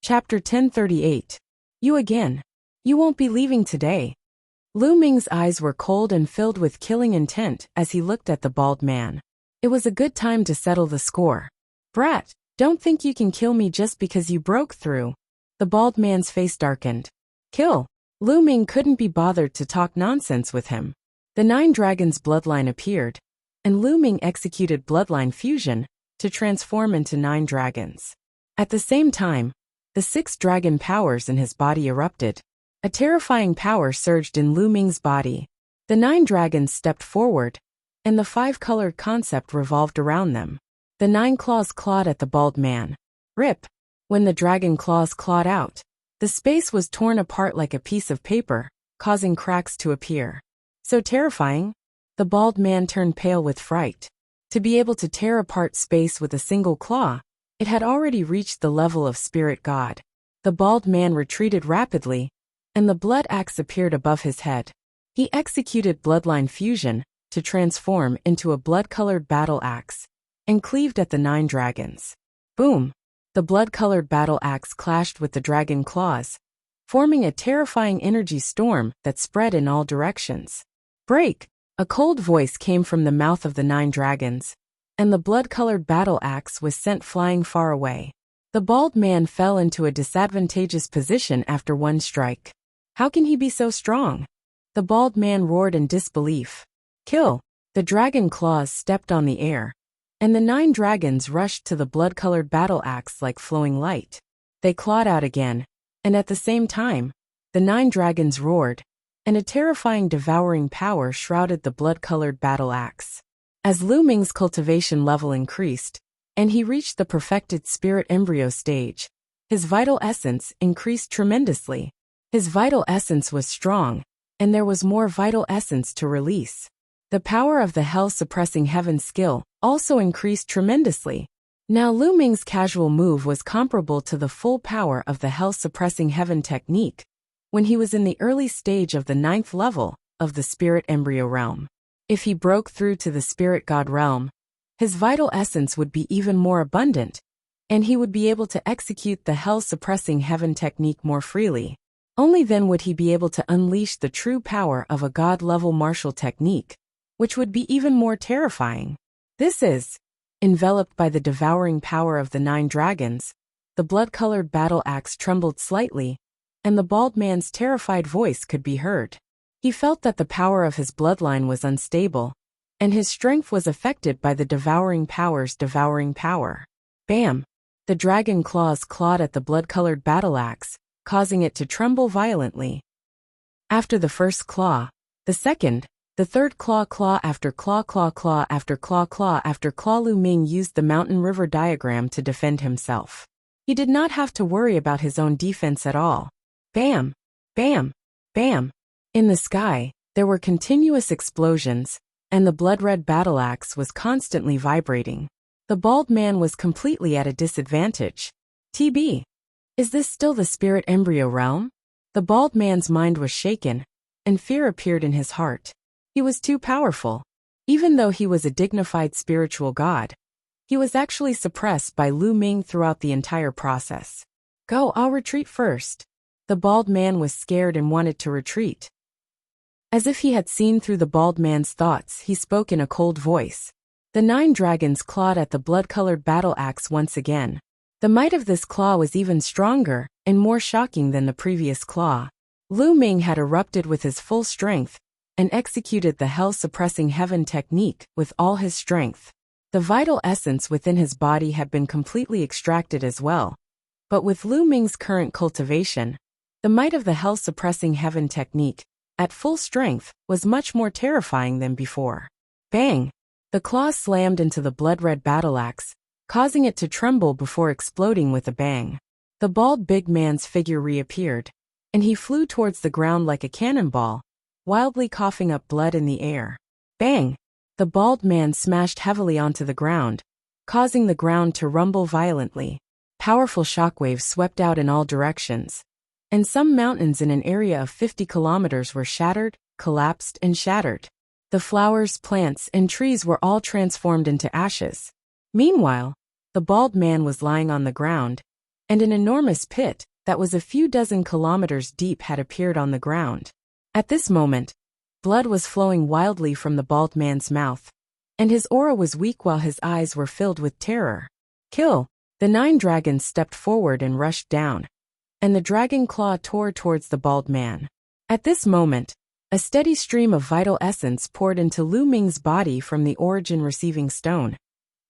Chapter 1038. You again. You won't be leaving today. Lu Ming's eyes were cold and filled with killing intent as he looked at the bald man. It was a good time to settle the score. Brat, don't think you can kill me just because you broke through. The bald man's face darkened. Kill. Lu Ming couldn't be bothered to talk nonsense with him. The 9 dragons bloodline appeared, and Lu Ming executed bloodline fusion to transform into 9 dragons. At the same time, the 6 dragon powers in his body erupted. A terrifying power surged in Lu Ming's body. The 9 dragons stepped forward, and the 5-colored concept revolved around them. The 9 claws clawed at the bald man. Rip! When the dragon claws clawed out, the space was torn apart like a piece of paper, causing cracks to appear. So terrifying, the bald man turned pale with fright. To be able to tear apart space with a single claw, it had already reached the level of spirit god. The bald man retreated rapidly, and the blood axe appeared above his head. He executed bloodline fusion to transform into a blood-colored battle axe, and cleaved at the 9 dragons. Boom! The blood-colored battle axe clashed with the dragon claws, forming a terrifying energy storm that spread in all directions. Break! A cold voice came from the mouth of the 9 dragons, and the blood-colored battle axe was sent flying far away. The bald man fell into a disadvantageous position after one strike. How can he be so strong? The bald man roared in disbelief. Kill! The dragon claws stepped on the air, and the 9 dragons rushed to the blood-colored battle axe like flowing light. They clawed out again, and at the same time, the 9 dragons roared, and a terrifying devouring power shrouded the blood-colored battle axe. As Lu Ming's cultivation level increased, and he reached the perfected spirit embryo stage, his vital essence increased tremendously. His vital essence was strong, and there was more vital essence to release. The power of the hell-suppressing heaven skill also increased tremendously. Now Lu Ming's casual move was comparable to the full power of the hell-suppressing heaven technique when he was in the early stage of the 9th level of the spirit embryo realm. If he broke through to the spirit god realm, his vital essence would be even more abundant, and he would be able to execute the hell-suppressing heaven technique more freely. Only then would he be able to unleash the true power of a god-level martial technique, which would be even more terrifying. This is, enveloped by the devouring power of the 9 dragons, the blood-colored battle axe trembled slightly, and the bald man's terrified voice could be heard. He felt that the power of his bloodline was unstable, and his strength was affected by the devouring power's devouring power. Bam! The dragon claws clawed at the blood-colored battle axe, causing it to tremble violently. After the first claw, the second, the third claw after claw after claw after claw, Lu Ming used the mountain river diagram to defend himself. He did not have to worry about his own defense at all. Bam! Bam! Bam! In the sky, there were continuous explosions, and the blood-red battle axe was constantly vibrating. The bald man was completely at a disadvantage. TB. Is this still the spirit embryo realm? The bald man's mind was shaken, and fear appeared in his heart. He was too powerful. Even though he was a dignified spiritual god, he was actually suppressed by Lu Ming throughout the entire process. Go, I'll retreat first. The bald man was scared and wanted to retreat. As if he had seen through the bald man's thoughts, he spoke in a cold voice. The 9 dragons clawed at the blood-colored battle axe once again. The might of this claw was even stronger and more shocking than the previous claw. Lu Ming had erupted with his full strength and executed the hell-suppressing heaven technique with all his strength. The vital essence within his body had been completely extracted as well. But with Lu Ming's current cultivation, the might of the hell-suppressing heaven technique, at full strength, was much more terrifying than before. Bang! The claw slammed into the blood-red battle axe, causing it to tremble before exploding with a bang. The bald big man's figure reappeared, and he flew towards the ground like a cannonball, wildly coughing up blood in the air. Bang! The bald man smashed heavily onto the ground, causing the ground to rumble violently. Powerful shockwaves swept out in all directions, and some mountains in an area of 50 kilometers were shattered, collapsed, and shattered. The flowers, plants, and trees were all transformed into ashes. Meanwhile, the bald man was lying on the ground, and an enormous pit that was a few dozen kilometers deep had appeared on the ground. At this moment, blood was flowing wildly from the bald man's mouth, and his aura was weak while his eyes were filled with terror. Kill! The 9 dragons stepped forward and rushed down, and the dragon claw tore towards the bald man. At this moment, a steady stream of vital essence poured into Lu Ming's body from the origin receiving stone,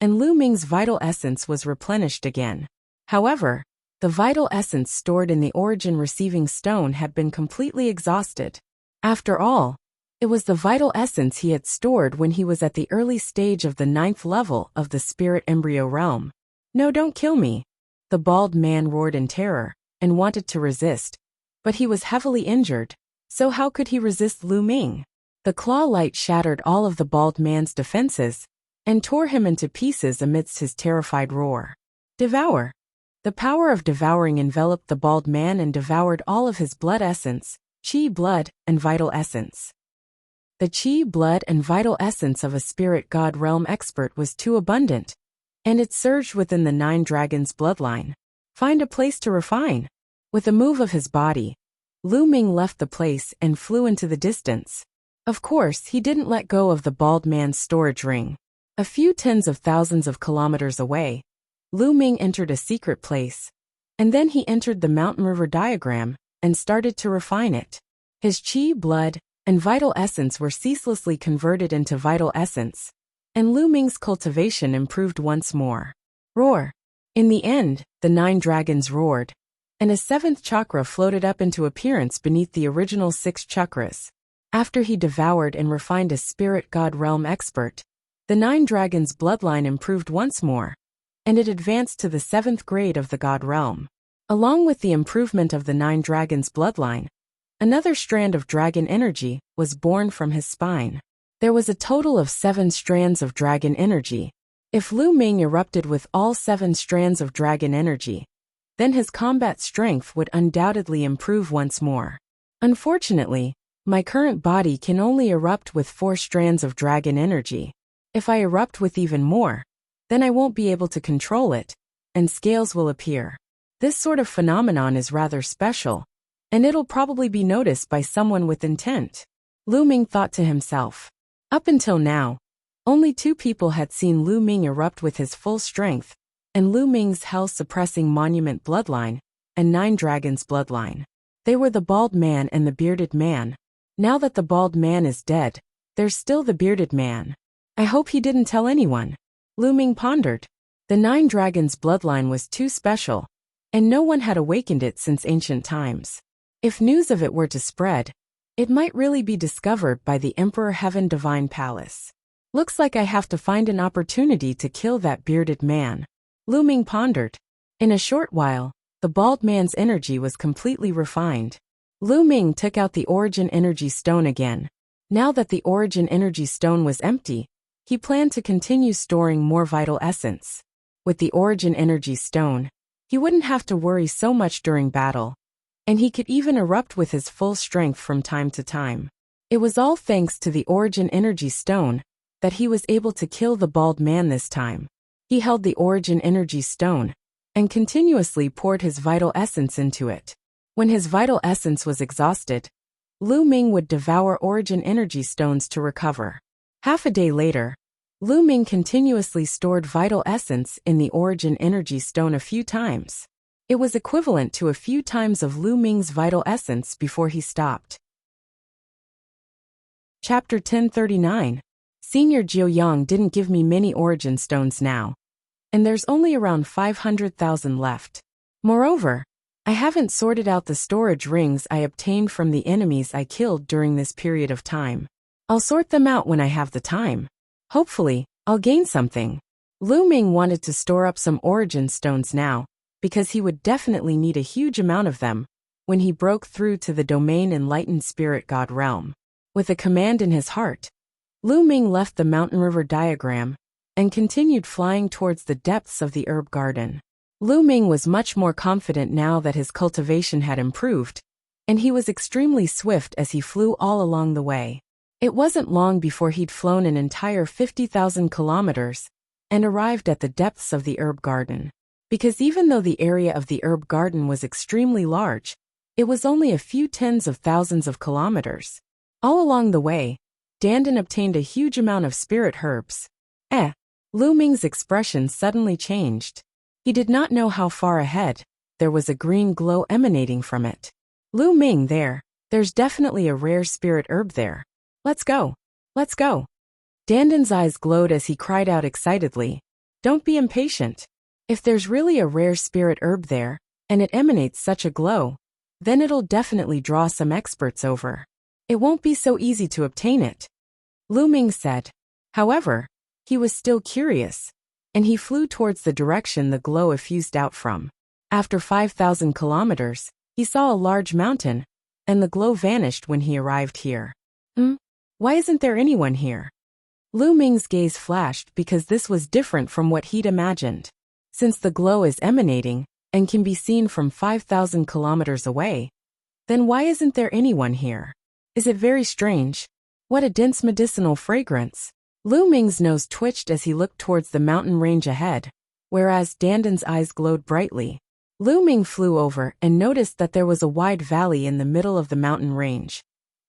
and Lu Ming's vital essence was replenished again. However, the vital essence stored in the origin receiving stone had been completely exhausted. After all, it was the vital essence he had stored when he was at the early stage of the 9th level of the spirit embryo realm. No, don't kill me! The bald man roared in terror and wanted to resist, but he was heavily injured, so how could he resist Lu Ming? The claw light shattered all of the bald man's defenses and tore him into pieces amidst his terrified roar. Devour! The power of devouring enveloped the bald man and devoured all of his blood essence, chi blood, and vital essence. The chi blood and vital essence of a spirit god realm expert was too abundant, and it surged within the 9 dragons' bloodline. Find a place to refine. With a move of his body, Lu Ming left the place and flew into the distance. Of course, he didn't let go of the bald man's storage ring. A few tens of thousands of kilometers away, Lu Ming entered a secret place, and then he entered the mountain river diagram and started to refine it. His chi blood and vital essence were ceaselessly converted into vital essence, and Lu Ming's cultivation improved once more. Roar! In the end, the 9 dragons roared, and a 7th chakra floated up into appearance beneath the original 6 chakras. After he devoured and refined a spirit god realm expert, the 9 dragons' bloodline improved once more, and it advanced to the 7th grade of the god realm. Along with the improvement of the 9 dragons' bloodline, another strand of dragon energy was born from his spine. There was a total of 7 strands of dragon energy. If Lu Ming erupted with all 7 strands of dragon energy, then his combat strength would undoubtedly improve once more. Unfortunately, my current body can only erupt with 4 strands of dragon energy. If I erupt with even more, then I won't be able to control it, and scales will appear. This sort of phenomenon is rather special, and it'll probably be noticed by someone with intent. Lu Ming thought to himself. Up until now, only 2 people had seen Lu Ming erupt with his full strength, and Lu Ming's hell-suppressing monument bloodline, and 9 dragons' bloodline. They were the bald man and the bearded man. Now that the bald man is dead, there's still the bearded man. I hope he didn't tell anyone. Lu Ming pondered. The 9 dragons' bloodline was too special, and no one had awakened it since ancient times. If news of it were to spread, it might really be discovered by the Emperor Heaven Divine Palace. Looks like I have to find an opportunity to kill that bearded man. Lu Ming pondered. In a short while, the bald man's energy was completely refined. Lu Ming took out the origin energy stone again. Now that the origin energy stone was empty, he planned to continue storing more vital essence. With the origin energy stone, he wouldn't have to worry so much during battle, and he could even erupt with his full strength from time to time. It was all thanks to the origin energy stone that he was able to kill the bald man this time. He held the origin energy stone and continuously poured his vital essence into it. When his vital essence was exhausted, Lu Ming would devour origin energy stones to recover. Half a day later, Lu Ming continuously stored vital essence in the origin energy stone a few times. It was equivalent to a few times of Lu Ming's vital essence before he stopped. Chapter 1039. Senior Jiu Yang didn't give me many origin stones now, and there's only around 500,000 left. Moreover, I haven't sorted out the storage rings I obtained from the enemies I killed during this period of time. I'll sort them out when I have the time. Hopefully, I'll gain something. Lu Ming wanted to store up some origin stones now, because he would definitely need a huge amount of them when he broke through to the domain enlightened spirit god realm. With a command in his heart, Lu Ming left the mountain river diagram and continued flying towards the depths of the herb garden. Lu Ming was much more confident now that his cultivation had improved, and he was extremely swift as he flew all along the way. It wasn't long before he'd flown an entire 50,000 kilometers and arrived at the depths of the herb garden. Because even though the area of the herb garden was extremely large, it was only a few tens of thousands of kilometers. All along the way, Dandan obtained a huge amount of spirit herbs. Lu Ming's expression suddenly changed. He did not know how far ahead there was a green glow emanating from it. Lu Ming, there's definitely a rare spirit herb there. Let's go. Let's go. Dandan's eyes glowed as he cried out excitedly. Don't be impatient. If there's really a rare spirit herb there, and it emanates such a glow, then it'll definitely draw some experts over. It won't be so easy to obtain it. Lu Ming said. However, he was still curious, and he flew towards the direction the glow effused out from. After 5,000 kilometers, he saw a large mountain, and the glow vanished when he arrived here. Why isn't there anyone here? Lu Ming's gaze flashed because this was different from what he'd imagined. Since the glow is emanating, and can be seen from 5,000 kilometers away, then why isn't there anyone here? Is it very strange? What a dense medicinal fragrance. Lu Ming's nose twitched as he looked towards the mountain range ahead, whereas Dandan's eyes glowed brightly. Lu Ming flew over and noticed that there was a wide valley in the middle of the mountain range,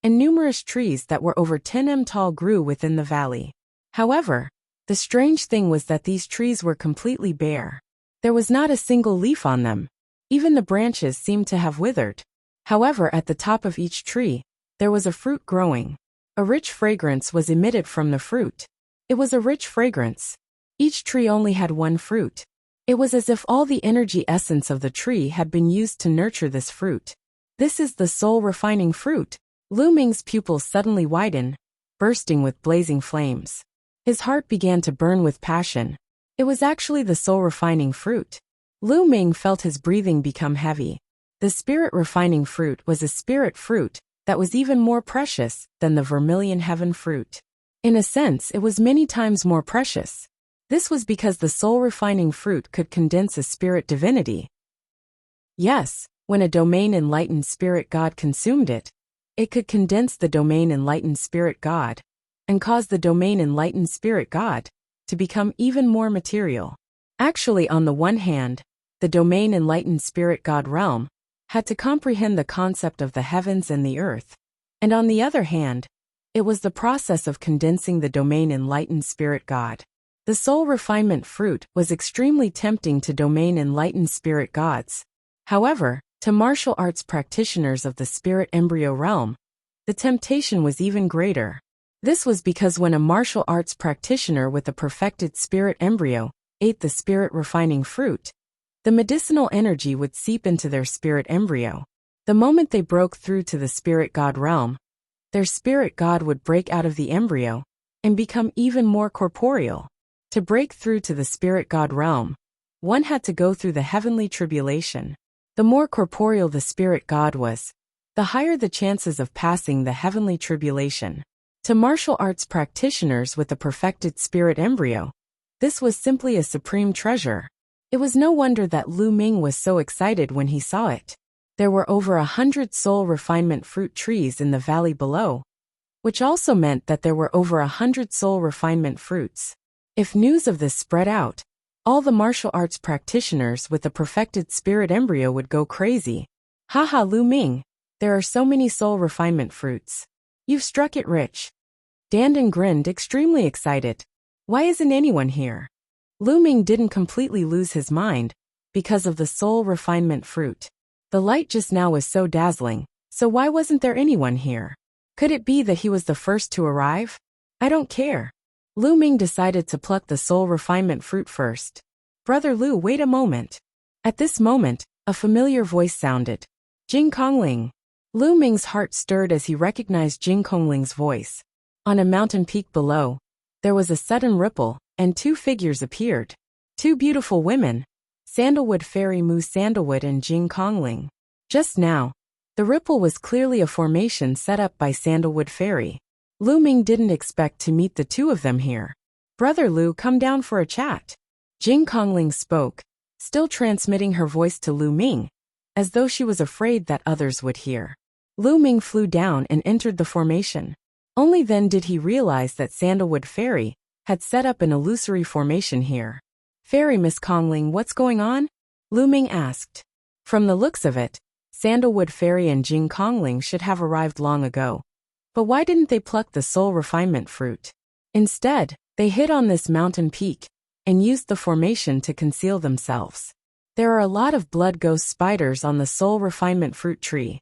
and numerous trees that were over 10 m tall grew within the valley. However, the strange thing was that these trees were completely bare. There was not a single leaf on them. Even the branches seemed to have withered. However, at the top of each tree, there was a fruit growing. A rich fragrance was emitted from the fruit. It was a rich fragrance. Each tree only had one fruit. It was as if all the energy essence of the tree had been used to nurture this fruit. This is the soul-refining fruit. Lu Ming's pupils suddenly widened, bursting with blazing flames. His heart began to burn with passion. It was actually the soul-refining fruit. Lu Ming felt his breathing become heavy. The spirit-refining fruit was a spirit fruit that was even more precious than the vermilion heaven fruit. In a sense, it was many times more precious. This was because the soul-refining fruit could condense a spirit divinity. Yes, when a domain-enlightened spirit god consumed it, it could condense the domain-enlightened spirit god and cause the domain-enlightened spirit god to become even more material. Actually, on the one hand, the domain-enlightened spirit god realm had to comprehend the concept of the heavens and the earth, and on the other hand, it was the process of condensing the domain-enlightened spirit god. The soul refinement fruit was extremely tempting to domain-enlightened spirit gods. However, to martial arts practitioners of the spirit embryo realm, the temptation was even greater. This was because when a martial arts practitioner with a perfected spirit embryo ate the spirit refining fruit, the medicinal energy would seep into their spirit embryo. The moment they broke through to the spirit god realm, their spirit god would break out of the embryo and become even more corporeal. To break through to the spirit god realm, one had to go through the heavenly tribulation. The more corporeal the spirit god was, the higher the chances of passing the heavenly tribulation. To martial arts practitioners with a perfected spirit embryo, this was simply a supreme treasure. It was no wonder that Lu Ming was so excited when he saw it. There were over 100 soul refinement fruit trees in the valley below, which also meant that there were over 100 soul refinement fruits. If news of this spread out, all the martial arts practitioners with a perfected spirit embryo would go crazy. Haha, Lu Ming, there are so many soul refinement fruits. You've struck it rich. Dandan grinned, extremely excited. Why isn't anyone here? Lu Ming didn't completely lose his mind because of the soul refinement fruit. The light just now was so dazzling, so why wasn't there anyone here? Could it be that he was the first to arrive? I don't care. Lu Ming decided to pluck the soul refinement fruit first. Brother Lu, wait a moment. At this moment, a familiar voice sounded. Jing Kongling. Lu Ming's heart stirred as he recognized Jing Kongling's voice. On a mountain peak below, there was a sudden ripple, and two figures appeared. Two beautiful women, Sandalwood Fairy Mu Sandalwood and Jing Kongling. Just now, the ripple was clearly a formation set up by Sandalwood Fairy. Lu Ming didn't expect to meet the two of them here. Brother Lu, come down for a chat. Jing Kongling spoke, still transmitting her voice to Lu Ming, as though she was afraid that others would hear. Lu Ming flew down and entered the formation. Only then did he realize that Sandalwood Fairy had set up an illusory formation here. Fairy Miss Kongling, what's going on? Lu Ming asked. From the looks of it, Sandalwood Fairy and Jing Kongling should have arrived long ago. But why didn't they pluck the soul refinement fruit? Instead, they hid on this mountain peak and used the formation to conceal themselves. There are a lot of blood ghost spiders on the soul refinement fruit tree.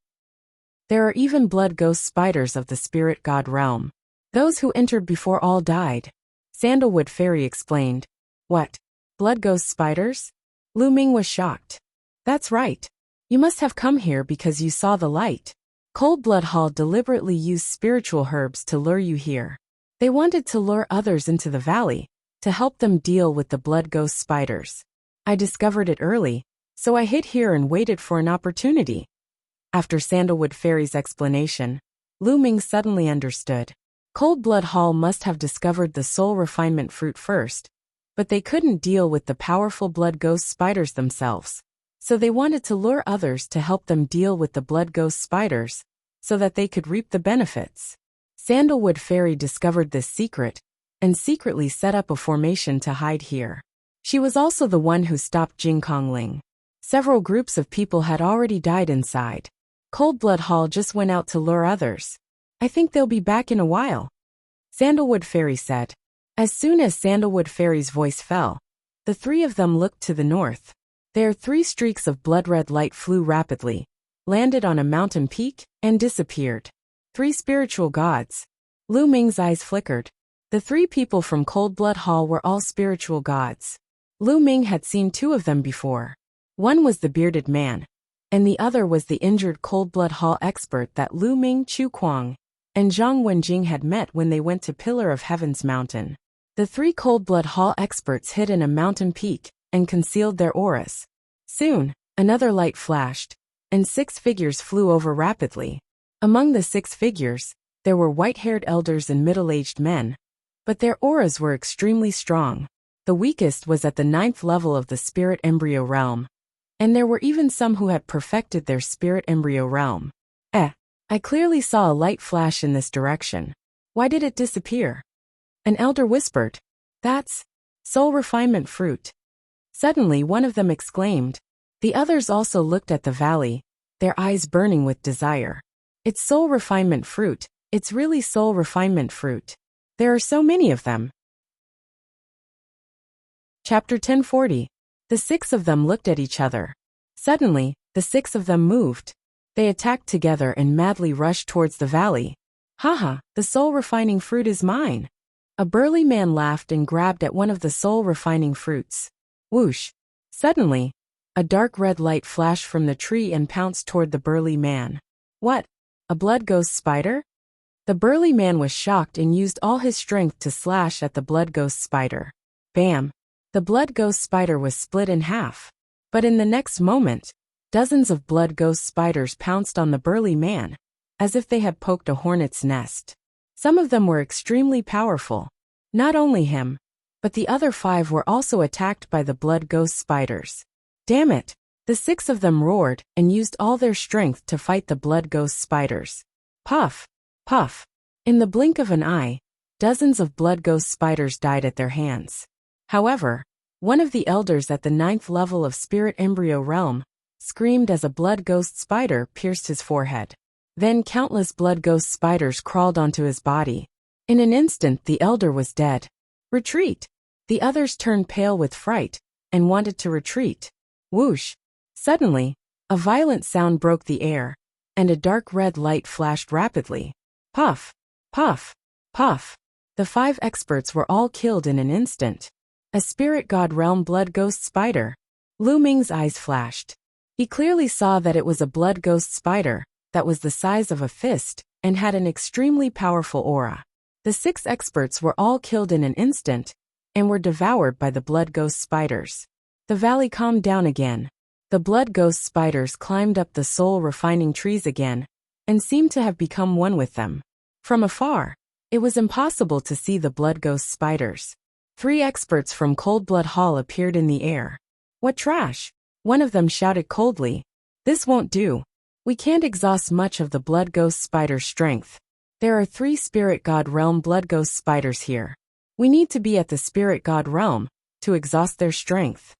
There are even blood ghost spiders of the spirit god realm. Those who entered before all died. Sandalwood Fairy explained. What? Blood ghost spiders? Lu Ming was shocked. That's right. You must have come here because you saw the light. Cold Blood Hall deliberately used spiritual herbs to lure you here. They wanted to lure others into the valley, to help them deal with the blood ghost spiders. I discovered it early, so I hid here and waited for an opportunity. After Sandalwood Fairy's explanation, Lu Ming suddenly understood. Cold Blood Hall must have discovered the soul refinement fruit first, but they couldn't deal with the powerful blood ghost spiders themselves, so they wanted to lure others to help them deal with the blood ghost spiders, so that they could reap the benefits. Sandalwood Fairy discovered this secret, and secretly set up a formation to hide here. She was also the one who stopped Jing Kongling. Several groups of people had already died inside. Cold Blood Hall just went out to lure others. I think they'll be back in a while, Sandalwood Fairy said. As soon as Sandalwood Fairy's voice fell, the three of them looked to the north. There 3 streaks of blood-red light flew rapidly, landed on a mountain peak, and disappeared. 3 spiritual gods. Lu Ming's eyes flickered. The 3 people from Cold Blood Hall were all spiritual gods. Lu Ming had seen 2 of them before. One was the bearded man, and the other was the injured Cold Blood Hall expert that Lu Ming, Chu Kuang, and Zhang Wenjing had met when they went to Pillar of Heaven's mountain. The 3 Cold Blood Hall experts hid in a mountain peak and concealed their auras. Soon, another light flashed, and 6 figures flew over rapidly. Among the 6 figures, there were white-haired elders and middle-aged men, but their auras were extremely strong. The weakest was at the 9th level of the spirit embryo realm, and there were even some who had perfected their spirit embryo realm. I clearly saw a light flash in this direction. Why did it disappear? An elder whispered. That's soul refinement fruit. Suddenly one of them exclaimed. The others also looked at the valley, their eyes burning with desire. It's soul refinement fruit. It's really soul refinement fruit. There are so many of them. Chapter 1040. The 6 of them looked at each other. Suddenly, the 6 of them moved. They attacked together and madly rushed towards the valley. Haha, the soul-refining fruit is mine. A burly man laughed and grabbed at one of the soul-refining fruits. Whoosh! Suddenly, a dark red light flashed from the tree and pounced toward the burly man. What? A blood ghost spider? The burly man was shocked and used all his strength to slash at the blood ghost spider. Bam! The blood ghost spider was split in half. But in the next moment, dozens of blood ghost spiders pounced on the burly man, as if they had poked a hornet's nest. Some of them were extremely powerful. Not only him, but the other 5 were also attacked by the blood ghost spiders. Damn it! The 6 of them roared and used all their strength to fight the blood ghost spiders. Puff! Puff! In the blink of an eye, dozens of blood ghost spiders died at their hands. However, one of the elders at the 9th level of spirit embryo realm screamed as a blood ghost spider pierced his forehead. Then countless blood ghost spiders crawled onto his body. In an instant the elder was dead. Retreat! The others turned pale with fright and wanted to retreat. Whoosh! Suddenly, a violent sound broke the air, and a dark red light flashed rapidly. Puff! Puff! Puff! The 5 experts were all killed in an instant. A spirit god realm blood ghost spider. Lu Ming's eyes flashed. He clearly saw that it was a blood ghost spider that was the size of a fist and had an extremely powerful aura. The 6 experts were all killed in an instant and were devoured by the blood ghost spiders. The valley calmed down again. The blood ghost spiders climbed up the soul refining trees again and seemed to have become one with them. From afar, it was impossible to see the blood ghost spiders. 3 experts from Cold Blood Hall appeared in the air. What trash! One of them shouted coldly. This won't do. We can't exhaust much of the blood ghost spider's strength. There are 3 spirit god realm blood ghost spiders here. We need to be at the spirit god realm to exhaust their strength.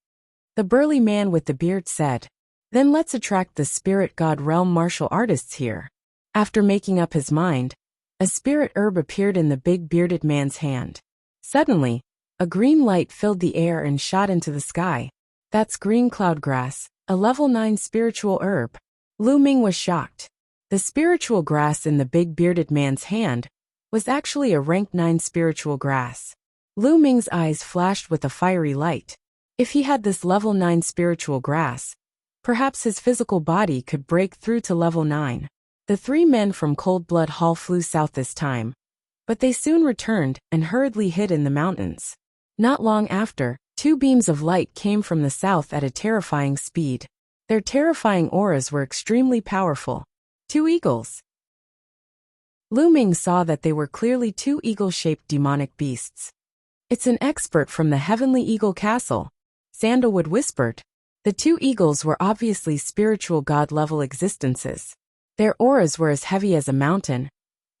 The burly man with the beard said. Then let's attract the spirit god realm martial artists here. After making up his mind, a spirit herb appeared in the big bearded man's hand. Suddenly, a green light filled the air and shot into the sky. That's green cloudgrass, a level 9 spiritual herb. Lu Ming was shocked. The spiritual grass in the big bearded man's hand was actually a rank 9 spiritual grass. Lu Ming's eyes flashed with a fiery light. If he had this level 9 spiritual grass, perhaps his physical body could break through to level 9. The 3 men from Cold Blood Hall flew south this time, but they soon returned and hurriedly hid in the mountains. Not long after, 2 beams of light came from the south at a terrifying speed. Their terrifying auras were extremely powerful. 2 eagles. Lu Ming saw that they were clearly 2 eagle-shaped demonic beasts. It's an expert from the Heavenly Eagle Castle, Sandalwood whispered. The 2 eagles were obviously spiritual god-level existences. Their auras were as heavy as a mountain,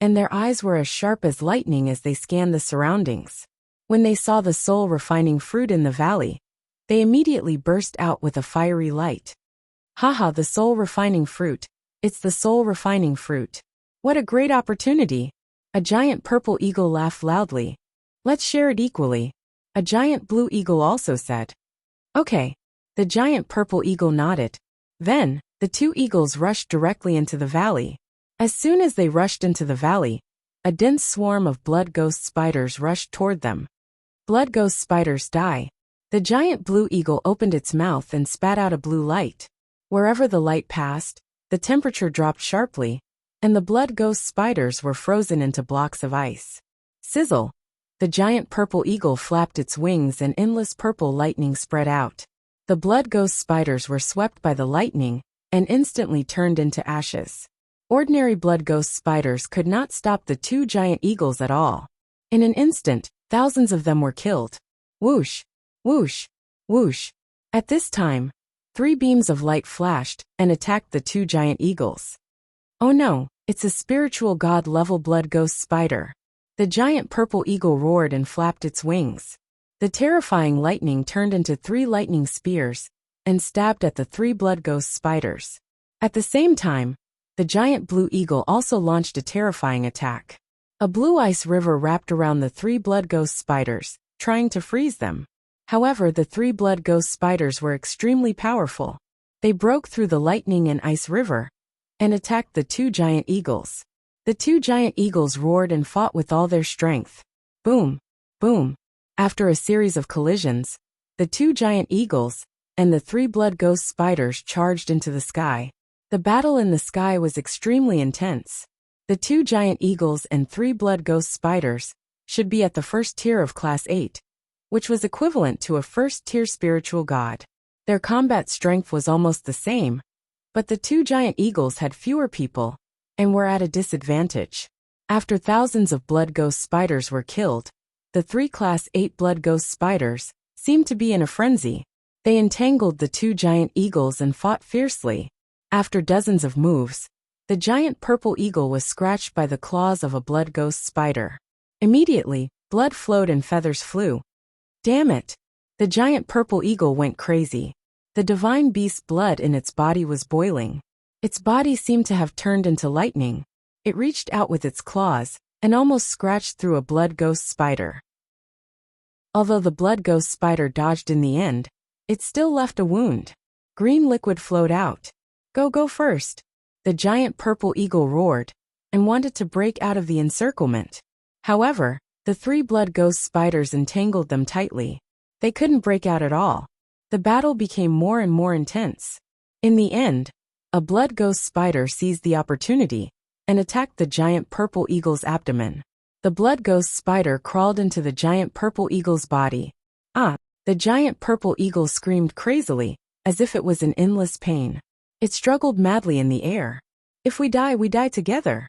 and their eyes were as sharp as lightning as they scanned the surroundings. When they saw the soul-refining fruit in the valley, they immediately burst out with a fiery light. Haha, the soul-refining fruit. It's the soul-refining fruit. What a great opportunity. A giant purple eagle laughed loudly. Let's share it equally. A giant blue eagle also said. Okay. The giant purple eagle nodded. Then, the 2 eagles rushed directly into the valley. As soon as they rushed into the valley, a dense swarm of blood ghost spiders rushed toward them. Blood ghost spiders die. The giant blue eagle opened its mouth and spat out a blue light. Wherever the light passed, the temperature dropped sharply, and the blood ghost spiders were frozen into blocks of ice. Sizzle! The giant purple eagle flapped its wings and endless purple lightning spread out. The blood ghost spiders were swept by the lightning and instantly turned into ashes. Ordinary blood ghost spiders could not stop the 2 giant eagles at all. In an instant, thousands of them were killed. Whoosh! Whoosh! Whoosh! At this time, 3 beams of light flashed and attacked the 2 giant eagles. Oh no, it's a spiritual god-level blood ghost spider. The giant purple eagle roared and flapped its wings. The terrifying lightning turned into 3 lightning spears and stabbed at the 3 blood ghost spiders. At the same time, the giant blue eagle also launched a terrifying attack. A blue ice river wrapped around the 3 blood ghost spiders, trying to freeze them. However, the 3 blood ghost spiders were extremely powerful. They broke through the lightning and ice river and attacked the 2 giant eagles. The 2 giant eagles roared and fought with all their strength. Boom! Boom! After a series of collisions, the 2 giant eagles and the 3 blood ghost spiders charged into the sky. The battle in the sky was extremely intense. The 2 giant eagles and 3 blood ghost spiders should be at the first tier of Class 8, which was equivalent to a first-tier spiritual god. Their combat strength was almost the same, but the 2 giant eagles had fewer people and were at a disadvantage. After thousands of blood ghost spiders were killed, the 3 Class 8 blood ghost spiders seemed to be in a frenzy. They entangled the 2 giant eagles and fought fiercely. After dozens of moves, the giant purple eagle was scratched by the claws of a blood ghost spider. Immediately, blood flowed and feathers flew. Damn it! The giant purple eagle went crazy. The divine beast's blood in its body was boiling. Its body seemed to have turned into lightning. It reached out with its claws and almost scratched through a blood ghost spider. Although the blood ghost spider dodged in the end, it still left a wound. Green liquid flowed out. Go first! The giant purple eagle roared and wanted to break out of the encirclement. However, the 3 blood ghost spiders entangled them tightly. They couldn't break out at all. The battle became more and more intense. In the end, a blood ghost spider seized the opportunity and attacked the giant purple eagle's abdomen. The blood ghost spider crawled into the giant purple eagle's body. The giant purple eagle screamed crazily, as if it was in endless pain. It struggled madly in the air. If we die together.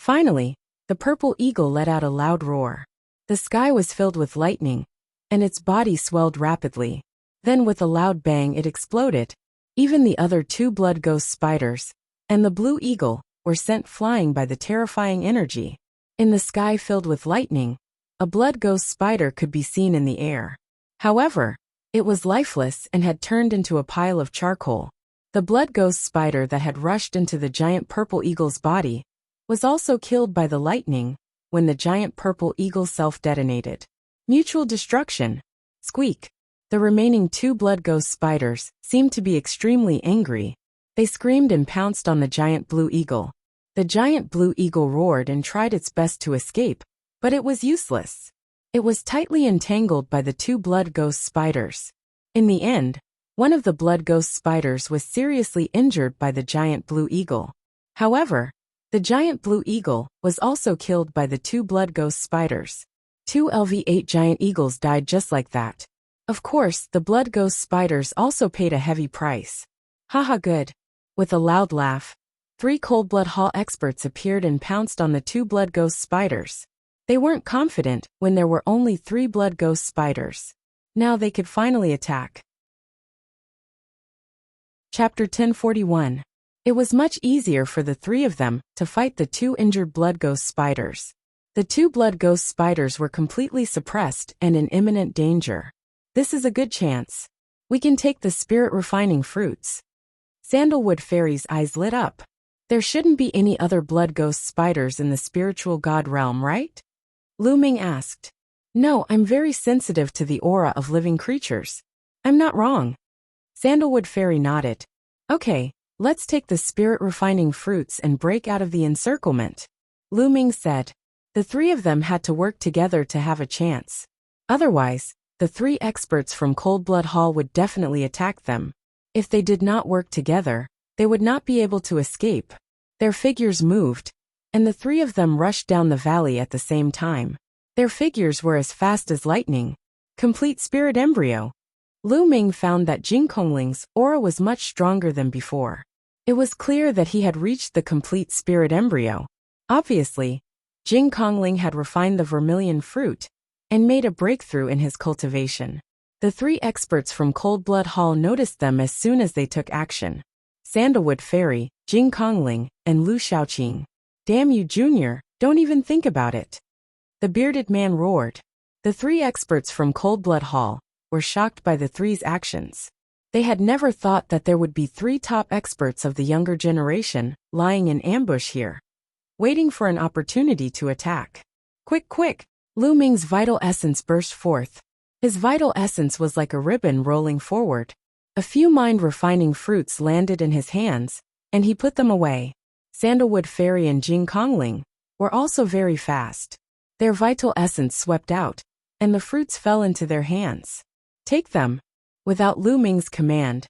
Finally, the purple eagle let out a loud roar. The sky was filled with lightning, and its body swelled rapidly. Then with a loud bang it exploded. Even the other 2 blood ghost spiders and the blue eagle were sent flying by the terrifying energy. In the sky filled with lightning, a blood ghost spider could be seen in the air. However, It was lifeless and had turned into a pile of charcoal. The blood ghost spider that had rushed into the giant purple eagle's body was also killed by the lightning when the giant purple eagle self-detonated. Mutual destruction. Squeak. The remaining 2 blood ghost spiders seemed to be extremely angry. They screamed and pounced on the giant blue eagle. The giant blue eagle roared and tried its best to escape, but it was useless. It was tightly entangled by the 2 blood ghost spiders. In the end, one of the blood ghost spiders was seriously injured by the giant blue eagle. However, the giant blue eagle was also killed by the 2 blood ghost spiders. 2 LV8 giant eagles died just like that. Of course, the blood ghost spiders also paid a heavy price. Haha, good. With a loud laugh, 3 cold blood hall experts appeared and pounced on the 2 blood ghost spiders. They weren't confident when there were only 3 blood ghost spiders. Now they could finally attack. Chapter 1041. It was much easier for the 3 of them to fight the 2 injured blood ghost spiders. The 2 blood ghost spiders were completely suppressed and in imminent danger. This is a good chance. We can take the spirit refining fruits. Sandalwood Fairy's eyes lit up. There shouldn't be any other blood ghost spiders in the spiritual god realm, right? Lu Ming asked. No, I'm very sensitive to the aura of living creatures. I'm not wrong. Sandalwood Fairy nodded. Okay, let's take the spirit refining fruits and break out of the encirclement. Lu Ming said. The 3 of them had to work together to have a chance. Otherwise, the 3 experts from Cold Blood Hall would definitely attack them. If they did not work together, they would not be able to escape. Their figures moved, and the 3 of them rushed down the valley at the same time. Their figures were as fast as lightning. Complete spirit embryo. Lu Ming found that Jing Kongling's aura was much stronger than before. It was clear that he had reached the complete spirit embryo. Obviously, Jing Kongling had refined the vermilion fruit and made a breakthrough in his cultivation. The 3 experts from Cold Blood Hall noticed them as soon as they took action. Sandalwood Fairy, Jing Kongling, and Lu Xiaoqing. Damn you, Junior, don't even think about it. The bearded man roared. The 3 experts from Cold Blood Hall were shocked by the 3's actions. They had never thought that there would be 3 top experts of the younger generation lying in ambush here, waiting for an opportunity to attack. Quick, quick! Lu Ming's vital essence burst forth. His vital essence was like a ribbon rolling forward. A few mind-refining fruits landed in his hands, and he put them away. Sandalwood Fairy and Jing Kongling were also very fast. Their vital essence swept out, and the fruits fell into their hands. Take them. Without Lu Ming's command,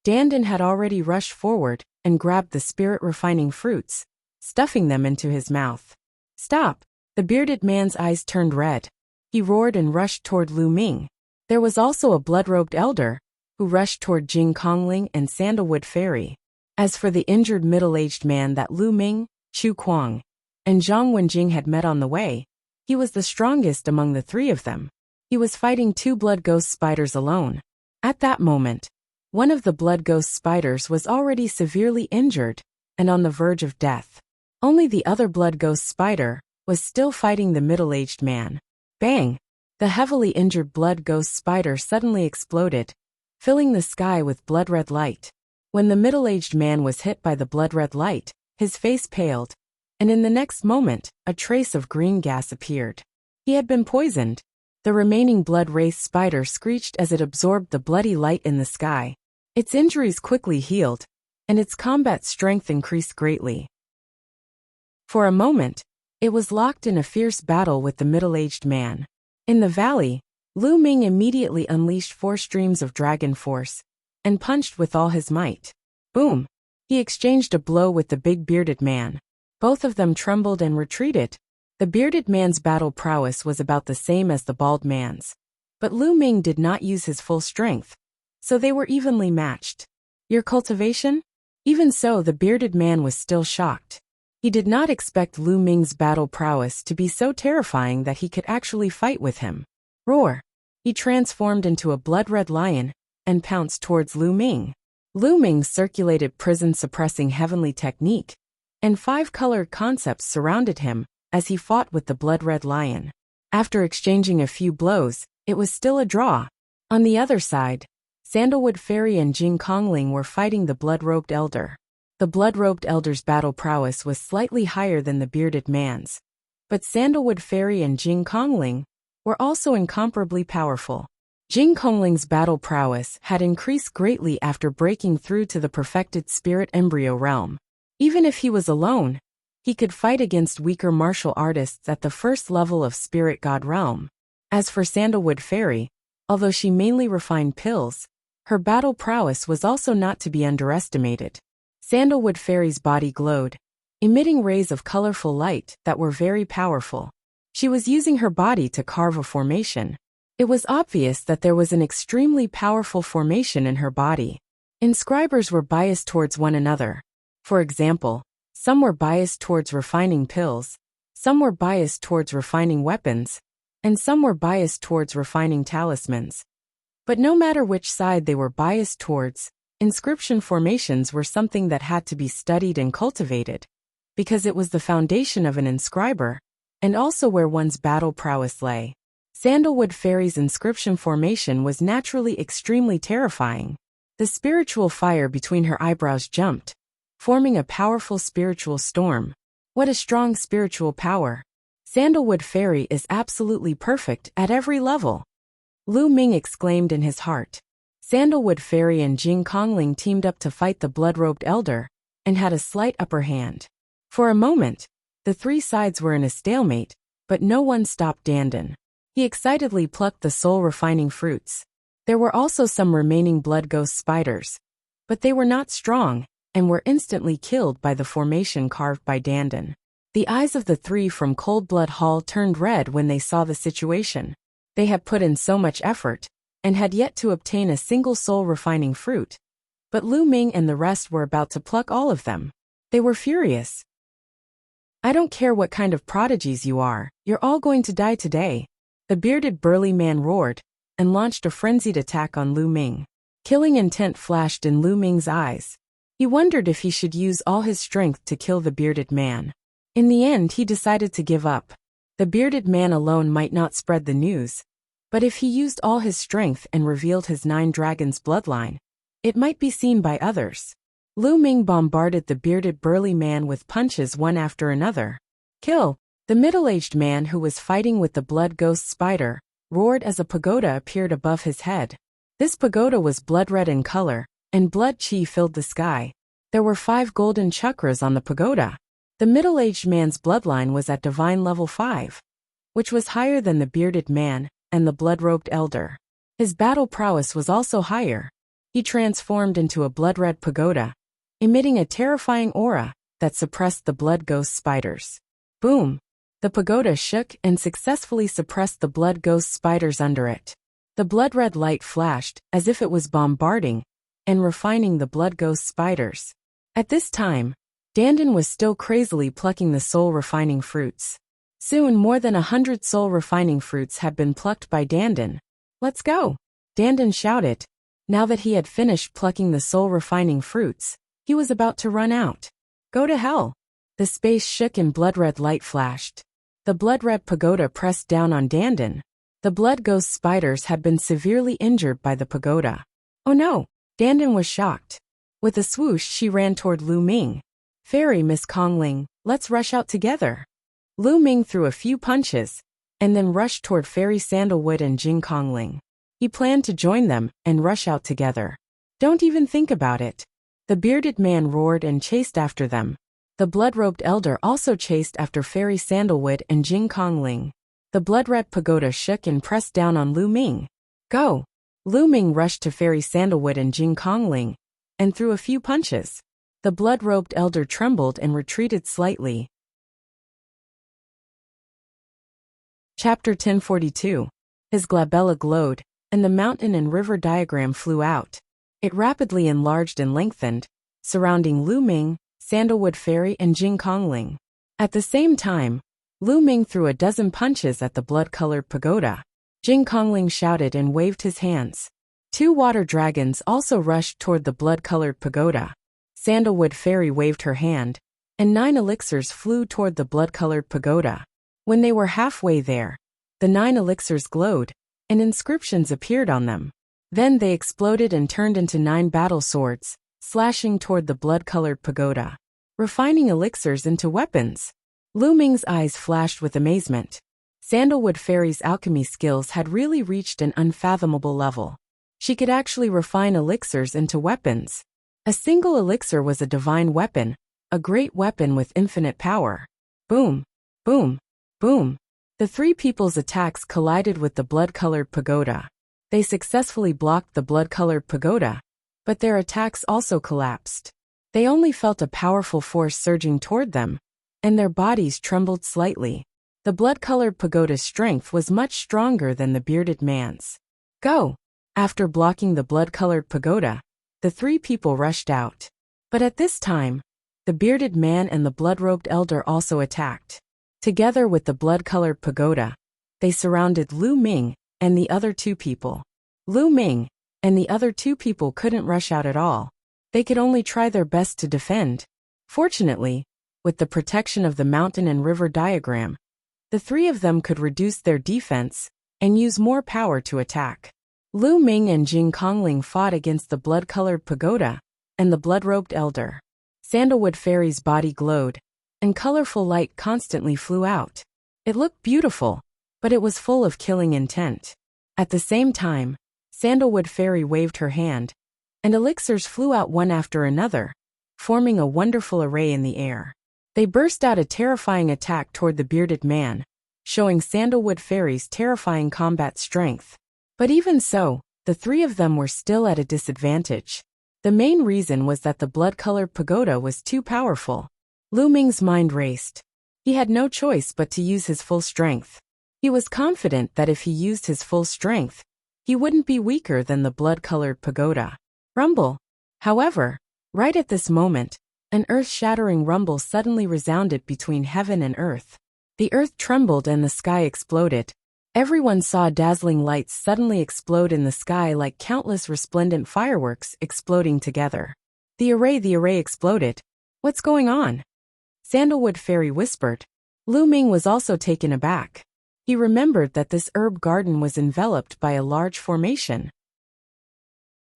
Dandan had already rushed forward and grabbed the spirit-refining fruits, stuffing them into his mouth. Stop! The bearded man's eyes turned red. He roared and rushed toward Lu Ming. There was also a blood-robed elder, who rushed toward Jing Kongling and Sandalwood Fairy. As for the injured middle-aged man that Lu Ming, Chu Kuang, and Zhang Wenjing had met on the way, he was the strongest among the 3 of them. He was fighting 2 blood ghost spiders alone. At that moment, one of the blood ghost spiders was already severely injured and on the verge of death. Only the other blood ghost spider was still fighting the middle-aged man. Bang! The heavily injured blood ghost spider suddenly exploded, filling the sky with blood-red light. When the middle-aged man was hit by the blood-red light, his face paled, and in the next moment, a trace of green gas appeared. He had been poisoned. The remaining blood-wraith spider screeched as it absorbed the bloody light in the sky. Its injuries quickly healed, and its combat strength increased greatly. For a moment, it was locked in a fierce battle with the middle-aged man. In the valley, Lu Ming immediately unleashed 4 streams of dragon force and punched with all his might. Boom! He exchanged a blow with the big bearded man. Both of them trembled and retreated. The bearded man's battle prowess was about the same as the bald man's, but Lu Ming did not use his full strength, so they were evenly matched. Your cultivation? Even so, the bearded man was still shocked. He did not expect Lu Ming's battle prowess to be so terrifying that he could actually fight with him. Roar! He transformed into a blood-red lion and pounced towards Lu Ming. Lu Ming circulated prison-suppressing heavenly technique, and 5 colored concepts surrounded him as he fought with the blood-red lion. After exchanging a few blows, it was still a draw. On the other side, Sandalwood Fairy and Jing Kongling were fighting the blood-robed elder. The blood-robed elder's battle prowess was slightly higher than the bearded man's, but Sandalwood Fairy and Jing Kongling were also incomparably powerful. Jing Kongling's battle prowess had increased greatly after breaking through to the perfected spirit embryo realm. Even if he was alone, he could fight against weaker martial artists at the first level of spirit god realm. As for Sandalwood Fairy, although she mainly refined pills, her battle prowess was also not to be underestimated. Sandalwood Fairy's body glowed, emitting rays of colorful light that were very powerful. She was using her body to carve a formation. It was obvious that there was an extremely powerful formation in her body. Inscribers were biased towards one another. For example, some were biased towards refining pills, some were biased towards refining weapons, and some were biased towards refining talismans. But no matter which side they were biased towards, inscription formations were something that had to be studied and cultivated, because it was the foundation of an inscriber, and also where one's battle prowess lay. Sandalwood Fairy's inscription formation was naturally extremely terrifying. The spiritual fire between her eyebrows jumped, forming a powerful spiritual storm. What a strong spiritual power! Sandalwood Fairy is absolutely perfect at every level. Lu Ming exclaimed in his heart. Sandalwood Fairy and Jing Kongling teamed up to fight the blood-robed elder, and had a slight upper hand. For a moment, the three sides were in a stalemate, but no one stopped Dandan. He excitedly plucked the soul-refining fruits. There were also some remaining blood ghost spiders, but they were not strong, and were instantly killed by the formation carved by Dandan. The eyes of the three from Cold Blood Hall turned red when they saw the situation. They had put in so much effort, and had yet to obtain a single soul-refining fruit. But Lu Ming and the rest were about to pluck all of them. They were furious. "I don't care what kind of prodigies you are, you're all going to die today," the bearded burly man roared, and launched a frenzied attack on Lu Ming. Killing intent flashed in Lu Ming's eyes. He wondered if he should use all his strength to kill the bearded man. In the end, he decided to give up. The bearded man alone might not spread the news, but if he used all his strength and revealed his 9 dragons bloodline, it might be seen by others. Lu Ming bombarded the bearded burly man with punches one after another. "Kill!" The middle-aged man who was fighting with the blood ghost spider roared as a pagoda appeared above his head. This pagoda was blood-red in color, and blood chi filled the sky. There were 5 golden chakras on the pagoda. The middle-aged man's bloodline was at divine level 5, which was higher than the bearded man and the blood-robed elder. His battle prowess was also higher. He transformed into a blood-red pagoda, emitting a terrifying aura that suppressed the blood ghost spiders. Boom! The pagoda shook and successfully suppressed the blood ghost spiders under it. The blood-red light flashed as if it was bombarding and refining the blood ghost spiders. At this time, Dandan was still crazily plucking the soul-refining fruits. Soon more than 100 soul-refining fruits had been plucked by Dandan. "Let's go!" Dandan shouted. Now that he had finished plucking the soul-refining fruits, he was about to run out. "Go to hell!" The space shook and blood-red light flashed. The blood-red pagoda pressed down on Dandan. The blood ghost spiders had been severely injured by the pagoda. "Oh no!" Dandan was shocked. With a swoosh, she ran toward Lu Ming. "Fairy Miss Kongling, let's rush out together." Lu Ming threw a few punches, and then rushed toward Fairy Sandalwood and Jing Kongling. He planned to join them and rush out together. "Don't even think about it." The bearded man roared and chased after them. The blood-robed elder also chased after Fairy Sandalwood and Jing Kongling. The blood-red pagoda shook and pressed down on Lu Ming. "Go!" Lu Ming rushed to Fairy Sandalwood and Jing Kongling, and threw a few punches. The blood-robed elder trembled and retreated slightly. Chapter 1042. His glabella glowed, and the mountain and river diagram flew out. It rapidly enlarged and lengthened, surrounding Lu Ming, Sandalwood Fairy and Jing Kongling. At the same time, Lu Ming threw a dozen punches at the blood-colored pagoda. Jing Kongling shouted and waved his hands. 2 water dragons also rushed toward the blood-colored pagoda. Sandalwood Fairy waved her hand, and 9 elixirs flew toward the blood-colored pagoda. When they were halfway there, the 9 elixirs glowed, and inscriptions appeared on them. Then they exploded and turned into 9 battle swords, slashing toward the blood-colored pagoda. Refining elixirs into weapons. Lu Ming's eyes flashed with amazement. Sandalwood Fairy's alchemy skills had really reached an unfathomable level. She could actually refine elixirs into weapons. A single elixir was a divine weapon, a great weapon with infinite power. Boom, boom, boom. The 3 people's attacks collided with the blood-colored pagoda. They successfully blocked the blood-colored pagoda, but their attacks also collapsed. They only felt a powerful force surging toward them, and their bodies trembled slightly. The blood-colored pagoda's strength was much stronger than the bearded man's. Go! After blocking the blood-colored pagoda, the 3 people rushed out. But at this time, the bearded man and the blood-robed elder also attacked. Together with the blood-colored pagoda, they surrounded Lu Ming and the other 2 people. Lu Ming and the other 2 people couldn't rush out at all. They could only try their best to defend. Fortunately, with the protection of the mountain and river diagram, the 3 of them could reduce their defense and use more power to attack. Lu Ming and Jing Kongling fought against the blood-colored pagoda and the blood-robed elder. Sandalwood Fairy's body glowed, and colorful light constantly flew out. It looked beautiful, but it was full of killing intent. At the same time, Sandalwood Fairy waved her hand, and elixirs flew out one after another, forming a wonderful array in the air. They burst out a terrifying attack toward the bearded man, showing Sandalwood Fairy's terrifying combat strength. But even so, the 3 of them were still at a disadvantage. The main reason was that the blood-colored pagoda was too powerful. Lu Ming's mind raced. He had no choice but to use his full strength. He was confident that if he used his full strength, he wouldn't be weaker than the blood-colored pagoda. Rumble. However, right at this moment, an earth-shattering rumble suddenly resounded between heaven and earth. The earth trembled and the sky exploded. Everyone saw dazzling lights suddenly explode in the sky like countless resplendent fireworks exploding together. The array exploded. What's going on? Sandalwood Fairy whispered. Lu Ming was also taken aback. He remembered that this herb garden was enveloped by a large formation.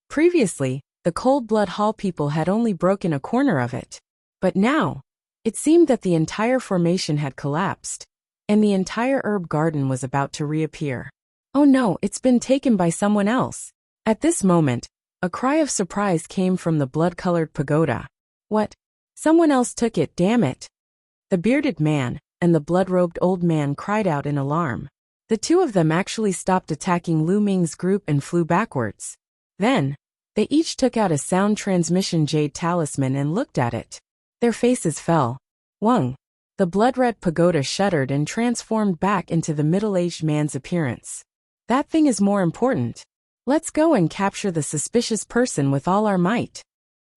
Previously, the Cold Blood Hall people had only broken a corner of it. But now, it seemed that the entire formation had collapsed, and the entire herb garden was about to reappear. Oh no, it's been taken by someone else. At this moment, a cry of surprise came from the blood-colored pagoda. What? Someone else took it, damn it. The bearded man and the blood-robed old man cried out in alarm. The 2 of them actually stopped attacking Lu Ming's group and flew backwards. Then, they each took out a sound transmission jade talisman and looked at it. Their faces fell. Wung. The blood-red pagoda shuddered and transformed back into the middle-aged man's appearance. That thing is more important. Let's go and capture the suspicious person with all our might.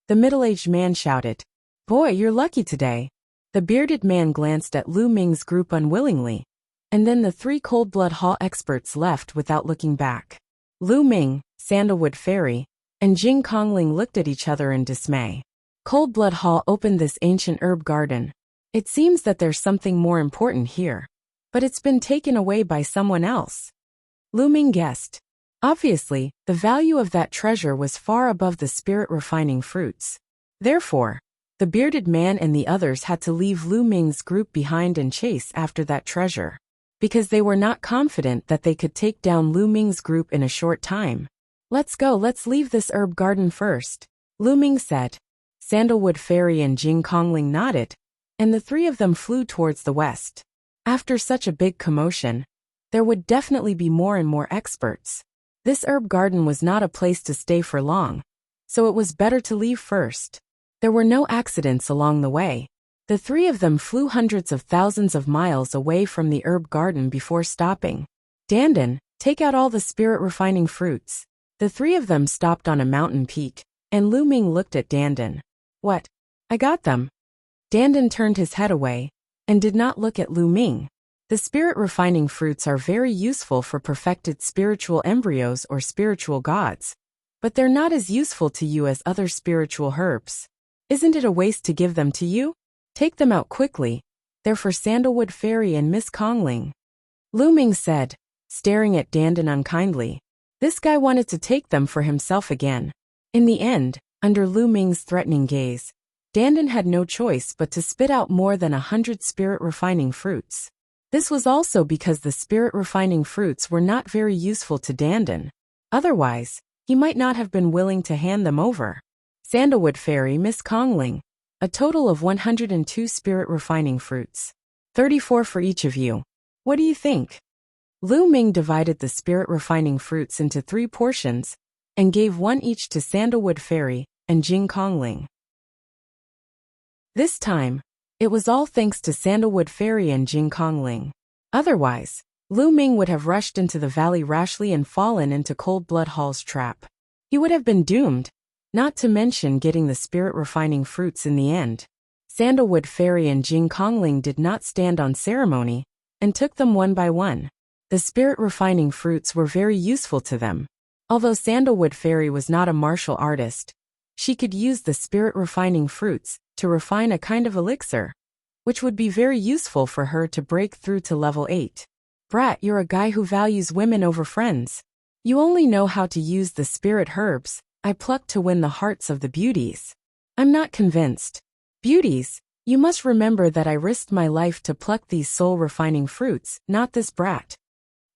The middle-aged man shouted. Boy, you're lucky today. The bearded man glanced at Lu Ming's group unwillingly, and then the 3 Cold Blood Hall experts left without looking back. Lu Ming, Sandalwood Fairy, and Jing Kongling looked at each other in dismay. Cold Blood Hall opened this ancient herb garden. It seems that there's something more important here, but it's been taken away by someone else. Lu Ming guessed. Obviously, the value of that treasure was far above the spirit-refining fruits. Therefore, the bearded man and the others had to leave Lu Ming's group behind and chase after that treasure, because they were not confident that they could take down Lu Ming's group in a short time. Let's go, let's leave this herb garden first, Lu Ming said. Sandalwood Fairy and Jing Kongling nodded, and the 3 of them flew towards the west. After such a big commotion, there would definitely be more and more experts. This herb garden was not a place to stay for long, so it was better to leave first. There were no accidents along the way. The 3 of them flew hundreds of thousands of miles away from the herb garden before stopping. Dandan, take out all the spirit-refining fruits. The 3 of them stopped on a mountain peak, and Lu Ming looked at Dandan. What? I got them. Dandan turned his head away, and did not look at Lu Ming. The spirit-refining fruits are very useful for perfected spiritual embryos or spiritual gods, but they're not as useful to you as other spiritual herbs. Isn't it a waste to give them to you? Take them out quickly. They're for Sandalwood Fairy and Miss Kongling. Lu Ming said, staring at Dandan unkindly. This guy wanted to take them for himself again. In the end, under Lu Ming's threatening gaze, Dandan had no choice but to spit out more than 100 spirit-refining fruits. This was also because the spirit-refining fruits were not very useful to Dandan. Otherwise, he might not have been willing to hand them over. Sandalwood Fairy Miss Kongling, a total of 102 spirit-refining fruits. 34 for each of you. What do you think? Lu Ming divided the spirit-refining fruits into 3 portions and gave one each to Sandalwood Fairy and Jing Kongling. This time, it was all thanks to Sandalwood Fairy and Jing Kongling. Otherwise, Lu Ming would have rushed into the valley rashly and fallen into Cold Blood Hall's trap. He would have been doomed, not to mention getting the spirit-refining fruits in the end. Sandalwood Fairy and Jing Kongling did not stand on ceremony and took them one by one. The spirit-refining fruits were very useful to them. Although Sandalwood Fairy was not a martial artist, she could use the spirit-refining fruits to refine a kind of elixir, which would be very useful for her to break through to level 8. Brat, you're a guy who values women over friends. You only know how to use the spirit herbs I plucked to win the hearts of the beauties. I'm not convinced. Beauties, you must remember that I risked my life to pluck these soul-refining fruits, not this brat.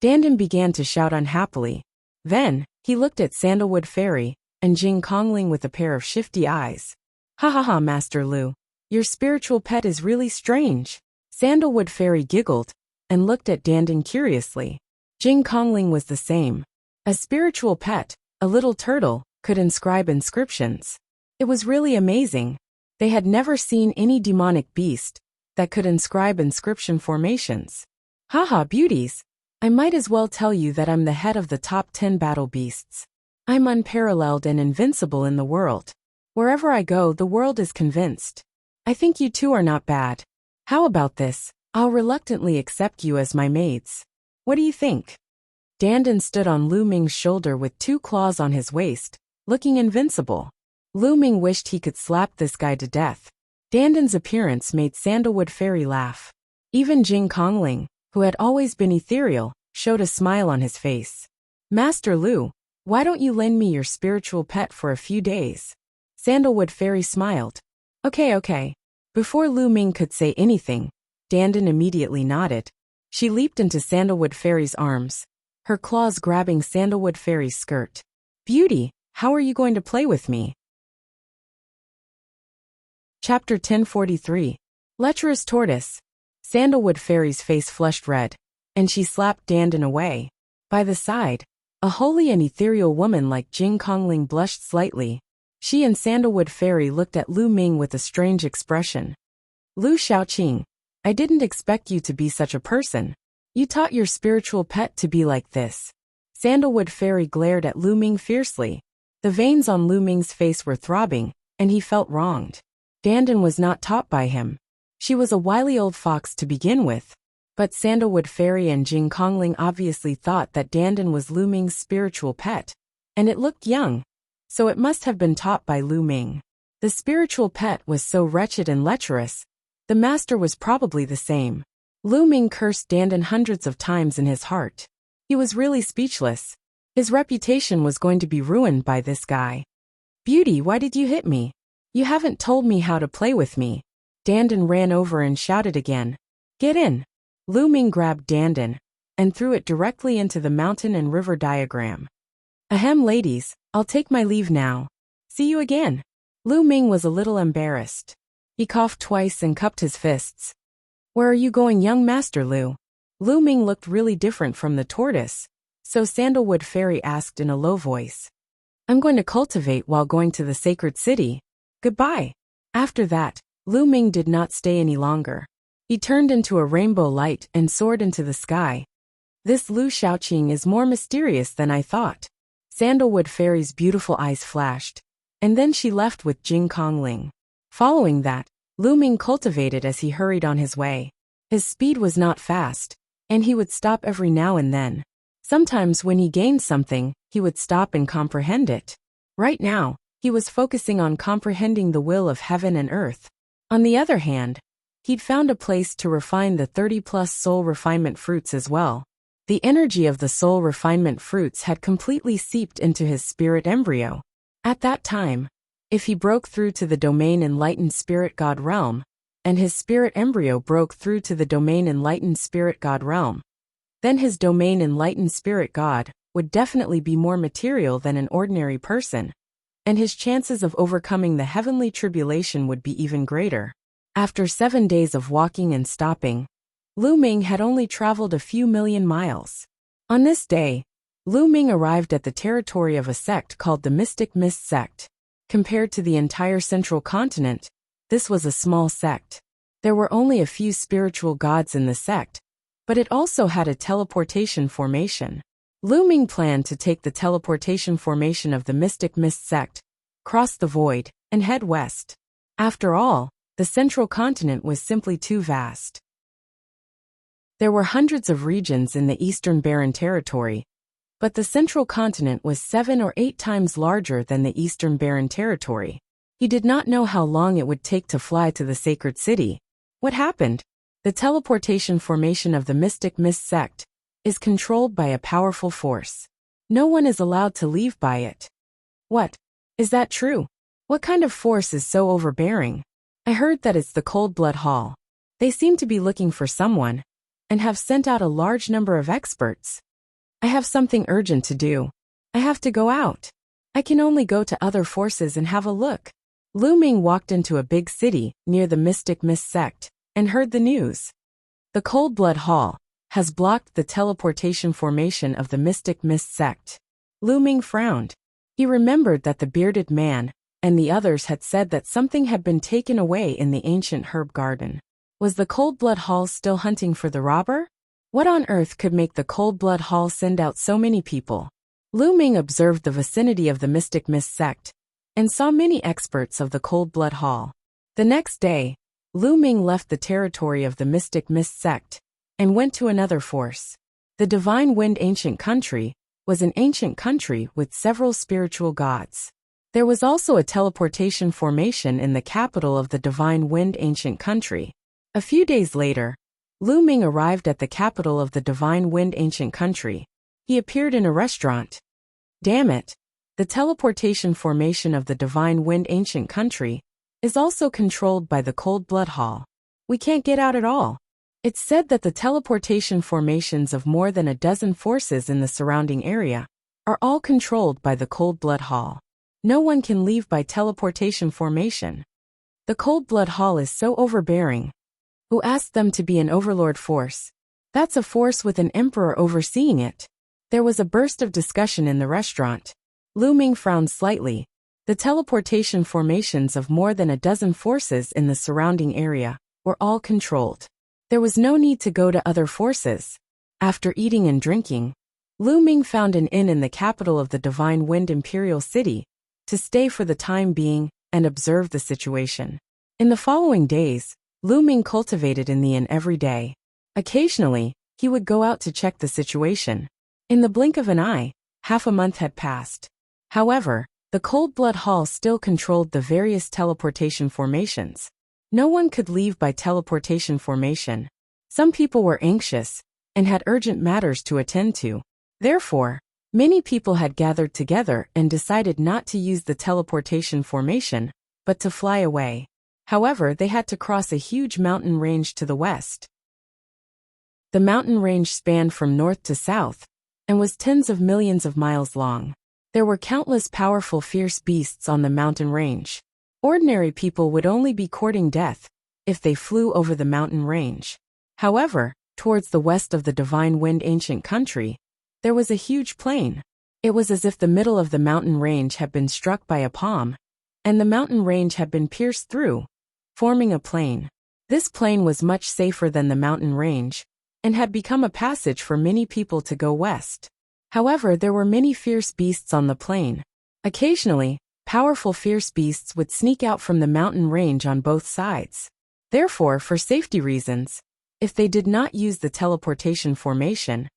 Dandan began to shout unhappily. Then, he looked at Sandalwood Fairy and Jing Kongling with a pair of shifty eyes. Ha ha ha, Master Lu. Your spiritual pet is really strange. Sandalwood Fairy giggled and looked at Dandan curiously. Jing Kongling was the same. A spiritual pet, a little turtle, could inscribe inscriptions. It was really amazing. They had never seen any demonic beast that could inscribe inscription formations. Haha, beauties. I might as well tell you that I'm the head of the top 10 battle beasts. I'm unparalleled and invincible in the world. Wherever I go, the world is convinced. I think you two are not bad. How about this? I'll reluctantly accept you as my maids. What do you think? Dandan stood on Lu Ming's shoulder with 2 claws on his waist, looking invincible. Lu Ming wished he could slap this guy to death. Dandan's appearance made Sandalwood Fairy laugh. Even Jing Kongling, who had always been ethereal, showed a smile on his face. Master Lu, why don't you lend me your spiritual pet for a few days? Sandalwood Fairy smiled. Okay. Before Lu Ming could say anything, Dandan immediately nodded. She leaped into Sandalwood Fairy's arms, her claws grabbing Sandalwood Fairy's skirt. Beauty, how are you going to play with me? Chapter 1043. Lecherous Tortoise. Sandalwood Fairy's face flushed red, and she slapped Dandan away. By the side, a holy and ethereal woman like Jing Kongling blushed slightly. She and Sandalwood Fairy looked at Lu Ming with a strange expression. Lu Xiaoqing, I didn't expect you to be such a person. You taught your spiritual pet to be like this. Sandalwood Fairy glared at Lu Ming fiercely. The veins on Lu Ming's face were throbbing, and he felt wronged. Dandan was not taught by him. She was a wily old fox to begin with, but Sandalwood Fairy and Jing Kongling obviously thought that Dandan was Lu Ming's spiritual pet, and it looked young, so it must have been taught by Lu Ming. The spiritual pet was so wretched and lecherous, the master was probably the same. Lu Ming cursed Dandan hundreds of times in his heart. He was really speechless. His reputation was going to be ruined by this guy. Beauty, why did you hit me? You haven't told me how to play with me. Dandan ran over and shouted again. Get in. Lu Ming grabbed Dandan and threw it directly into the mountain and river diagram. Ahem, ladies, I'll take my leave now. See you again. Lu Ming was a little embarrassed. He coughed twice and cupped his fists. Where are you going, young Master Lu? Lu Ming looked really different from the tortoise, so Sandalwood Fairy asked in a low voice. I'm going to cultivate while going to the sacred city. Goodbye. After that, Lu Ming did not stay any longer. He turned into a rainbow light and soared into the sky. This Lu Xiaoqing is more mysterious than I thought. Sandalwood Fairy's beautiful eyes flashed, and then she left with Jing Kongling. Following that, Lu Ming cultivated as he hurried on his way. His speed was not fast, and he would stop every now and then. Sometimes when he gained something, he would stop and comprehend it. Right now, he was focusing on comprehending the will of heaven and earth. On the other hand, he'd found a place to refine the 30-plus soul refinement fruits as well. The energy of the soul refinement fruits had completely seeped into his spirit embryo. At that time, if he broke through to the domain enlightened spirit God realm, and his spirit embryo broke through to the domain enlightened spirit God realm, then his domain enlightened spirit God would definitely be more material than an ordinary person, and his chances of overcoming the heavenly tribulation would be even greater. After 7 days of walking and stopping, Lu Ming had only traveled a few million miles. On this day, Lu Ming arrived at the territory of a sect called the Mystic Mist sect. Compared to the entire central continent, this was a small sect. There were only a few spiritual gods in the sect, but it also had a teleportation formation. Lu Ming planned to take the teleportation formation of the Mystic Mist sect, cross the void, and head west. After all, the central continent was simply too vast. There were hundreds of regions in the Eastern Barren Territory, but the central continent was 7 or 8 times larger than the Eastern Barren Territory. He did not know how long it would take to fly to the sacred city. What happened? The teleportation formation of the Mystic Mist sect is controlled by a powerful force. No one is allowed to leave by it. What? Is that true? What kind of force is so overbearing? I heard that it's the Cold Blood Hall. They seem to be looking for someone, and have sent out a large number of experts. I have something urgent to do. I have to go out. I can only go to other forces and have a look. Lu Ming walked into a big city near the Mystic Mist sect and heard the news. The Cold Blood Hall has blocked the teleportation formation of the Mystic Mist sect. Lu Ming frowned. He remembered that the bearded man and the others had said that something had been taken away in the ancient herb garden. Was the Cold Blood Hall still hunting for the robber? What on earth could make the Cold Blood Hall send out so many people? Lu Ming observed the vicinity of the Mystic Mist sect and saw many experts of the Cold Blood Hall. The next day, Lu Ming left the territory of the Mystic Mist sect and went to another force. The Divine Wind Ancient Country was an ancient country with several spiritual gods. There was also a teleportation formation in the capital of the Divine Wind Ancient Country. A few days later, Lu Ming arrived at the capital of the Divine Wind Ancient Country. He appeared in a restaurant. Damn it! The teleportation formation of the Divine Wind Ancient Country is also controlled by the Cold Blood Hall. We can't get out at all. It's said that the teleportation formations of more than a dozen forces in the surrounding area are all controlled by the Cold Blood Hall. No one can leave by teleportation formation. The Cold Blood Hall is so overbearing. Who asked them to be an overlord force? That's a force with an emperor overseeing it. There was a burst of discussion in the restaurant. Lu Ming frowned slightly. The teleportation formations of more than a dozen forces in the surrounding area were all controlled. There was no need to go to other forces. After eating and drinking, Lu Ming found an inn in the capital of the Divine Wind Imperial City to stay for the time being and observe the situation. In the following days, Lu Ming cultivated in the inn every day. Occasionally, he would go out to check the situation. In the blink of an eye, half a month had passed. However, the Cold Blood Hall still controlled the various teleportation formations. No one could leave by teleportation formation. Some people were anxious and had urgent matters to attend to. Therefore, many people had gathered together and decided not to use the teleportation formation, but to fly away. However, they had to cross a huge mountain range to the west. The mountain range spanned from north to south and was tens of millions of miles long. There were countless powerful fierce beasts on the mountain range. Ordinary people would only be courting death if they flew over the mountain range. However, towards the west of the Divine Wind Ancient Country, there was a huge plain. It was as if the middle of the mountain range had been struck by a palm, and the mountain range had been pierced through, forming a plain. This plain was much safer than the mountain range, and had become a passage for many people to go west. However, there were many fierce beasts on the plain. Occasionally, powerful fierce beasts would sneak out from the mountain range on both sides. Therefore, for safety reasons, if they did not use the teleportation formation,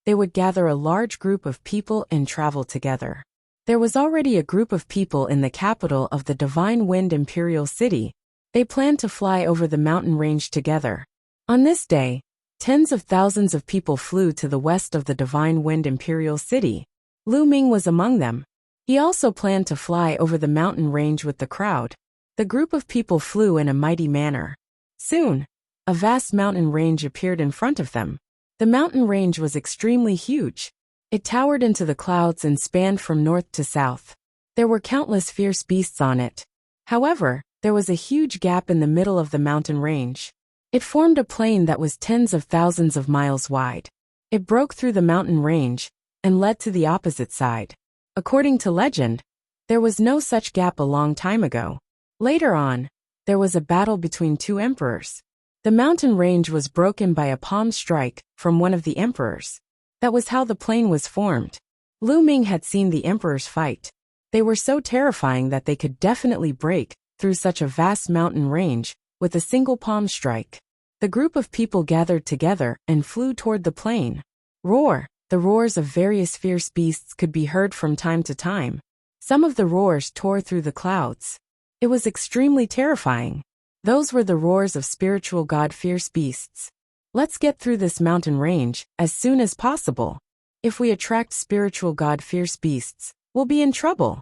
they would gather a large group of people and travel together. There was already a group of people in the capital of the Divine Wind Imperial City. They planned to fly over the mountain range together. On this day, Tens of thousands of people flew to the west of the Divine Wind Imperial City. Lu Ming was among them. He also planned to fly over the mountain range with the crowd. The group of people flew in a mighty manner. Soon, a vast mountain range appeared in front of them. The mountain range was extremely huge. It towered into the clouds and spanned from north to south. There were countless fierce beasts on it. However, there was a huge gap in the middle of the mountain range. It formed a plain that was tens of thousands of miles wide. It broke through the mountain range and led to the opposite side. According to legend, there was no such gap a long time ago. Later on, there was a battle between two emperors. The mountain range was broken by a palm strike from one of the emperors. That was how the plain was formed. Lu Ming had seen the emperors fight. They were so terrifying that they could definitely break through such a vast mountain range with a single palm strike. The group of people gathered together and flew toward the plain. Roar! The roars of various fierce beasts could be heard from time to time. Some of the roars tore through the clouds. It was extremely terrifying. Those were the roars of spiritual god fierce beasts. Let's get through this mountain range as soon as possible. If we attract spiritual god fierce beasts, we'll be in trouble.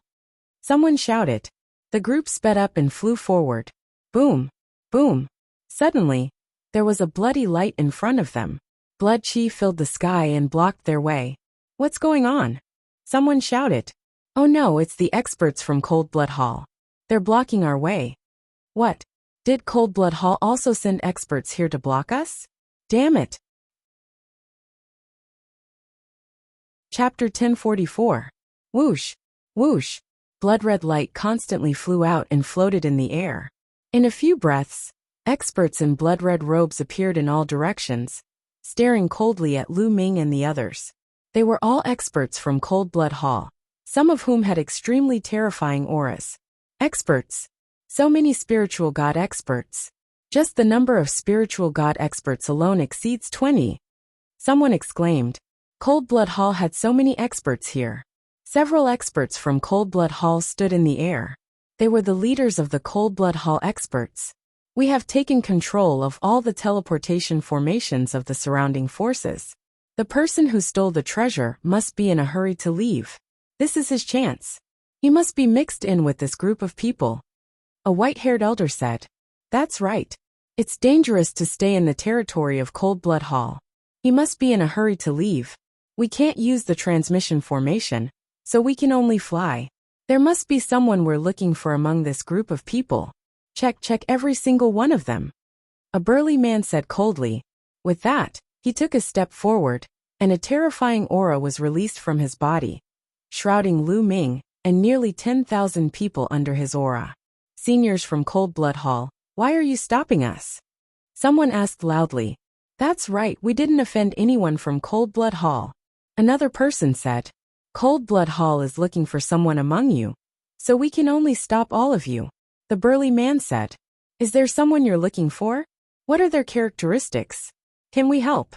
Someone shouted. The group sped up and flew forward. Boom! Boom! Suddenly, there was a bloody light in front of them. Blood chi filled the sky and blocked their way. What's going on? Someone shouted. Oh no, it's the experts from Cold Blood Hall. They're blocking our way. What? Did Cold Blood Hall also send experts here to block us? Damn it. Chapter 1044. Whoosh! Whoosh! Blood-red light constantly flew out and floated in the air. In a few breaths, experts in blood-red robes appeared in all directions, staring coldly at Lu Ming and the others. They were all experts from Cold Blood Hall, some of whom had extremely terrifying auras. Experts. So many spiritual god experts. Just the number of spiritual god experts alone exceeds 20. Someone exclaimed. Cold Blood Hall had so many experts here. Several experts from Cold Blood Hall stood in the air. They were the leaders of the Cold Blood Hall experts. We have taken control of all the teleportation formations of the surrounding forces. The person who stole the treasure must be in a hurry to leave. This is his chance. He must be mixed in with this group of people. A white-haired elder said. That's right. It's dangerous to stay in the territory of Cold Blood Hall. He must be in a hurry to leave. We can't use the transmission formation, so we can only fly. There must be someone we're looking for among this group of people. Check every single one of them. A burly man said coldly. With that, he took a step forward, and a terrifying aura was released from his body, shrouding Lu Ming and nearly 10,000 people under his aura. Seniors from Cold Blood Hall, why are you stopping us? Someone asked loudly. That's right, we didn't offend anyone from Cold Blood Hall. Another person said. Cold Blood Hall is looking for someone among you, so we can only stop all of you. The burly man said. Is there someone you're looking for? What are their characteristics? Can we help?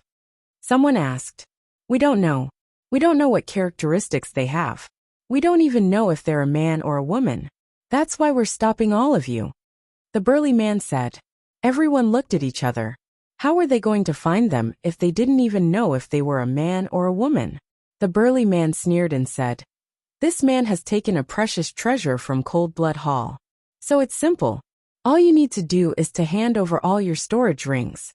Someone asked. We don't know. We don't know what characteristics they have. We don't even know if they're a man or a woman. That's why we're stopping all of you. The burly man said. Everyone looked at each other. How were they going to find them if they didn't even know if they were a man or a woman? The burly man sneered and said. This man has taken a precious treasure from Cold Blood Hall. So it's simple. All you need to do is to hand over all your storage rings.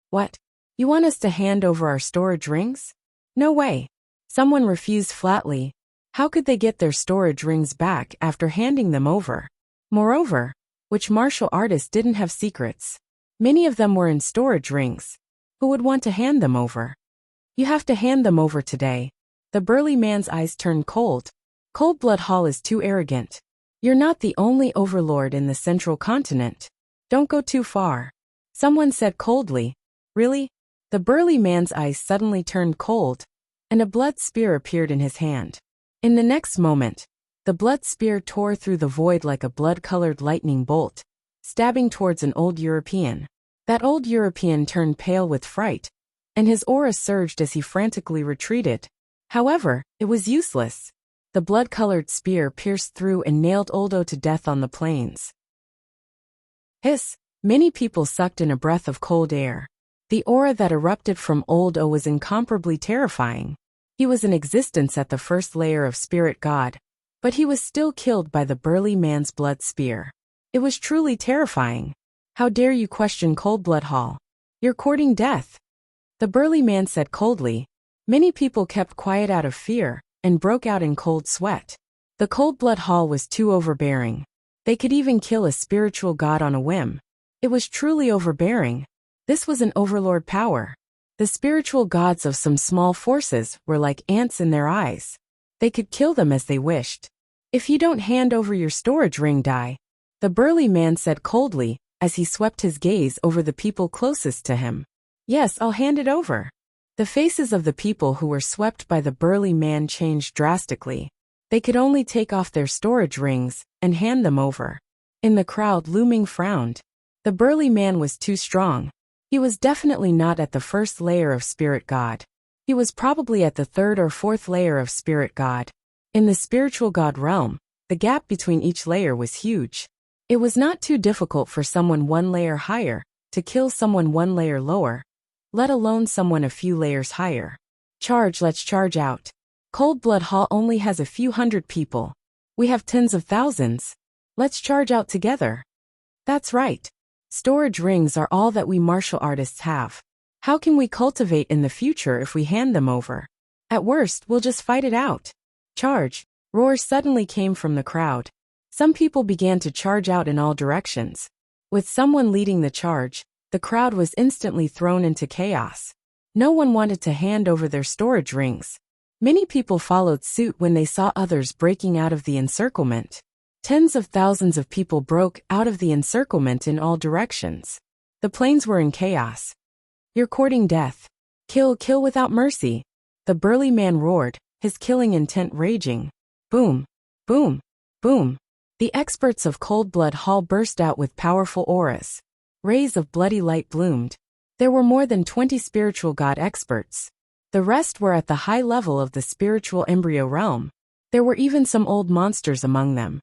What? You want us to hand over our storage rings? No way. Someone refused flatly. How could they get their storage rings back after handing them over? Moreover, which martial artist didn't have secrets? Many of them were in storage rings. Who would want to hand them over? You have to hand them over today. The burly man's eyes turned cold. Cold Blood Hall is too arrogant. You're not the only overlord in the central continent. Don't go too far. Someone said coldly. Really? The burly man's eyes suddenly turned cold, and a blood spear appeared in his hand. In the next moment, the blood spear tore through the void like a blood-colored lightning bolt, stabbing towards an old European. That old European turned pale with fright, and his aura surged as he frantically retreated. However, it was useless. The blood-colored spear pierced through and nailed Oldo to death on the plains. Hiss! Many people sucked in a breath of cold air. The aura that erupted from Old O was incomparably terrifying. He was in existence at the first layer of spirit god, but he was still killed by the burly man's blood spear. It was truly terrifying. How dare you question Coldblood Hall? You're courting death. The burly man said coldly. Many people kept quiet out of fear and broke out in cold sweat. The Coldblood Hall was too overbearing. They could even kill a spiritual god on a whim. It was truly overbearing. This was an overlord power. The spiritual gods of some small forces were like ants in their eyes. They could kill them as they wished. If you don't hand over your storage ring, die. The burly man said coldly as he swept his gaze over the people closest to him. Yes, I'll hand it over. The faces of the people who were swept by the burly man changed drastically. They could only take off their storage rings and hand them over. In the crowd, Lu Ming frowned. The burly man was too strong. He was definitely not at the first layer of spirit god. He was probably at the third or fourth layer of spirit god. In the spiritual god realm, the gap between each layer was huge. It was not too difficult for someone one layer higher to kill someone one layer lower, let alone someone a few layers higher. Charge, let's charge out. Coldblood Hall only has a few hundred people. We have tens of thousands. Let's charge out together. That's right. Storage rings are all that we martial artists have. How can we cultivate in the future if we hand them over? At worst, we'll just fight it out. Charge! Roars suddenly came from the crowd. Some people began to charge out in all directions. With someone leading the charge, the crowd was instantly thrown into chaos. No one wanted to hand over their storage rings. Many people followed suit when they saw others breaking out of the encirclement. Tens of thousands of people broke out of the encirclement in all directions. The plains were in chaos. You're courting death. Kill, kill without mercy. The burly man roared, his killing intent raging. Boom, boom, boom. The experts of Coldblood Hall burst out with powerful auras. Rays of bloody light bloomed. There were more than 20 spiritual god experts. The rest were at the high level of the spiritual embryo realm. There were even some old monsters among them.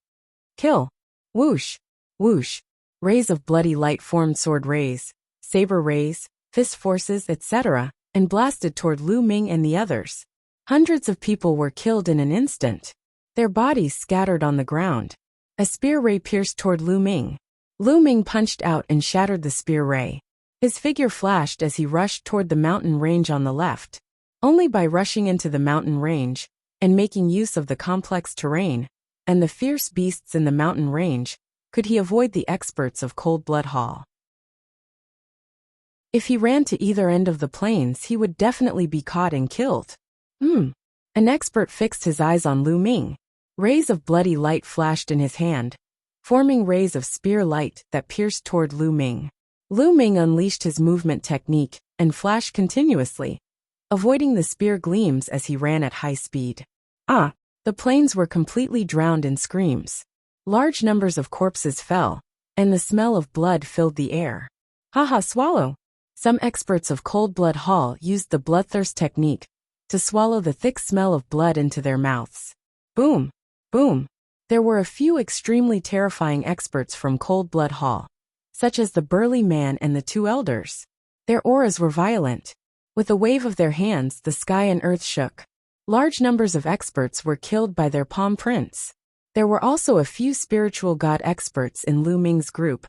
Kill. Whoosh. Whoosh. Rays of bloody light formed sword rays, saber rays, fist forces, etc., and blasted toward Lu Ming and the others. Hundreds of people were killed in an instant. Their bodies scattered on the ground. A spear ray pierced toward Lu Ming. Lu Ming punched out and shattered the spear ray. His figure flashed as he rushed toward the mountain range on the left. Only by rushing into the mountain range, and making use of the complex terrain, and the fierce beasts in the mountain range, could he avoid the experts of Coldblood Hall. If he ran to either end of the plains, he would definitely be caught and killed. An expert fixed his eyes on Lu Ming. Rays of bloody light flashed in his hand, forming rays of spear light that pierced toward Lu Ming. Lu Ming unleashed his movement technique and flashed continuously, avoiding the spear gleams as he ran at high speed. The plains were completely drowned in screams. Large numbers of corpses fell, and the smell of blood filled the air. Haha, swallow! Some experts of Coldblood Hall used the bloodthirst technique to swallow the thick smell of blood into their mouths. Boom! Boom! There were a few extremely terrifying experts from Coldblood Hall, such as the burly man and the two elders. Their auras were violent. With a wave of their hands, the sky and earth shook. Large numbers of experts were killed by their palm prints. There were also a few spiritual god experts in Lu Ming's group,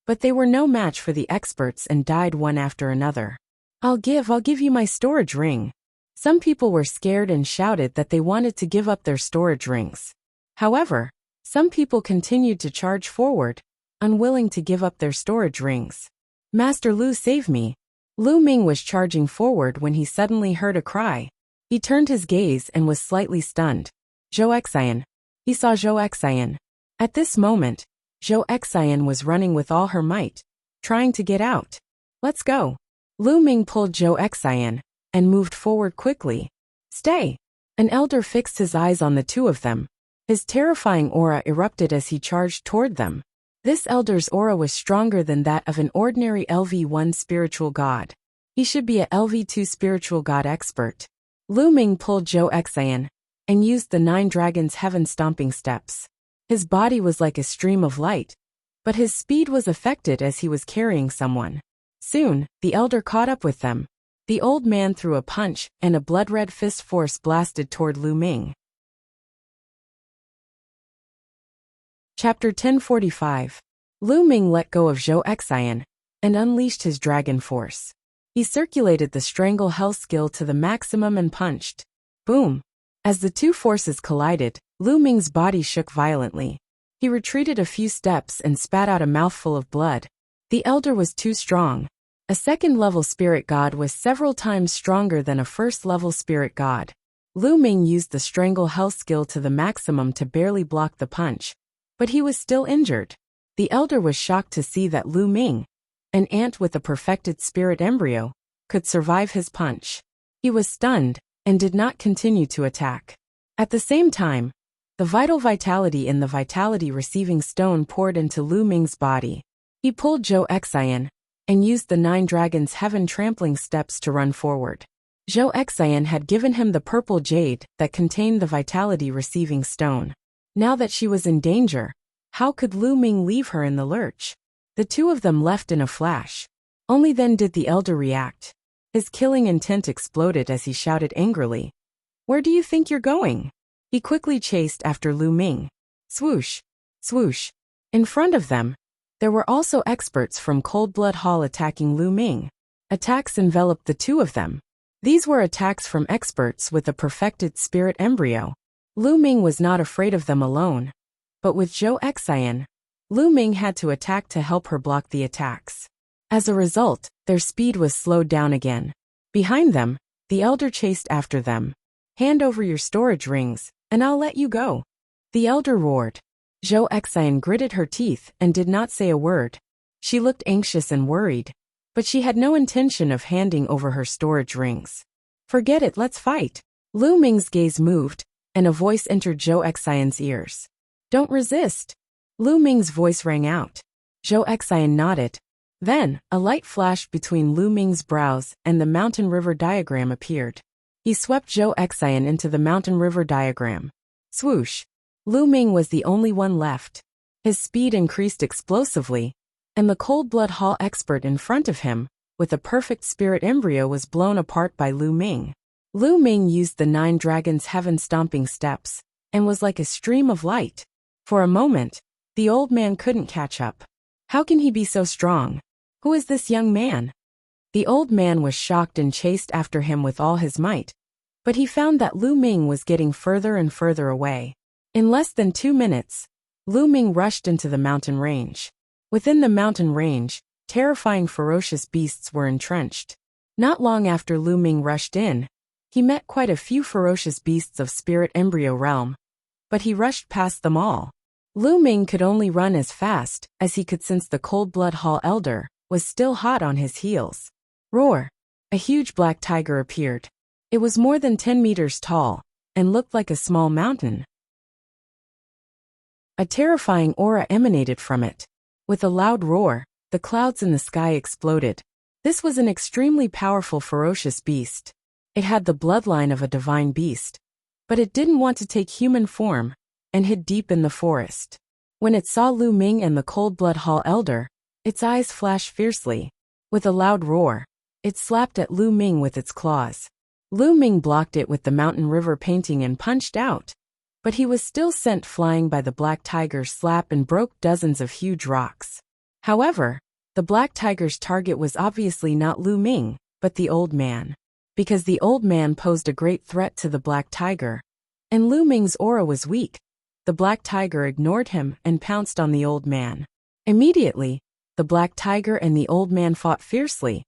but they were no match for the experts and died one after another. I'll give you my storage ring. Some people were scared and shouted that they wanted to give up their storage rings. However, some people continued to charge forward, unwilling to give up their storage rings. Master Lu, save me. Lu Ming was charging forward when he suddenly heard a cry. He turned his gaze and was slightly stunned. Zhou Xian. He saw Zhou Xian. At this moment, Zhou Xian was running with all her might, trying to get out. Let's go. Lu Ming pulled Zhou Xian and moved forward quickly. Stay. An elder fixed his eyes on the two of them. His terrifying aura erupted as he charged toward them. This elder's aura was stronger than that of an ordinary LV1 spiritual god. He should be a LV2 spiritual god expert. Lu Ming pulled Zhou Xian and used the 9 dragons heaven stomping steps. His body was like a stream of light, but his speed was affected as he was carrying someone. Soon, the elder caught up with them. The old man threw a punch, and a blood-red fist force blasted toward Lu Ming. Chapter 1045. Lu Ming let go of Zhou Xian and unleashed his dragon force. He circulated the strangle hell skill to the maximum and punched. Boom! As the two forces collided, Lu Ming's body shook violently. He retreated a few steps and spat out a mouthful of blood. The elder was too strong. A second-level spirit god was several times stronger than a first-level spirit god. Lu Ming used the strangle hell skill to the maximum to barely block the punch, but he was still injured. The elder was shocked to see that Lu Ming, an ant with a perfected spirit embryo, could survive his punch. He was stunned and did not continue to attack. At the same time, the vital vitality in the vitality-receiving stone poured into Lu Ming's body. He pulled Zhou Xian and used the 9 dragons' heaven trampling steps to run forward. Zhou Xian had given him the purple jade that contained the vitality-receiving stone. Now that she was in danger, how could Lu Ming leave her in the lurch? The two of them left in a flash. Only then did the elder react. His killing intent exploded as he shouted angrily, "Where do you think you're going?" He quickly chased after Lu Ming. Swoosh! Swoosh! In front of them, there were also experts from Cold Blood Hall attacking Lu Ming. Attacks enveloped the two of them. These were attacks from experts with a perfected spirit embryo. Lu Ming was not afraid of them alone. But with Zhou Xian, Lu Ming had to attack to help her block the attacks. As a result, their speed was slowed down again. Behind them, the elder chased after them. "Hand over your storage rings, and I'll let you go," the elder roared. Zhou Xian gritted her teeth and did not say a word. She looked anxious and worried, but she had no intention of handing over her storage rings. "Forget it, let's fight." Lu Ming's gaze moved, and a voice entered Zhou Xian's ears. "Don't resist." Lu Ming's voice rang out. Zhou Xian nodded. Then, a light flashed between Lu Ming's brows and the mountain river diagram appeared. He swept Zhou Xian into the mountain river diagram. Swoosh! Lu Ming was the only one left. His speed increased explosively, and the Cold Blood Hall expert in front of him, with a perfect spirit embryo, was blown apart by Lu Ming. Lu Ming used the 9 dragons' heaven-stomping steps, and was like a stream of light. For a moment, the old man couldn't catch up. How can he be so strong? Who is this young man? The old man was shocked and chased after him with all his might, but he found that Lu Ming was getting further and further away. In less than 2 minutes, Lu Ming rushed into the mountain range. Within the mountain range, terrifying ferocious beasts were entrenched. Not long after Lu Ming rushed in, he met quite a few ferocious beasts of spirit embryo realm, but he rushed past them all. Lu Ming could only run as fast as he could since the Cold Blood Hall elder was still hot on his heels. Roar! A huge black tiger appeared. It was more than 10 meters tall and looked like a small mountain. A terrifying aura emanated from it. With a loud roar, the clouds in the sky exploded. This was an extremely powerful ferocious beast. It had the bloodline of a divine beast, but it didn't want to take human form and hid deep in the forest. When it saw Lu Ming and the Cold Blood Hall elder, its eyes flashed fiercely. With a loud roar, it slapped at Lu Ming with its claws. Lu Ming blocked it with the mountain river painting and punched out, but he was still sent flying by the black tiger's slap and broke dozens of huge rocks. However, the black tiger's target was obviously not Lu Ming, but the old man. Because the old man posed a great threat to the black tiger, and Lu Ming's aura was weak, the black tiger ignored him and pounced on the old man. Immediately, the black tiger and the old man fought fiercely,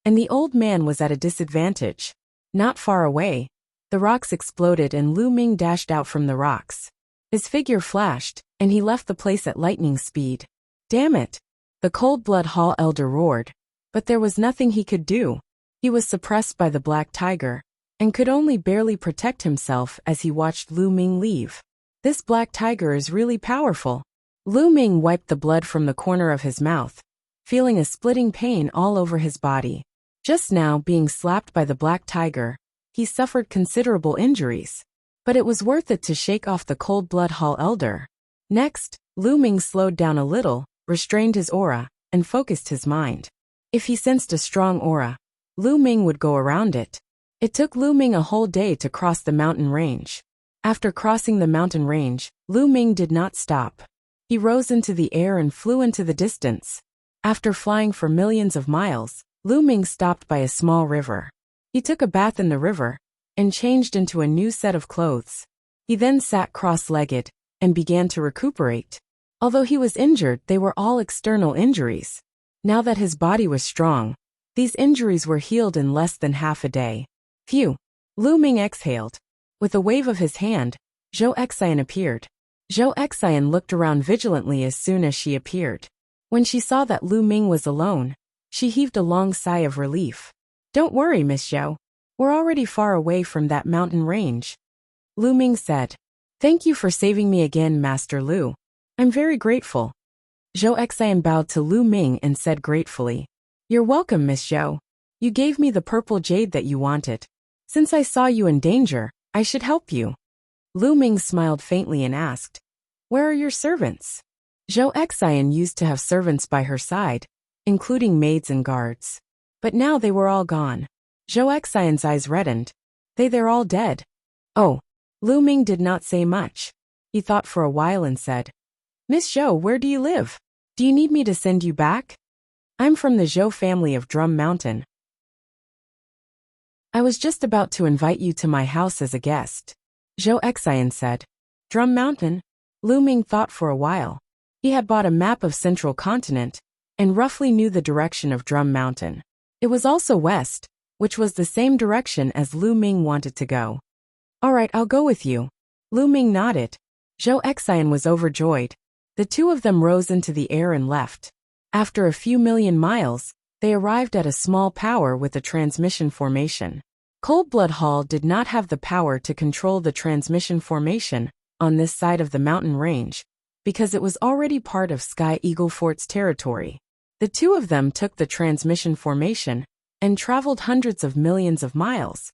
and the old man was at a disadvantage. Not far away, the rocks exploded and Lu Ming dashed out from the rocks. His figure flashed, and he left the place at lightning speed. Damn it! The Cold Blood Hall elder roared, but there was nothing he could do. He was suppressed by the black tiger, and could only barely protect himself as he watched Lu Ming leave. This black tiger is really powerful. Lu Ming wiped the blood from the corner of his mouth, feeling a splitting pain all over his body. Just now, being slapped by the black tiger, he suffered considerable injuries. But it was worth it to shake off the Cold Blood Hall elder. Next, Lu Ming slowed down a little, restrained his aura, and focused his mind. If he sensed a strong aura, Lu Ming would go around it. It took Lu Ming a whole day to cross the mountain range. After crossing the mountain range, Lu Ming did not stop. He rose into the air and flew into the distance. After flying for millions of miles, Lu Ming stopped by a small river. He took a bath in the river and changed into a new set of clothes. He then sat cross-legged and began to recuperate. Although he was injured, they were all external injuries. Now that his body was strong, these injuries were healed in less than half a day. Phew! Lu Ming exhaled. With a wave of his hand, Zhou Xian appeared. Zhou Xian looked around vigilantly as soon as she appeared. When she saw that Lu Ming was alone, she heaved a long sigh of relief. "Don't worry, Miss Zhou. We're already far away from that mountain range." Lu Ming said, "Thank you for saving me again, Master Lu. I'm very grateful." Zhou Xian bowed to Lu Ming and said gratefully, "You're welcome, Miss Zhou. You gave me the purple jade that you wanted. Since I saw you in danger, I should help you." Lu Ming smiled faintly and asked, "Where are your servants?" Zhou Xian used to have servants by her side, including maids and guards. But now they were all gone. Zhou Xian's eyes reddened. They're all dead. Oh. Lu Ming did not say much. He thought for a while and said, "Miss Zhou, where do you live? Do you need me to send you back?" "I'm from the Zhou family of Drum Mountain. I was just about to invite you to my house as a guest." Zhou Xian said. "Drum Mountain?" Lu Ming thought for a while. He had bought a map of Central Continent and roughly knew the direction of Drum Mountain. It was also west, which was the same direction as Lu Ming wanted to go. "All right, I'll go with you." Lu Ming nodded. Zhou Xian was overjoyed. The two of them rose into the air and left. After a few million miles, they arrived at a small power with a transmission formation. Coldblood Hall did not have the power to control the transmission formation on this side of the mountain range, because it was already part of Sky Eagle Fort's territory. The two of them took the transmission formation and traveled hundreds of millions of miles,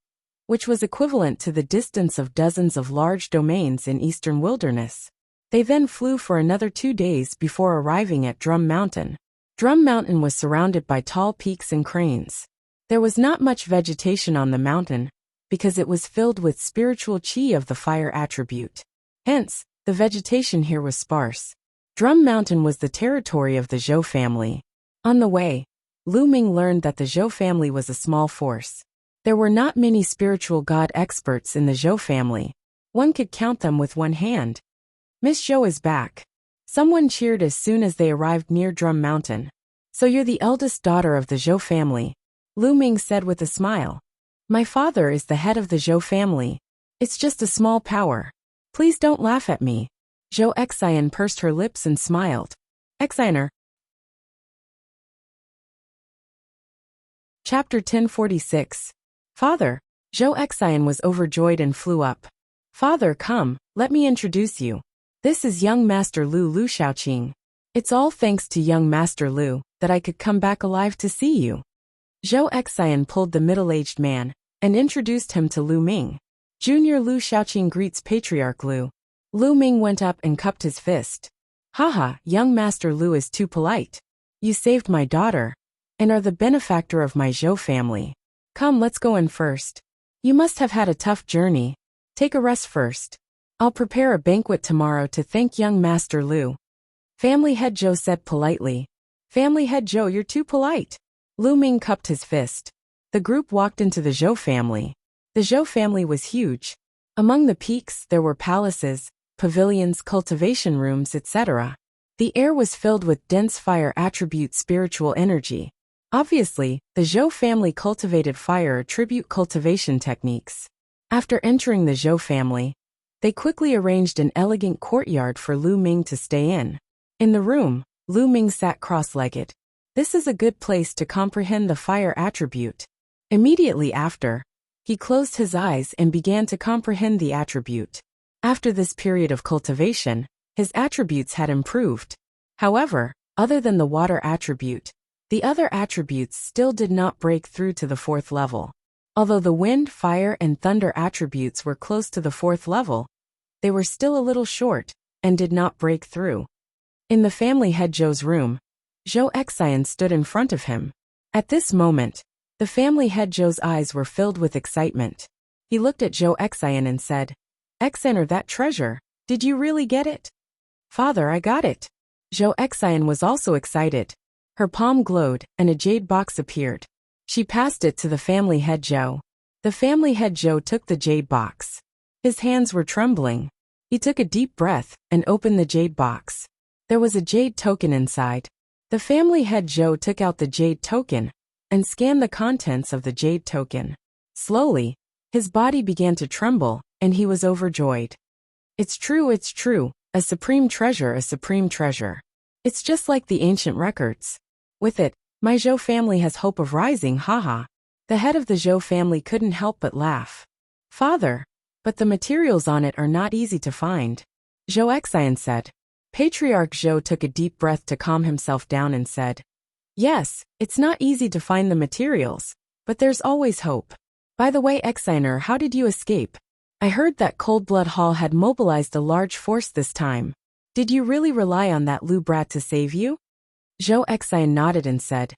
which was equivalent to the distance of dozens of large domains in eastern wilderness. They then flew for another 2 days before arriving at Drum Mountain. Drum Mountain was surrounded by tall peaks and cranes. There was not much vegetation on the mountain, because it was filled with spiritual chi of the fire attribute. Hence, the vegetation here was sparse. Drum Mountain was the territory of the Zhou family. On the way, Lu Ming learned that the Zhou family was a small force. There were not many spiritual god experts in the Zhou family. One could count them with one hand. "Miss Zhou is back." Someone cheered as soon as they arrived near Drum Mountain. "So you're the eldest daughter of the Zhou family," Lu Ming said with a smile. "My father is the head of the Zhou family. It's just a small power. Please don't laugh at me." Zhou Xian pursed her lips and smiled. Xianer. Chapter 1046. Father. Zhou Xian was overjoyed and flew up. "Father, come, let me introduce you. This is young Master Lu Xiaoqing. It's all thanks to young Master Lu that I could come back alive to see you." Zhou Xian pulled the middle-aged man and introduced him to Lu Ming. "Junior Lu Xiaoqing greets Patriarch Lu." Lu Ming went up and cupped his fist. "Haha, young Master Lu is too polite. You saved my daughter and are the benefactor of my Zhou family. Come, let's go in first. You must have had a tough journey. Take a rest first. I'll prepare a banquet tomorrow to thank young Master Lu." Family head Zhou said politely. "Family head Zhou, you're too polite." Lu Ming cupped his fist. The group walked into the Zhou family. The Zhou family was huge. Among the peaks there were palaces, pavilions, cultivation rooms, etc. The air was filled with dense fire attribute spiritual energy. Obviously, the Zhou family cultivated fire attribute cultivation techniques. After entering the Zhou family, they quickly arranged an elegant courtyard for Lu Ming to stay in. In the room, Lu Ming sat cross-legged. This is a good place to comprehend the fire attribute. Immediately after, he closed his eyes and began to comprehend the attribute. After this period of cultivation, his attributes had improved. However, other than the water attribute, the other attributes still did not break through to the 4th level. Although the wind, fire, and thunder attributes were close to the 4th level, they were still a little short and did not break through. In the family head Zhou's room, Zhou Xian stood in front of him. At this moment, the family head Zhou's eyes were filled with excitement. He looked at Zhou Xian and said, "Xian, that treasure, did you really get it?" "Father, I got it." Zhou Xian was also excited. Her palm glowed, and a jade box appeared. She passed it to the family head Zhou. The family head Zhou took the jade box. His hands were trembling. He took a deep breath and opened the jade box. There was a jade token inside. The family head Zhou took out the jade token and scanned the contents of the jade token. Slowly, his body began to tremble, and he was overjoyed. It's true, a supreme treasure, a supreme treasure. It's just like the ancient records. With it, my Zhou family has hope of rising, haha. The head of the Zhou family couldn't help but laugh. "Father, but the materials on it are not easy to find," Zhou Xian said. Patriarch Zhou took a deep breath to calm himself down and said, "Yes, it's not easy to find the materials, but there's always hope. By the way, Xianer, how did you escape? I heard that Cold Blood Hall had mobilized a large force this time. Did you really rely on that Lu brat to save you?" Zhou Xian nodded and said,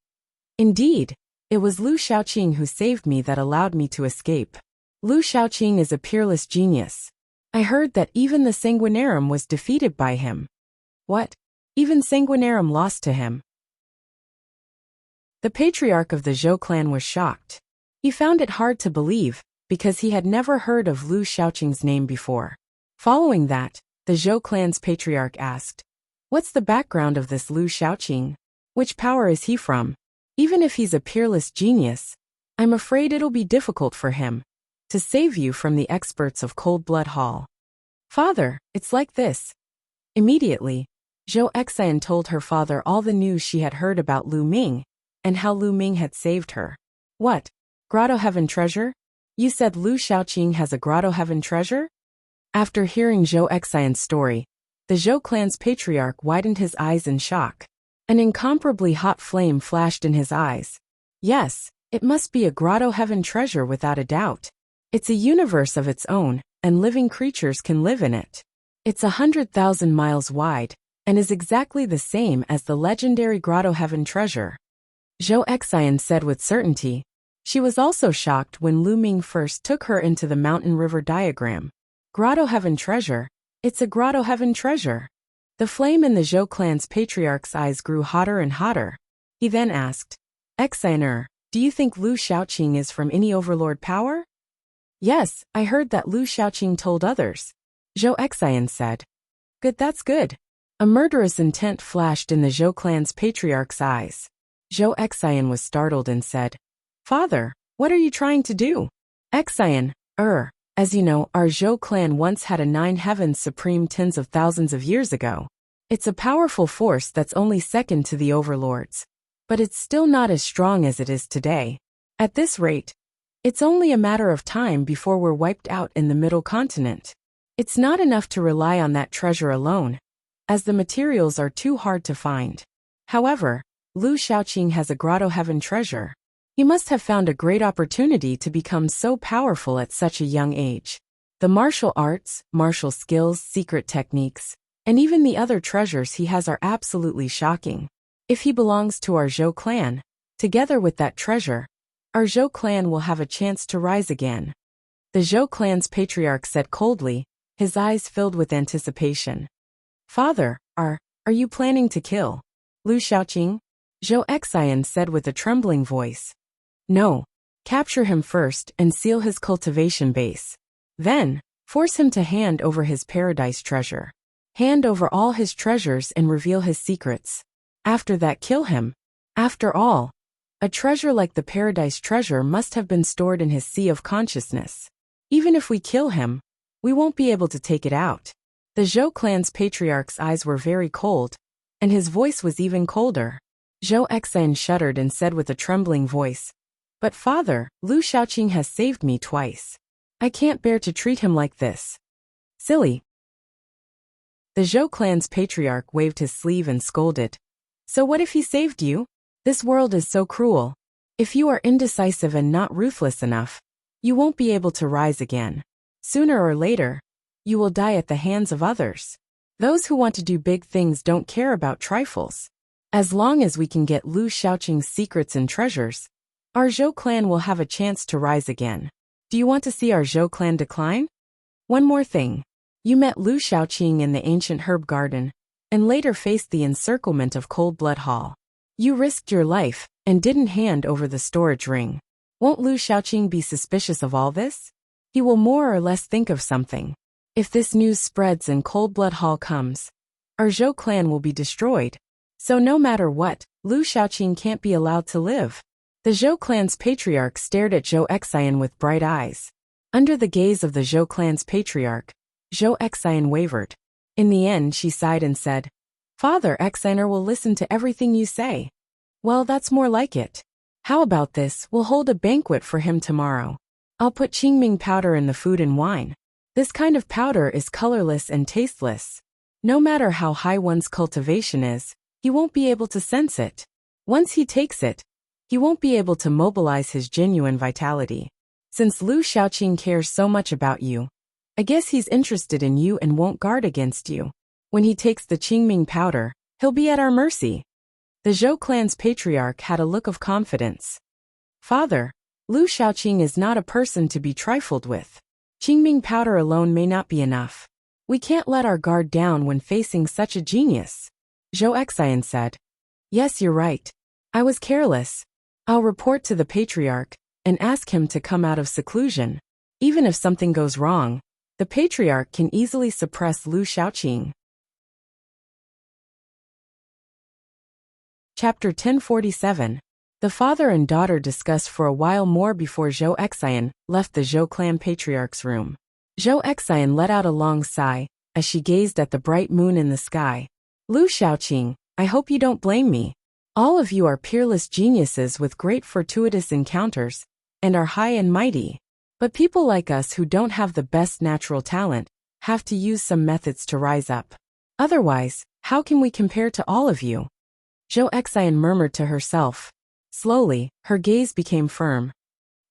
"Indeed, it was Lu Shaoqing who saved me that allowed me to escape. Lu Shaoqing is a peerless genius. I heard that even the Sanguinarum was defeated by him." "What? Even Sanguinarum lost to him?" The patriarch of the Zhou clan was shocked. He found it hard to believe, because he had never heard of Lu Shaoqing's name before. Following that, the Zhou clan's patriarch asked, "What's the background of this Lu Shaoqing? Which power is he from? Even if he's a peerless genius, I'm afraid it'll be difficult for him to save you from the experts of Cold Blood Hall." "Father, it's like this." Immediately, Zhou Xian told her father all the news she had heard about Lu Ming, and how Lu Ming had saved her. "What? Grotto Heaven treasure? You said Lu Shaoqing has a Grotto Heaven treasure?" After hearing Zhou Xian's story, the Zhou clan's patriarch widened his eyes in shock. An incomparably hot flame flashed in his eyes. "Yes, it must be a Grotto Heaven treasure without a doubt. It's a universe of its own, and living creatures can live in it. It's 100,000 miles wide, and is exactly the same as the legendary Grotto Heaven treasure," Zhou Xian said with certainty. She was also shocked when Lu Ming first took her into the mountain river diagram. "Grotto Heaven treasure? It's a Grotto Heaven treasure." The flame in the Zhou clan's patriarch's eyes grew hotter and hotter. He then asked, "Xianer, do you think Lu Shaoqing is from any overlord power?" "Yes, I heard that Lu Shaoqing told others," Zhou Xian said. "Good, that's good." A murderous intent flashed in the Zhou clan's patriarch's eyes. Zhou Xian was startled and said, "Father, what are you trying to do?" "Xian, as you know, our Zhou clan once had a 9 heavens supreme tens of thousands of years ago. It's a powerful force that's only second to the overlords. But it's still not as strong as it is today. At this rate, it's only a matter of time before we're wiped out in the middle continent. It's not enough to rely on that treasure alone, as the materials are too hard to find. However, Lu Shaoqing has a Grotto Heaven treasure. He must have found a great opportunity to become so powerful at such a young age. The martial arts, martial skills, secret techniques, and even the other treasures he has are absolutely shocking. If he belongs to our Zhou clan, together with that treasure, our Zhou clan will have a chance to rise again." The Zhou clan's patriarch said coldly, his eyes filled with anticipation. "Father, are you planning to kill Lu Shaoqing?" Zhou Xian said with a trembling voice. "No. Capture him first and seal his cultivation base. Then, force him to hand over his paradise treasure. Hand over all his treasures and reveal his secrets. After that, kill him. After all, a treasure like the paradise treasure must have been stored in his sea of consciousness. Even if we kill him, we won't be able to take it out." The Zhou clan's patriarch's eyes were very cold, and his voice was even colder. Zhou Xian shuddered and said with a trembling voice, "But father, Lu Shaoqing has saved me twice. I can't bear to treat him like this. Silly." The Zhou clan's patriarch waved his sleeve and scolded. "So what if he saved you? This world is so cruel. If you are indecisive and not ruthless enough, you won't be able to rise again. Sooner or later, you will die at the hands of others. Those who want to do big things don't care about trifles." As long as we can get Lu Shaoqing's secrets and treasures, our Zhou clan will have a chance to rise again. Do you want to see our Zhou clan decline? One more thing. You met Lu Shaoqing in the ancient herb garden, and later faced the encirclement of Cold Blood Hall. You risked your life, and didn't hand over the storage ring. Won't Lu Shaoqing be suspicious of all this? He will more or less think of something. If this news spreads and Cold Blood Hall comes, our Zhou clan will be destroyed. So no matter what, Lu Shaoqing can't be allowed to live. The Zhou clan's patriarch stared at Zhou Xian with bright eyes. Under the gaze of the Zhou clan's patriarch, Zhou Xian wavered. In the end she sighed and said, Father Xianer will listen to everything you say. Well, that's more like it. How about this, we'll hold a banquet for him tomorrow. I'll put Qingming powder in the food and wine. This kind of powder is colorless and tasteless. No matter how high one's cultivation is, he won't be able to sense it. Once he takes it, he won't be able to mobilize his genuine vitality. Since Lu Shaoqing cares so much about you, I guess he's interested in you and won't guard against you. When he takes the Qingming powder, he'll be at our mercy. The Zhou clan's patriarch had a look of confidence. Father, Lu Shaoqing is not a person to be trifled with. Qingming powder alone may not be enough. We can't let our guard down when facing such a genius. Zhou Xian said. Yes, you're right. I was careless. I'll report to the patriarch and ask him to come out of seclusion. Even if something goes wrong, the patriarch can easily suppress Lu Shaoqing. Chapter 1047. The father and daughter discussed for a while more before Zhou Xian left the Zhou clan patriarch's room. Zhou Xian let out a long sigh as she gazed at the bright moon in the sky. Lu Shaoqing, I hope you don't blame me. All of you are peerless geniuses with great fortuitous encounters, and are high and mighty. But people like us who don't have the best natural talent have to use some methods to rise up. Otherwise, how can we compare to all of you? Zhou Xian murmured to herself. Slowly, her gaze became firm.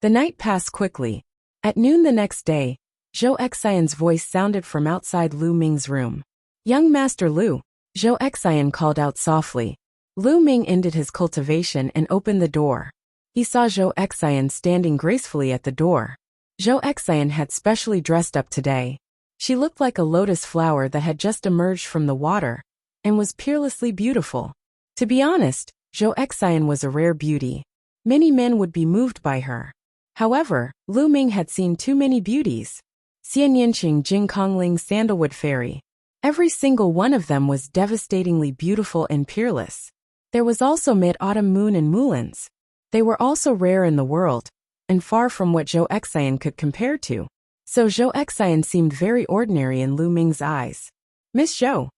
The night passed quickly. At noon the next day, Zhou Xian's voice sounded from outside Lu Ming's room. Young Master Lu, Zhou Xian called out softly. Lu Ming ended his cultivation and opened the door. He saw Zhou Xian standing gracefully at the door. Zhou Xian had specially dressed up today. She looked like a lotus flower that had just emerged from the water, and was peerlessly beautiful. To be honest, Zhou Xian was a rare beauty. Many men would be moved by her. However, Lu Ming had seen too many beauties. Xian Yinqing Jing Kongling Sandalwood Fairy. Every single one of them was devastatingly beautiful and peerless. There was also Mid-Autumn Moon and Mulans. They were also rare in the world, and far from what Zhou Xian could compare to. So Zhou Xian seemed very ordinary in Lu Ming's eyes. Miss Zhou.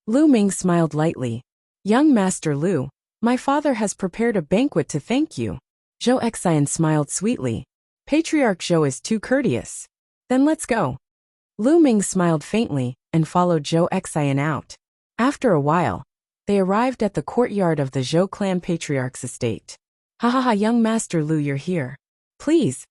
Lu Ming smiled lightly. Young Master Lu, my father has prepared a banquet to thank you. Zhou Xian smiled sweetly. Patriarch Zhou is too courteous. Then let's go. Lu Ming smiled faintly and followed Zhou Xian out. After a while, they arrived at the courtyard of the Zhou clan patriarch's estate. Ha ha ha, young Master Lu, you're here. Please.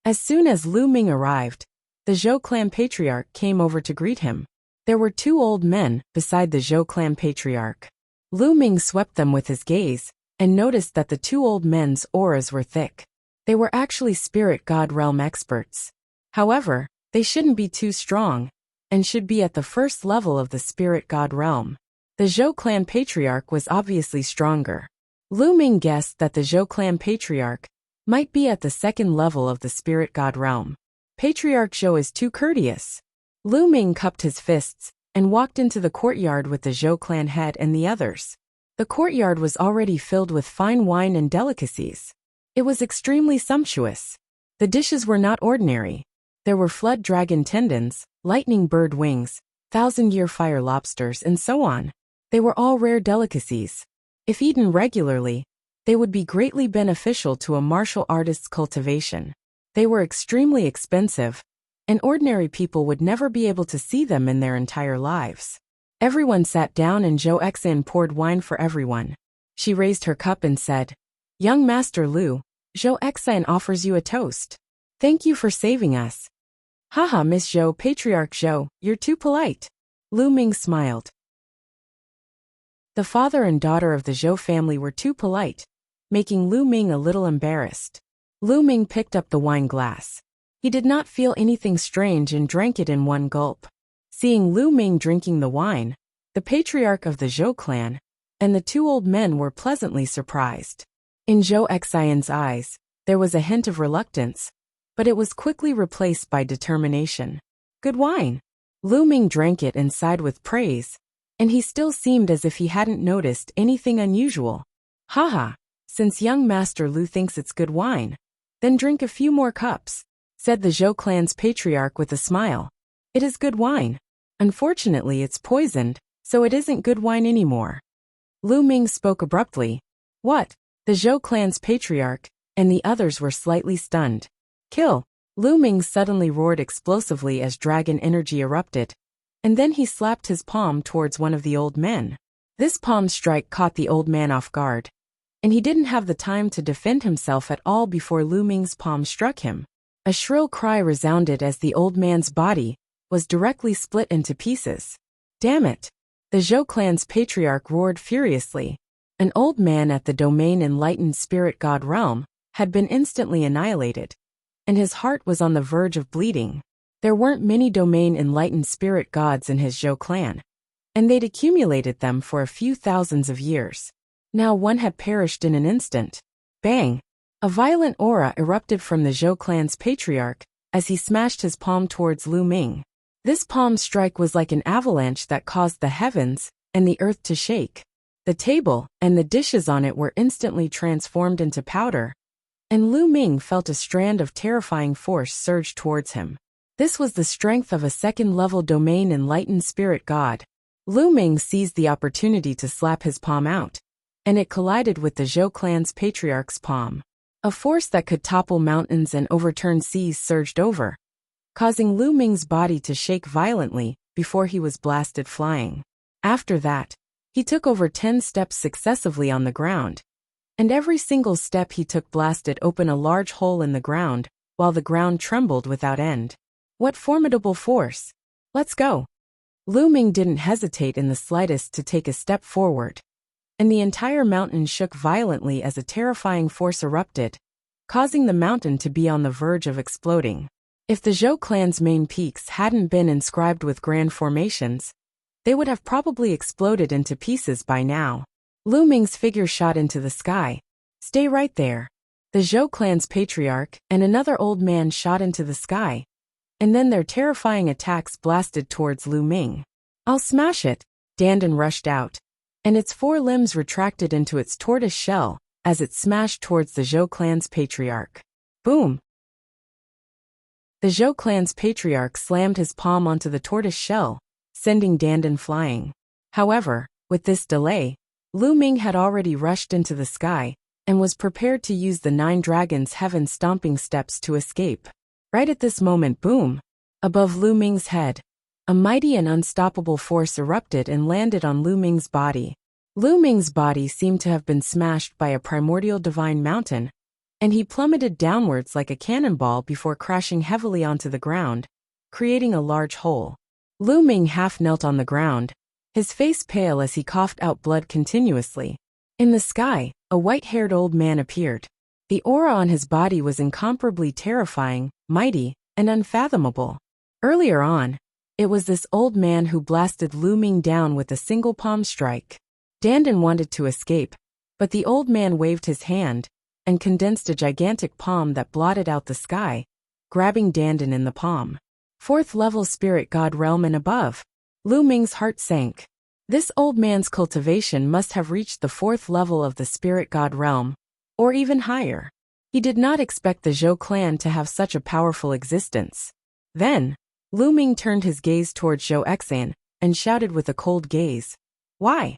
As soon as Lu Ming arrived, the Zhou clan patriarch came over to greet him. There were two old men beside the Zhou clan patriarch. Lu Ming swept them with his gaze, and noticed that the two old men's auras were thick. They were actually spirit god realm experts. However, they shouldn't be too strong, and should be at the first level of the spirit god realm. The Zhou clan patriarch was obviously stronger. Lu Ming guessed that the Zhou clan patriarch might be at the second level of the spirit god realm. Patriarch Zhou is too courteous. Lu Ming cupped his fists and walked into the courtyard with the Zhou clan head and the others. The courtyard was already filled with fine wine and delicacies. It was extremely sumptuous. The dishes were not ordinary. There were flood dragon tendons, lightning bird wings, thousand-year fire lobsters, and so on. They were all rare delicacies. If eaten regularly, they would be greatly beneficial to a martial artist's cultivation. They were extremely expensive, and ordinary people would never be able to see them in their entire lives. Everyone sat down and Zhou Xian poured wine for everyone. She raised her cup and said, Young Master Lu, Zhou Xian offers you a toast. Thank you for saving us. Haha, Miss Zhou, Patriarch Zhou, you're too polite. Lu Ming smiled. The father and daughter of the Zhou family were too polite, making Lu Ming a little embarrassed. Lu Ming picked up the wine glass. He did not feel anything strange and drank it in one gulp. Seeing Lu Ming drinking the wine, the patriarch of the Zhou clan and the two old men were pleasantly surprised. In Zhou Xian's eyes, there was a hint of reluctance, but it was quickly replaced by determination. Good wine. Lu Ming drank it and sighed with praise, and he still seemed as if he hadn't noticed anything unusual. Haha, since young Master Lu thinks it's good wine, then drink a few more cups, said the Zhou clan's patriarch with a smile. It is good wine. Unfortunately, it's poisoned, so it isn't good wine anymore. Lu Ming spoke abruptly. What? The Zhou clan's patriarch and the others were slightly stunned. Kill! Lu Ming suddenly roared explosively as dragon energy erupted, and then he slapped his palm towards one of the old men. This palm strike caught the old man off guard, and he didn't have the time to defend himself at all before Lu Ming's palm struck him. A shrill cry resounded as the old man's body was directly split into pieces. Damn it! The Zhou clan's patriarch roared furiously. An old man at the domain enlightened spirit god realm had been instantly annihilated, and his heart was on the verge of bleeding. There weren't many domain enlightened spirit gods in his Zhou clan, and they'd accumulated them for a few thousands of years. Now one had perished in an instant. Bang! A violent aura erupted from the Zhou clan's patriarch as he smashed his palm towards Lu Ming. This palm strike was like an avalanche that caused the heavens and the earth to shake. The table and the dishes on it were instantly transformed into powder, and Lu Ming felt a strand of terrifying force surge towards him. This was the strength of a second-level domain enlightened spirit god. Lu Ming seized the opportunity to slap his palm out, and it collided with the Zhou clan's patriarch's palm. A force that could topple mountains and overturn seas surged over, causing Lu Ming's body to shake violently before he was blasted flying. After that, he took over 10 steps successively on the ground, and every single step he took blasted open a large hole in the ground, while the ground trembled without end. What formidable force! Let's go! Lu Ming didn't hesitate in the slightest to take a step forward, and the entire mountain shook violently as a terrifying force erupted, causing the mountain to be on the verge of exploding. If the Zhou clan's main peaks hadn't been inscribed with grand formations, they would have probably exploded into pieces by now. Lu Ming's figure shot into the sky. Stay right there. The Zhou clan's patriarch and another old man shot into the sky, and then their terrifying attacks blasted towards Lu Ming. I'll smash it! Dandan rushed out, and its 4 limbs retracted into its tortoise shell as it smashed towards the Zhou clan's patriarch. Boom! The Zhou clan's patriarch slammed his palm onto the tortoise shell, sending Dandan flying. However, with this delay, Lu Ming had already rushed into the sky and was prepared to use the 9 dragons' heaven stomping steps to escape. Right at this moment, boom! Above Lu Ming's head, a mighty and unstoppable force erupted and landed on Lu Ming's body. Lu Ming's body seemed to have been smashed by a primordial divine mountain, and he plummeted downwards like a cannonball before crashing heavily onto the ground, creating a large hole. Lu Ming half knelt on the ground, his face pale as he coughed out blood continuously. In the sky, a white-haired old man appeared. The aura on his body was incomparably terrifying, mighty, and unfathomable. Earlier on, it was this old man who blasted Lu Ming down with a single palm strike. Dandan wanted to escape, but the old man waved his hand and condensed a gigantic palm that blotted out the sky, grabbing Dandan in the palm. 4th level spirit god realm and above. Lu Ming's heart sank. This old man's cultivation must have reached the 4th level of the spirit god realm, or even higher. He did not expect the Zhou clan to have such a powerful existence. Then, Lu Ming turned his gaze towards Zhou Xian and shouted with a cold gaze. Why?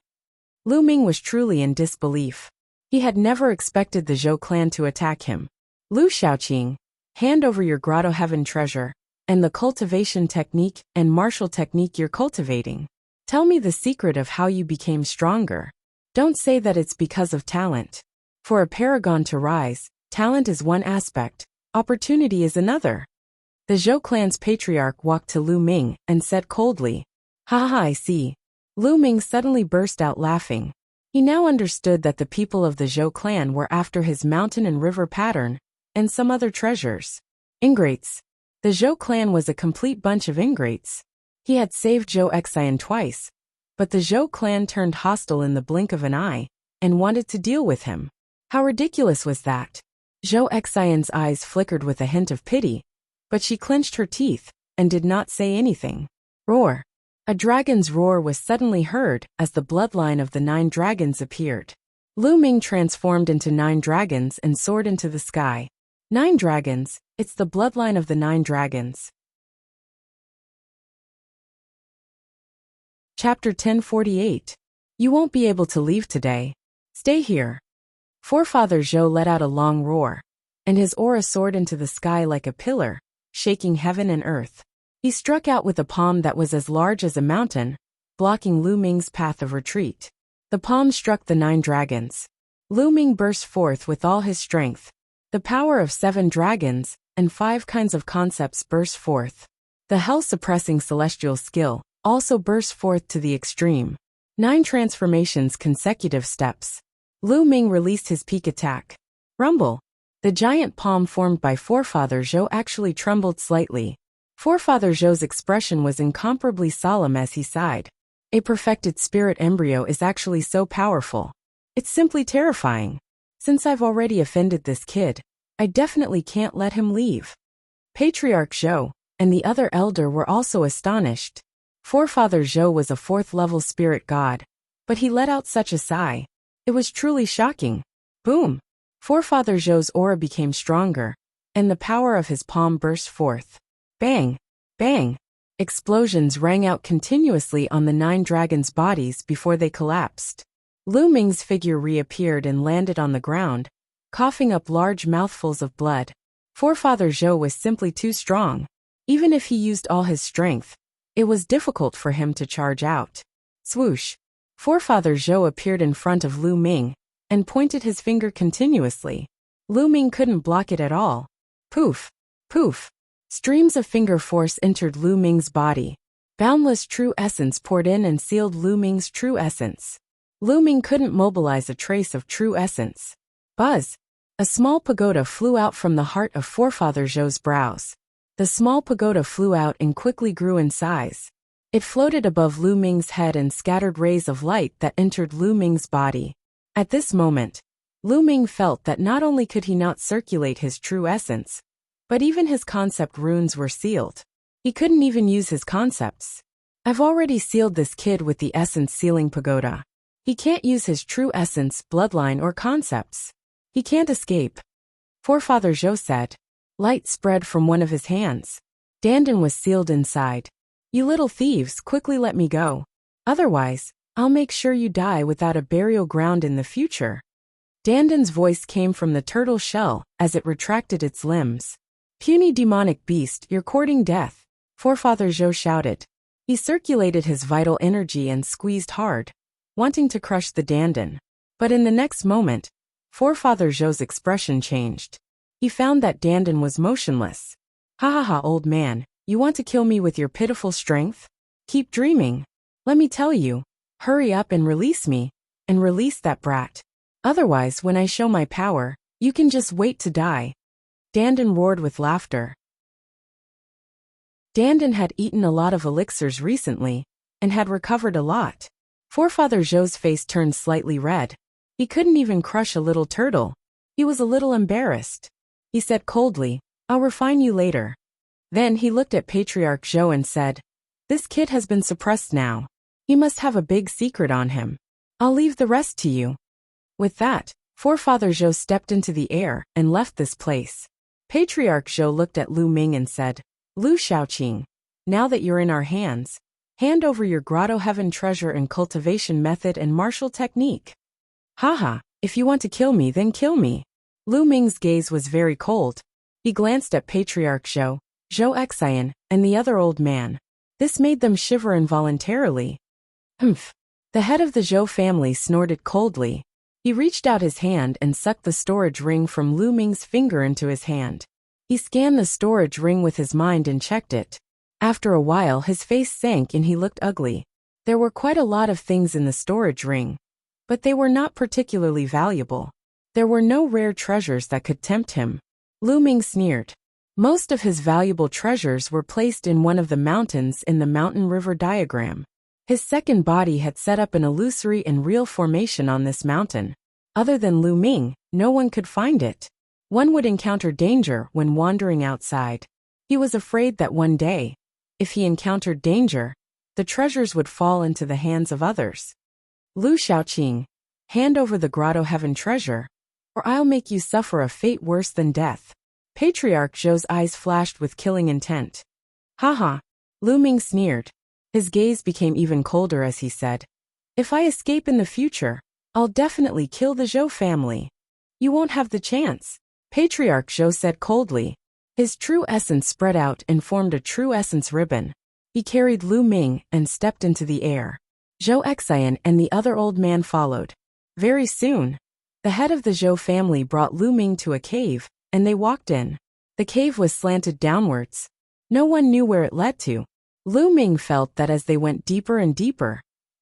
Lu Ming was truly in disbelief. He had never expected the Zhou clan to attack him. Lu Shaoqing, hand over your grotto heaven treasure, and the cultivation technique and martial technique you're cultivating. Tell me the secret of how you became stronger. Don't say that it's because of talent. For a paragon to rise, talent is one aspect, opportunity is another. The Zhou clan's patriarch walked to Lu Ming and said coldly, "Ha ha, I see. Lu Ming suddenly burst out laughing. He now understood that the people of the Zhou clan were after his mountain and river pattern, and some other treasures. Ingrates. The Zhou clan was a complete bunch of ingrates. He had saved Zhou Xian twice, but the Zhou clan turned hostile in the blink of an eye, and wanted to deal with him. How ridiculous was that? Zhou Xian's eyes flickered with a hint of pity, but she clenched her teeth, and did not say anything. Roar. A dragon's roar was suddenly heard as the bloodline of the 9 dragons appeared. Lu Ming transformed into 9 dragons and soared into the sky. 9 dragons, it's the bloodline of the 9 dragons. Chapter 1048. You won't be able to leave today. Stay here. Forefather Zhou let out a long roar, and his aura soared into the sky like a pillar, shaking heaven and earth. He struck out with a palm that was as large as a mountain, blocking Lu Ming's path of retreat. The palm struck the 9 dragons. Lu Ming burst forth with all his strength. The power of 7 dragons and 5 kinds of concepts burst forth. The hell-suppressing celestial skill also burst forth to the extreme. 9 transformations consecutive steps. Lu Ming released his peak attack. Rumble. The giant palm formed by Forefather Zhou actually trembled slightly. Forefather Zhou's expression was incomparably solemn as he sighed. A perfected spirit embryo is actually so powerful. It's simply terrifying. Since I've already offended this kid, I definitely can't let him leave. Patriarch Zhou and the other elder were also astonished. Forefather Zhou was a 4th-level spirit god, but he let out such a sigh. It was truly shocking. Boom! Forefather Zhou's aura became stronger, and the power of his palm burst forth. Bang! Bang! Explosions rang out continuously on the 9 dragons' bodies before they collapsed. Lu Ming's figure reappeared and landed on the ground, coughing up large mouthfuls of blood. Forefather Zhou was simply too strong. Even if he used all his strength, it was difficult for him to charge out. Swoosh! Forefather Zhou appeared in front of Lu Ming, and pointed his finger continuously. Lu Ming couldn't block it at all. Poof! Poof! Streams of finger force entered Lu Ming's body. Boundless true essence poured in and sealed Lu Ming's true essence. Lu Ming couldn't mobilize a trace of true essence. Buzz! A small pagoda flew out from the heart of Forefather Zhou's brows. The small pagoda flew out and quickly grew in size. It floated above Lu Ming's head and scattered rays of light that entered Lu Ming's body. At this moment, Lu Ming felt that not only could he not circulate his true essence, but even his concept runes were sealed. He couldn't even use his concepts. I've already sealed this kid with the essence sealing pagoda. He can't use his true essence, bloodline, or concepts. He can't escape. Forefather Zhou said. Light spread from one of his hands. Dandan was sealed inside. You little thieves, quickly let me go. Otherwise, I'll make sure you die without a burial ground in the future. Dandan's voice came from the turtle shell as it retracted its limbs. Puny demonic beast, you're courting death, Forefather Zhou shouted. He circulated his vital energy and squeezed hard, wanting to crush the Dandan. But in the next moment, Forefather Zhou's expression changed. He found that Dandan was motionless. Ha ha ha, old man, you want to kill me with your pitiful strength? Keep dreaming. Let me tell you, hurry up and release me, and release that brat. Otherwise, when I show my power, you can just wait to die. Dandan roared with laughter. Dandan had eaten a lot of elixirs recently, and had recovered a lot. Forefather Zhou's face turned slightly red. He couldn't even crush a little turtle. He was a little embarrassed. He said coldly, I'll refine you later. Then he looked at Patriarch Zhou and said, This kid has been suppressed now. He must have a big secret on him. I'll leave the rest to you. With that, Forefather Zhou stepped into the air and left this place. Patriarch Zhou looked at Lu Ming and said, Lu Shaoqing, now that you're in our hands, hand over your grotto heaven treasure and cultivation method and martial technique. Haha, if you want to kill me, then kill me. Lu Ming's gaze was very cold. He glanced at Patriarch Zhou, Zhou Xian, and the other old man. This made them shiver involuntarily. Humph. The head of the Zhou family snorted coldly. He reached out his hand and sucked the storage ring from Lu Ming's finger into his hand. He scanned the storage ring with his mind and checked it. After a while his face sank and he looked ugly. There were quite a lot of things in the storage ring, but they were not particularly valuable. There were no rare treasures that could tempt him. Lu Ming sneered. Most of his valuable treasures were placed in one of the mountains in the mountain river diagram. His second body had set up an illusory and real formation on this mountain. Other than Lu Ming, no one could find it. One would encounter danger when wandering outside. He was afraid that one day, if he encountered danger, the treasures would fall into the hands of others. Lu Shaoqing, hand over the grotto heaven treasure, or I'll make you suffer a fate worse than death. Patriarch Zhou's eyes flashed with killing intent. Haha, Lu Ming sneered. His gaze became even colder as he said, if I escape in the future, I'll definitely kill the Zhou family. You won't have the chance, Patriarch Zhou said coldly. His true essence spread out and formed a true essence ribbon. He carried Lu Ming and stepped into the air. Zhou Xian and the other old man followed. Very soon, the head of the Zhou family brought Lu Ming to a cave, and they walked in. The cave was slanted downwards. No one knew where it led to. Lu Ming felt that as they went deeper and deeper,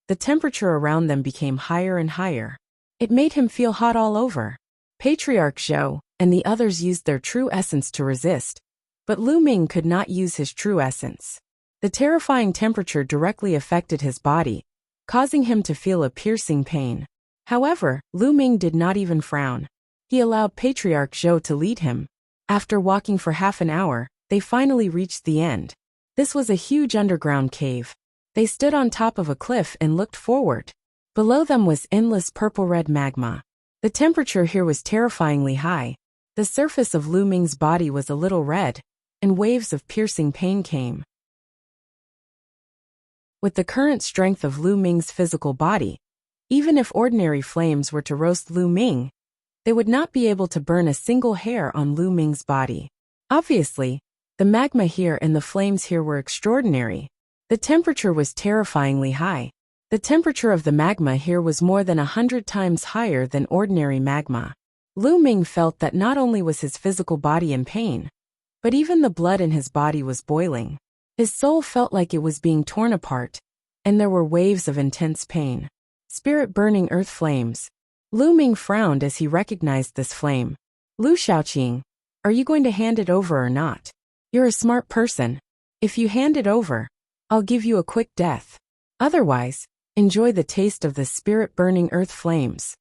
the temperature around them became higher and higher. It made him feel hot all over. Patriarch Zhou and the others used their true essence to resist, but Lu Ming could not use his true essence. The terrifying temperature directly affected his body, causing him to feel a piercing pain. However, Lu Ming did not even frown. He allowed Patriarch Zhou to lead him. After walking for half an hour, they finally reached the end. This was a huge underground cave. They stood on top of a cliff and looked forward. Below them was endless purple-red magma. The temperature here was terrifyingly high. The surface of Lu Ming's body was a little red, and waves of piercing pain came. With the current strength of Lu Ming's physical body, even if ordinary flames were to roast Lu Ming, they would not be able to burn a single hair on Lu Ming's body. Obviously, the magma here and the flames here were extraordinary. The temperature was terrifyingly high. The temperature of the magma here was more than 100 times higher than ordinary magma. Lu Ming felt that not only was his physical body in pain, but even the blood in his body was boiling. His soul felt like it was being torn apart, and there were waves of intense pain. Spirit-burning earth flames. Lu Ming frowned as he recognized this flame. Lu Shaoqing, are you going to hand it over or not? You're a smart person. If you hand it over, I'll give you a quick death. Otherwise, enjoy the taste of the spirit-burning earth flames.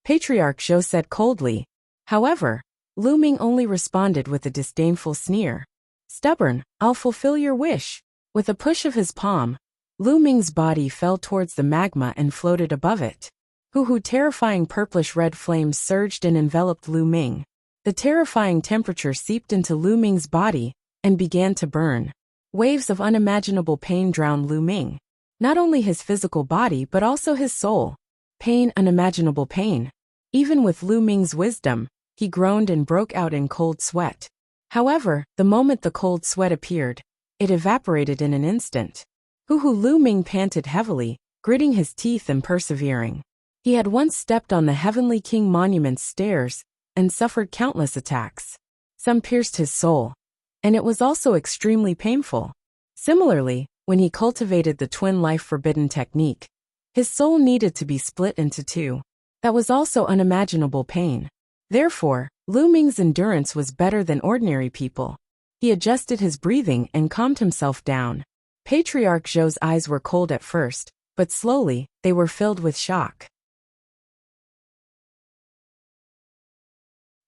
Patriarch Zhou said coldly. However, Lu Ming only responded with a disdainful sneer. Stubborn, I'll fulfill your wish. With a push of his palm, Lu Ming's body fell towards the magma and floated above it. Terrifying purplish-red flames surged and enveloped Lu Ming. The terrifying temperature seeped into Lu Ming's body and began to burn. Waves of unimaginable pain drowned Lu Ming. Not only his physical body but also his soul. Pain, unimaginable pain. Even with Lu Ming's wisdom, he groaned and broke out in cold sweat. However, the moment the cold sweat appeared, it evaporated in an instant. Lu Ming panted heavily, gritting his teeth and persevering. He had once stepped on the Heavenly King Monument's stairs and suffered countless attacks. Some pierced his soul, and it was also extremely painful. Similarly, when he cultivated the twin life forbidden technique, his soul needed to be split into two. That was also unimaginable pain. Therefore, Lu Ming's endurance was better than ordinary people. He adjusted his breathing and calmed himself down. Patriarch Zhou's eyes were cold at first, but slowly, they were filled with shock.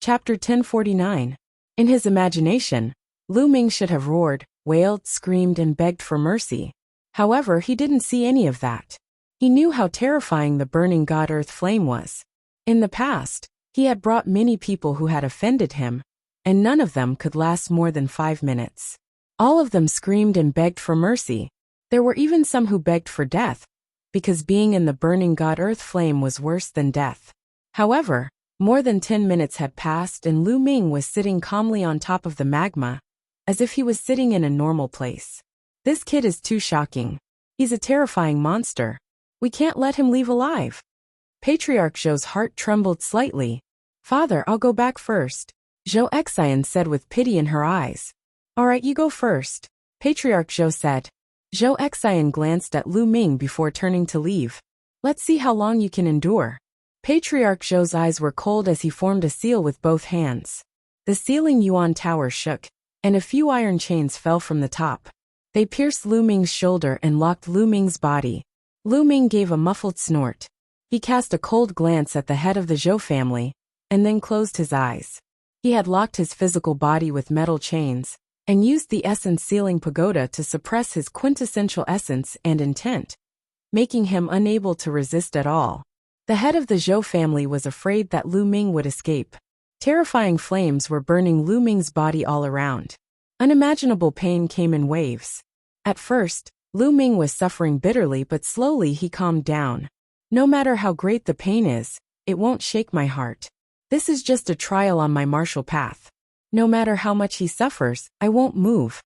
Chapter 1049. In his imagination, Lu Ming should have roared, wailed, screamed, and begged for mercy. However, he didn't see any of that. He knew how terrifying the burning god earth flame was. In the past, he had brought many people who had offended him, and none of them could last more than 5 minutes. All of them screamed and begged for mercy. There were even some who begged for death, because being in the burning god earth flame was worse than death. However, more than 10 minutes had passed and Lu Ming was sitting calmly on top of the magma, as if he was sitting in a normal place. This kid is too shocking. He's a terrifying monster. We can't let him leave alive. Patriarch Zhou's heart trembled slightly. Father, I'll go back first, Zhou Xian said with pity in her eyes. Alright, you go first, Patriarch Zhou said. Zhou Xian glanced at Lu Ming before turning to leave. Let's see how long you can endure. Patriarch Zhou's eyes were cold as he formed a seal with both hands. The ceiling Yuan Tower shook, and a few iron chains fell from the top. They pierced Lu Ming's shoulder and locked Lu Ming's body. Lu Ming gave a muffled snort. He cast a cold glance at the head of the Zhou family, and then closed his eyes. He had locked his physical body with metal chains, and used the essence sealing pagoda to suppress his quintessential essence and intent, making him unable to resist at all. The head of the Zhou family was afraid that Lu Ming would escape. Terrifying flames were burning Lu Ming's body all around. Unimaginable pain came in waves. At first, Lu Ming was suffering bitterly, but slowly he calmed down. No matter how great the pain is, it won't shake my heart. This is just a trial on my martial path. No matter how much he suffers, I won't move.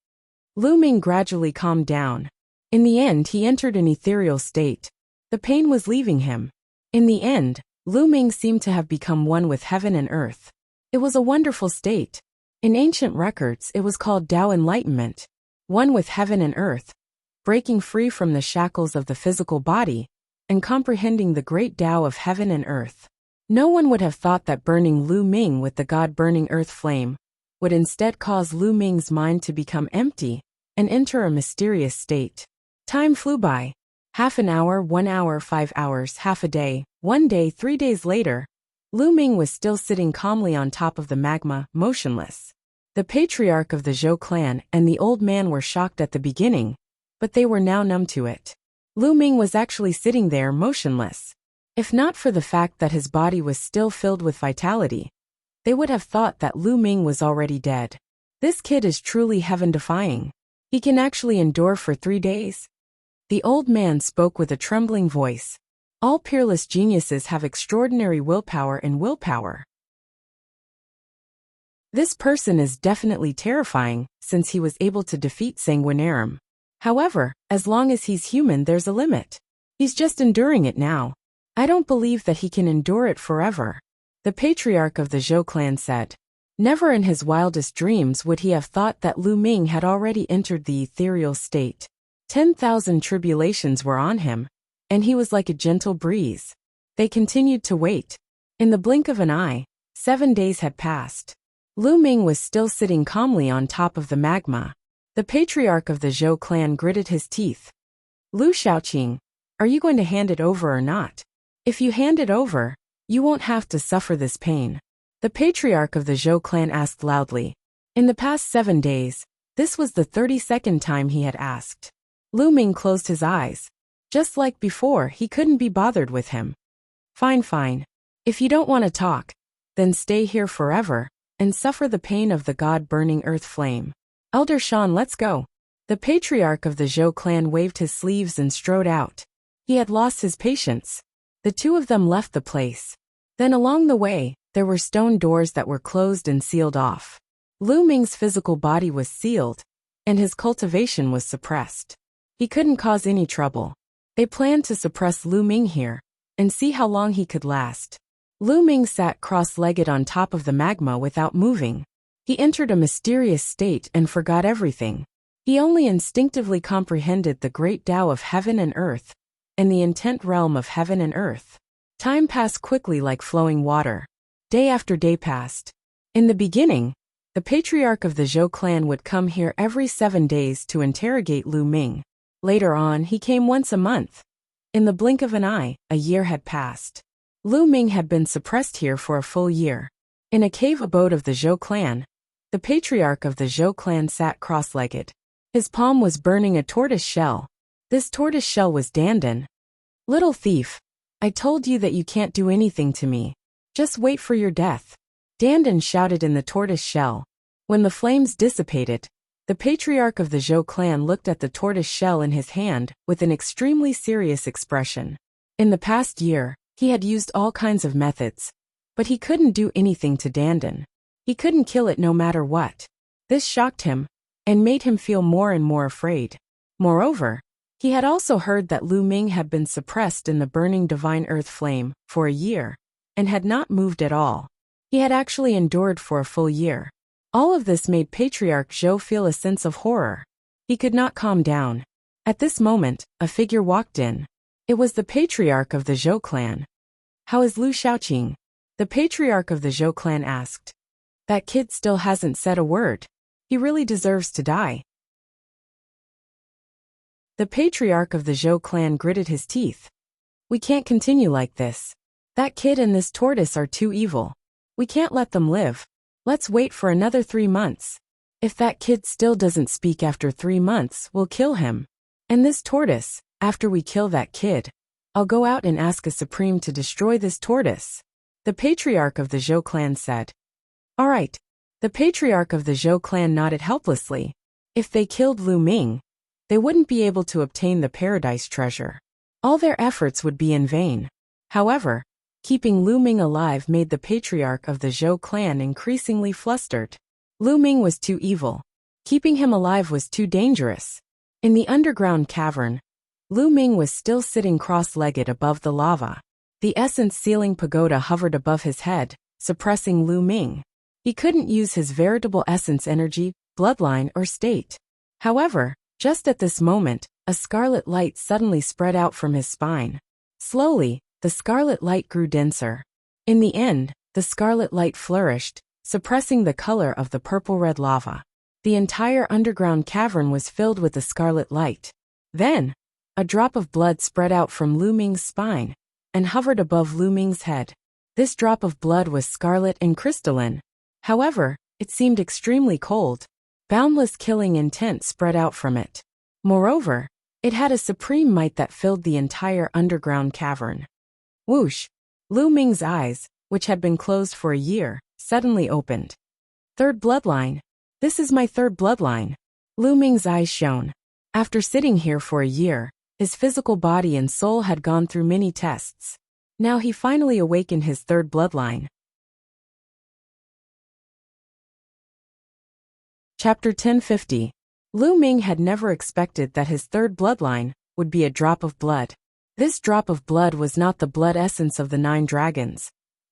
Lu Ming gradually calmed down. In the end, he entered an ethereal state. The pain was leaving him. In the end, Lu Ming seemed to have become one with heaven and earth. It was a wonderful state. In ancient records, it was called Tao Enlightenment, one with heaven and earth, breaking free from the shackles of the physical body, and comprehending the great Tao of heaven and earth. No one would have thought that burning Lu Ming with the god-burning earth flame would instead cause Lu Ming's mind to become empty and enter a mysterious state. Time flew by. Half an hour, 1 hour, 5 hours, half a day, 1 day, 3 days later, Lu Ming was still sitting calmly on top of the magma, motionless. The patriarch of the Zhou clan and the old man were shocked at the beginning, but they were now numb to it. Lu Ming was actually sitting there motionless. If not for the fact that his body was still filled with vitality, they would have thought that Lu Ming was already dead. This kid is truly heaven-defying. He can actually endure for 3 days. The old man spoke with a trembling voice. All peerless geniuses have extraordinary willpower and willpower. This person is definitely terrifying, since he was able to defeat Sanguinarum. However, as long as he's human, there's a limit. He's just enduring it now. I don't believe that he can endure it forever. The patriarch of the Zhou clan said. Never in his wildest dreams would he have thought that Lu Ming had already entered the ethereal state. 10,000 tribulations were on him, and he was like a gentle breeze. They continued to wait. In the blink of an eye, 7 days had passed. Lu Ming was still sitting calmly on top of the magma. The patriarch of the Zhou clan gritted his teeth. Lu Shaoqing, are you going to hand it over or not? If you hand it over, you won't have to suffer this pain. The patriarch of the Zhou clan asked loudly. In the past 7 days, this was the 32nd time he had asked. Lu Ming closed his eyes. Just like before, he couldn't be bothered with him. Fine. If you don't want to talk, then stay here forever and suffer the pain of the god-burning earth flame. Elder Shan, let's go. The patriarch of the Zhou clan waved his sleeves and strode out. He had lost his patience. The two of them left the place. Then along the way, there were stone doors that were closed and sealed off. Lu Ming's physical body was sealed, and his cultivation was suppressed. He couldn't cause any trouble. They planned to suppress Lu Ming here, and see how long he could last. Lu Ming sat cross-legged on top of the magma without moving. He entered a mysterious state and forgot everything. He only instinctively comprehended the great Tao of heaven and earth, and the intent realm of heaven and earth. Time passed quickly like flowing water. Day after day passed. In the beginning, the patriarch of the Zhou clan would come here every 7 days to interrogate Lu Ming. Later on, he came once a month. In the blink of an eye, a year had passed. Lu Ming had been suppressed here for a full year. In a cave abode of the Zhou clan, the patriarch of the Zhou clan sat cross-legged. His palm was burning a tortoise shell. This tortoise shell was Dandan. Little thief, I told you that you can't do anything to me. Just wait for your death. Dandan shouted in the tortoise shell. When the flames dissipated, the patriarch of the Zhou clan looked at the tortoise shell in his hand with an extremely serious expression. In the past year, he had used all kinds of methods, but he couldn't do anything to Dandan. He couldn't kill it no matter what. This shocked him, and made him feel more and more afraid. Moreover, he had also heard that Lu Ming had been suppressed in the burning divine earth flame for a year, and had not moved at all. He had actually endured for a full year. All of this made Patriarch Zhou feel a sense of horror. He could not calm down. At this moment, a figure walked in. It was the patriarch of the Zhou clan. "How is Lu Xiaoqing?" the patriarch of the Zhou clan asked. "That kid still hasn't said a word. He really deserves to die." The patriarch of the Zhou clan gritted his teeth. "We can't continue like this. That kid and this tortoise are too evil. We can't let them live. Let's wait for another 3 months. If that kid still doesn't speak after 3 months, we'll kill him. And this tortoise, after we kill that kid, I'll go out and ask a supreme to destroy this tortoise," the patriarch of the Zhou clan said. "All right." The patriarch of the Zhou clan nodded helplessly. If they killed Lu Ming, they wouldn't be able to obtain the paradise treasure. All their efforts would be in vain. However, keeping Lu Ming alive made the patriarch of the Zhou clan increasingly flustered. Lu Ming was too evil. Keeping him alive was too dangerous. In the underground cavern, Lu Ming was still sitting cross-legged above the lava. The essence sealing pagoda hovered above his head, suppressing Lu Ming. He couldn't use his veritable essence energy, bloodline, or state. However, just at this moment, a scarlet light suddenly spread out from his spine. Slowly, the scarlet light grew denser. In the end, the scarlet light flourished, suppressing the color of the purple-red lava. The entire underground cavern was filled with the scarlet light. Then, a drop of blood spread out from Lu Ming's spine and hovered above Lu Ming's head. This drop of blood was scarlet and crystalline. However, it seemed extremely cold. Boundless killing intent spread out from it. Moreover, it had a supreme might that filled the entire underground cavern. Whoosh! Lu Ming's eyes, which had been closed for a year, suddenly opened. "Third bloodline. This is my third bloodline." Lu Ming's eyes shone. After sitting here for a year, his physical body and soul had gone through many tests. Now he finally awakened his third bloodline. Chapter 1050. Lu Ming had never expected that his third bloodline would be a drop of blood. This drop of blood was not the blood essence of the 9 dragons,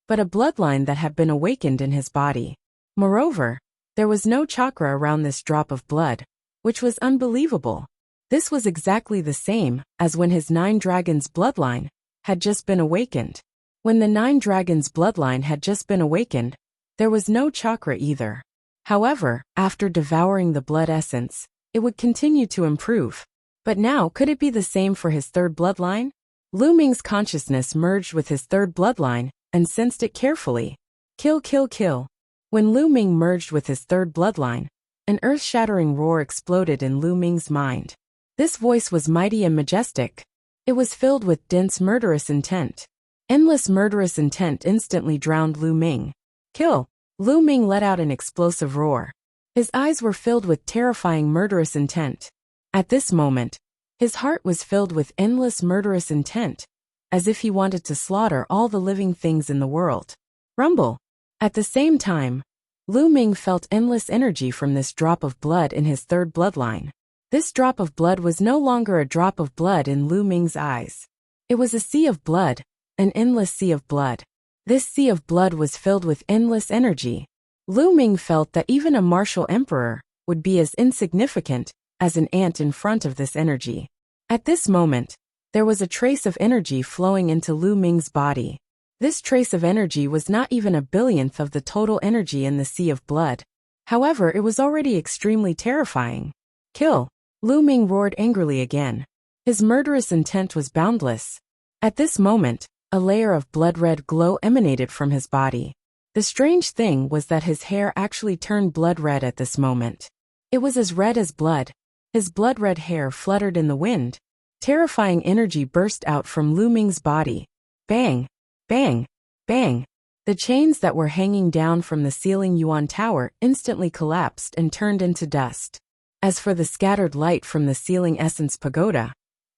but a bloodline that had been awakened in his body. Moreover, there was no chakra around this drop of blood, which was unbelievable. This was exactly the same as when his 9 dragons bloodline had just been awakened. When the 9 dragons bloodline had just been awakened, there was no chakra either. However, after devouring the blood essence, it would continue to improve. But now, could it be the same for his third bloodline? Lu Ming's consciousness merged with his third bloodline and sensed it carefully. Kill, kill, kill. When Lu Ming merged with his third bloodline, an earth-shattering roar exploded in Lu Ming's mind. This voice was mighty and majestic. It was filled with dense murderous intent. Endless murderous intent instantly drowned Lu Ming. Kill! Lu Ming let out an explosive roar. His eyes were filled with terrifying murderous intent. At this moment, his heart was filled with endless murderous intent, as if he wanted to slaughter all the living things in the world. Rumble! At the same time, Lu Ming felt endless energy from this drop of blood in his third bloodline. This drop of blood was no longer a drop of blood in Lu Ming's eyes. It was a sea of blood, an endless sea of blood. This sea of blood was filled with endless energy. Lu Ming felt that even a martial emperor would be as insignificant as an ant in front of this energy. At this moment, there was a trace of energy flowing into Lu Ming's body. This trace of energy was not even a billionth of the total energy in the sea of blood. However, it was already extremely terrifying. Kill! Lu Ming roared angrily again. His murderous intent was boundless. At this moment, a layer of blood-red glow emanated from his body. The strange thing was that his hair actually turned blood-red at this moment. It was as red as blood. His blood-red hair fluttered in the wind. Terrifying energy burst out from Lu Ming's body. Bang! Bang! Bang! The chains that were hanging down from the ceiling Yuan Tower instantly collapsed and turned into dust. As for the scattered light from the ceiling essence pagoda,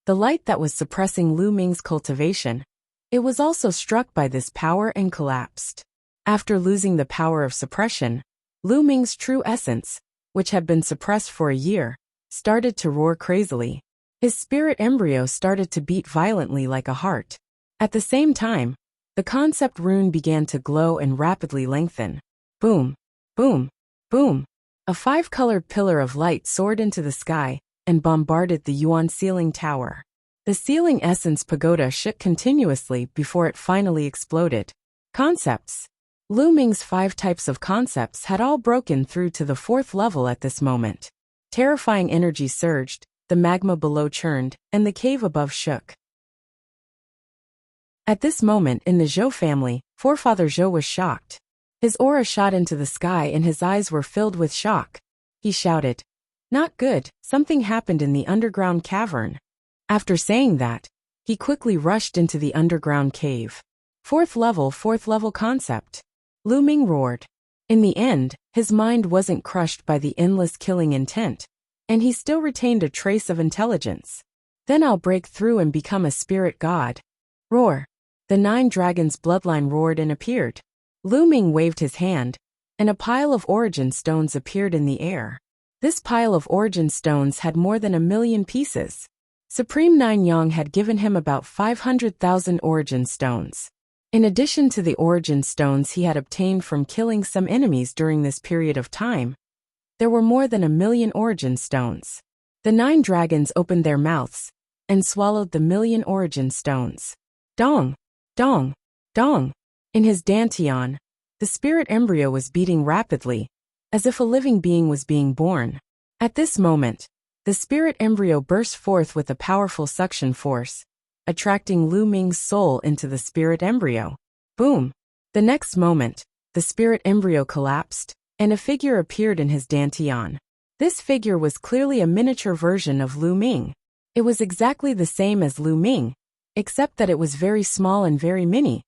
the light that was suppressing Lu Ming's cultivation, it was also struck by this power and collapsed. After losing the power of suppression, Lu Ming's true essence, which had been suppressed for a year, started to roar crazily. His spirit embryo started to beat violently like a heart. At the same time, the concept rune began to glow and rapidly lengthen. Boom! Boom! Boom! A 5-colored pillar of light soared into the sky, and bombarded the Yuan ceiling tower. The ceiling essence pagoda shook continuously before it finally exploded. Concepts. Lu Ming's 5 types of concepts had all broken through to the 4th level at this moment. Terrifying energy surged, the magma below churned, and the cave above shook. At this moment in the Zhou family, forefather Zhou was shocked. His aura shot into the sky and his eyes were filled with shock. He shouted, "Not good, something happened in the underground cavern." After saying that, he quickly rushed into the underground cave. 4th level concept. Lu Ming roared. In the end, his mind wasn't crushed by the endless killing intent, and he still retained a trace of intelligence. "Then I'll break through and become a spirit god." Roar. The 9 dragons' bloodline roared and appeared. Lu Ming waved his hand, and a pile of origin stones appeared in the air. This pile of origin stones had more than 1,000,000 pieces. Supreme Nine Yang had given him about 500,000 origin stones. In addition to the origin stones he had obtained from killing some enemies during this period of time, there were more than 1,000,000 origin stones. The 9 dragons opened their mouths and swallowed the 1,000,000 origin stones. Dong! Dong! Dong! In his dantian, the spirit embryo was beating rapidly, as if a living being was being born. At this moment, the spirit embryo burst forth with a powerful suction force, attracting Lu Ming's soul into the spirit embryo. Boom! The next moment, the spirit embryo collapsed, and a figure appeared in his dantian. This figure was clearly a miniature version of Lu Ming. It was exactly the same as Lu Ming, except that it was very small and very mini,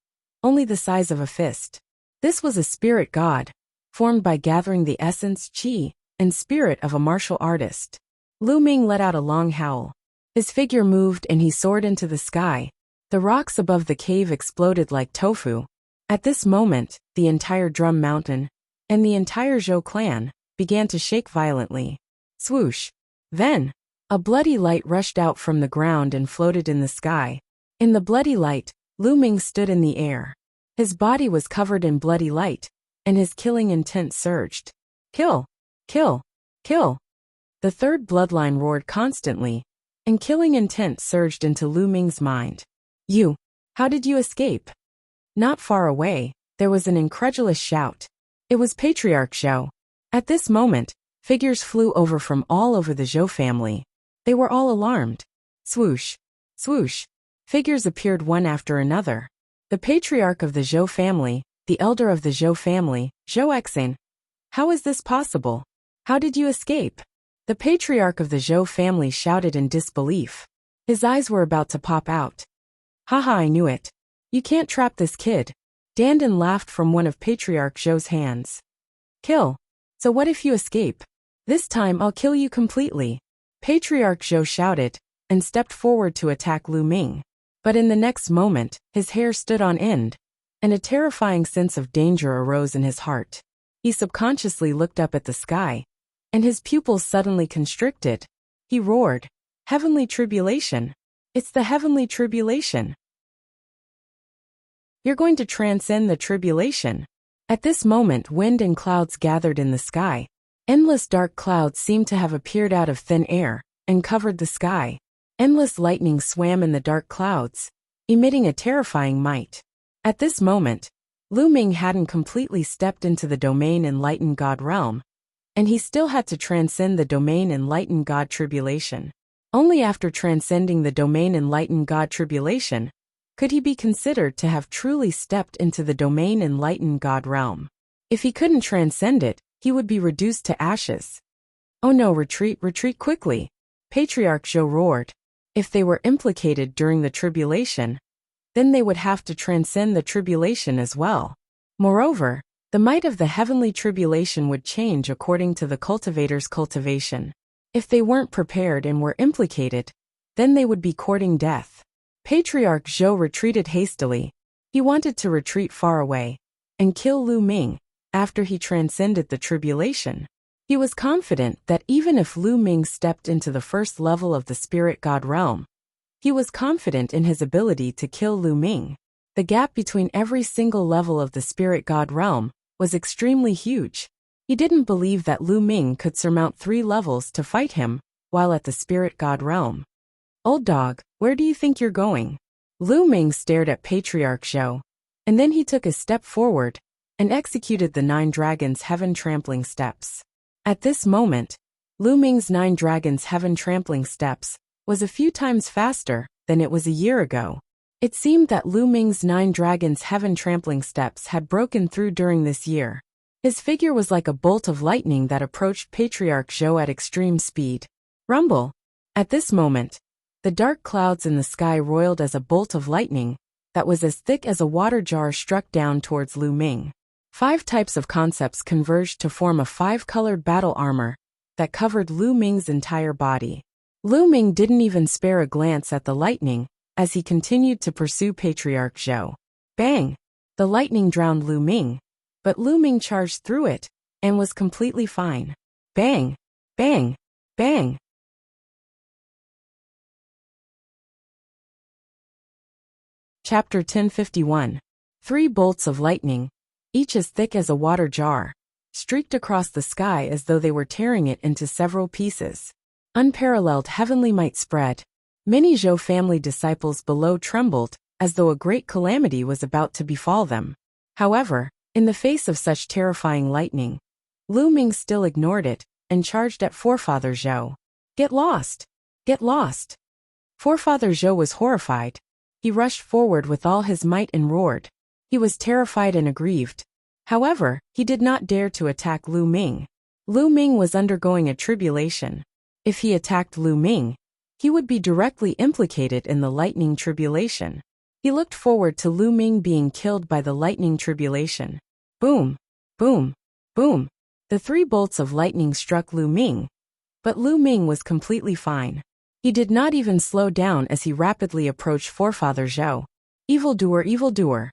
only the size of a fist. This was a spirit god, formed by gathering the essence, qi, and spirit of a martial artist. Lu Ming let out a long howl. His figure moved and he soared into the sky. The rocks above the cave exploded like tofu. At this moment, the entire Drum Mountain, and the entire Zhou clan, began to shake violently. Swoosh! Then, a bloody light rushed out from the ground and floated in the sky. In the bloody light, Lu Ming stood in the air. His body was covered in bloody light, and his killing intent surged. Kill! Kill! Kill! The 3rd bloodline roared constantly, and killing intent surged into Lu Ming's mind. "You! How did you escape?" Not far away, there was an incredulous shout. It was Patriarch Zhou. At this moment, figures flew over from all over the Zhou family. They were all alarmed. Swoosh! Swoosh! Figures appeared one after another. The patriarch of the Zhou family, the elder of the Zhou family, Zhou Exane. "How is this possible? How did you escape?" The patriarch of the Zhou family shouted in disbelief. His eyes were about to pop out. "Haha, I knew it. You can't trap this kid." Dandan laughed from one of Patriarch Zhou's hands. "Kill. So what if you escape? This time I'll kill you completely." Patriarch Zhou shouted, and stepped forward to attack Lu Ming. But in the next moment, his hair stood on end, and a terrifying sense of danger arose in his heart. He subconsciously looked up at the sky, and his pupils suddenly constricted. He roared, "Heavenly tribulation! It's the heavenly tribulation! You're going to transcend the tribulation." At this moment, wind and clouds gathered in the sky. Endless dark clouds seemed to have appeared out of thin air and covered the sky. Endless lightning swam in the dark clouds, emitting a terrifying might. At this moment, Lu Ming hadn't completely stepped into the domain enlightened God realm, and he still had to transcend the domain enlightened God tribulation. Only after transcending the domain enlightened God tribulation could he be considered to have truly stepped into the domain enlightened God realm. If he couldn't transcend it, he would be reduced to ashes. "Oh no, retreat, retreat quickly!" Patriarch Zhou roared. If they were implicated during the tribulation, then they would have to transcend the tribulation as well. Moreover, the might of the heavenly tribulation would change according to the cultivator's cultivation. If they weren't prepared and were implicated, then they would be courting death. Patriarch Zhou retreated hastily. He wanted to retreat far away and kill Lu Ming after he transcended the tribulation. He was confident that even if Lu Ming stepped into the 1st level of the spirit god realm, he was confident in his ability to kill Lu Ming. The gap between every single level of the spirit god realm was extremely huge. He didn't believe that Lu Ming could surmount 3 levels to fight him while at the spirit god realm. Old dog, where do you think you're going? Lu Ming stared at Patriarch Zhou, and then he took a step forward and executed the 9 dragons' heaven-trampling steps. At this moment, Lu Ming's 9 dragons' heaven-trampling steps was a few times faster than it was a year ago. It seemed that Lu Ming's 9 dragons' heaven-trampling steps had broken through during this year. His figure was like a bolt of lightning that approached Patriarch Zhou at extreme speed. Rumble! At this moment, the dark clouds in the sky roiled as a bolt of lightning that was as thick as a water jar struck down towards Lu Ming. 5 types of concepts converged to form a 5-colored battle armor that covered Lu Ming's entire body. Lu Ming didn't even spare a glance at the lightning as he continued to pursue Patriarch Zhou. Bang! The lightning drowned Lu Ming, but Lu Ming charged through it and was completely fine. Bang! Bang! Bang! Chapter 1051. 3 bolts of lightning, each as thick as a water jar, streaked across the sky as though they were tearing it into several pieces. Unparalleled heavenly might spread. Many Zhou family disciples below trembled as though a great calamity was about to befall them. However, in the face of such terrifying lightning, Lu Ming still ignored it and charged at Forefather Zhou. Get lost! Get lost! Forefather Zhou was horrified. He rushed forward with all his might and roared. He was terrified and aggrieved. However, he did not dare to attack Lu Ming. Lu Ming was undergoing a tribulation. If he attacked Lu Ming, he would be directly implicated in the lightning tribulation. He looked forward to Lu Ming being killed by the lightning tribulation. Boom! Boom! Boom! The 3 bolts of lightning struck Lu Ming, but Lu Ming was completely fine. He did not even slow down as he rapidly approached Forefather Zhou. Evildoer, evildoer!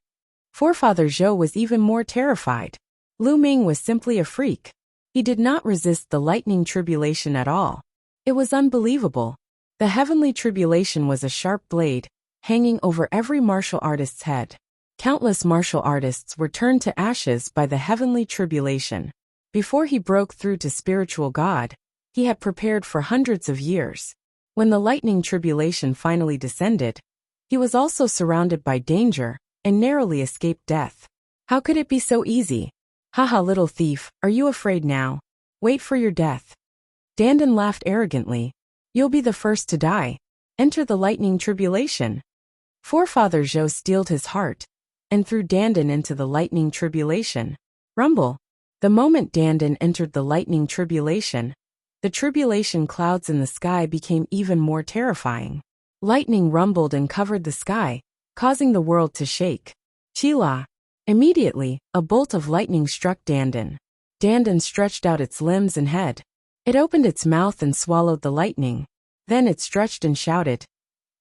Forefather Zhou was even more terrified. Lu Ming was simply a freak. He did not resist the lightning tribulation at all. It was unbelievable. The heavenly tribulation was a sharp blade, hanging over every martial artist's head. Countless martial artists were turned to ashes by the heavenly tribulation. Before he broke through to spiritual God, he had prepared for hundreds of years. When the lightning tribulation finally descended, he was also surrounded by danger and narrowly escaped death. How could it be so easy? Haha, little thief, are you afraid now? Wait for your death. Dandan laughed arrogantly. You'll be the first to die. Enter the lightning tribulation. Forefather Zhou steeled his heart and threw Dandan into the lightning tribulation. Rumble. The moment Dandan entered the lightning tribulation, the tribulation clouds in the sky became even more terrifying. Lightning rumbled and covered the sky, causing the world to shake. Chila. Immediately, a bolt of lightning struck Dandan. Dandan stretched out its limbs and head. It opened its mouth and swallowed the lightning. Then it stretched and shouted,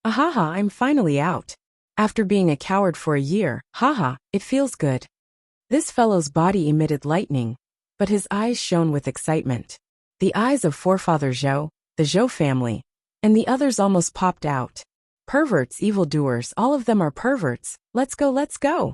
Ahaha, I'm finally out. After being a coward for a year, haha, it feels good. This fellow's body emitted lightning, but his eyes shone with excitement. The eyes of Forefather Zhou, the Zhou family, and the others almost popped out. Perverts, evildoers, all of them are perverts. Let's go, let's go.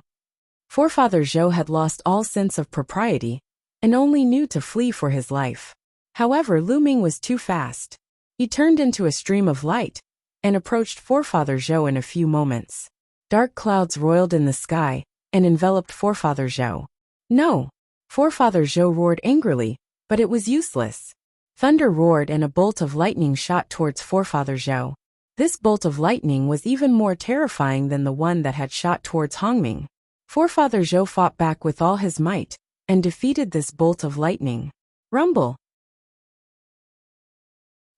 Forefather Zhou had lost all sense of propriety and only knew to flee for his life. However, Lu Ming was too fast. He turned into a stream of light and approached Forefather Zhou in a few moments. Dark clouds roiled in the sky and enveloped Forefather Zhou. No! Forefather Zhou roared angrily, but it was useless. Thunder roared and a bolt of lightning shot towards Forefather Zhou. This bolt of lightning was even more terrifying than the one that had shot towards Hongming. Forefather Zhou fought back with all his might and defeated this bolt of lightning. Rumble!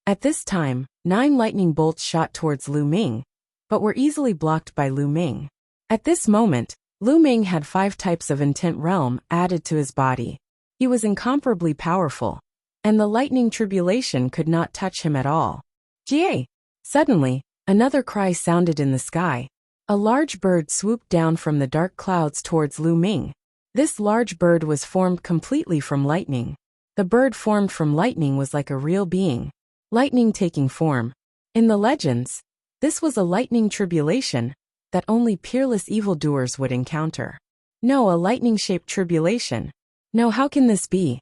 At this time, 9 lightning bolts shot towards Lu Ming, but were easily blocked by Lu Ming. At this moment, Lu Ming had 5 types of intent realm added to his body. He was incomparably powerful, and the lightning tribulation could not touch him at all. Jie! Suddenly, another cry sounded in the sky. A large bird swooped down from the dark clouds towards Lu Ming. This large bird was formed completely from lightning. The bird formed from lightning was like a real being. Lightning taking form. In the legends, this was a lightning tribulation that only peerless evildoers would encounter. No, a lightning-shaped tribulation. No, how can this be?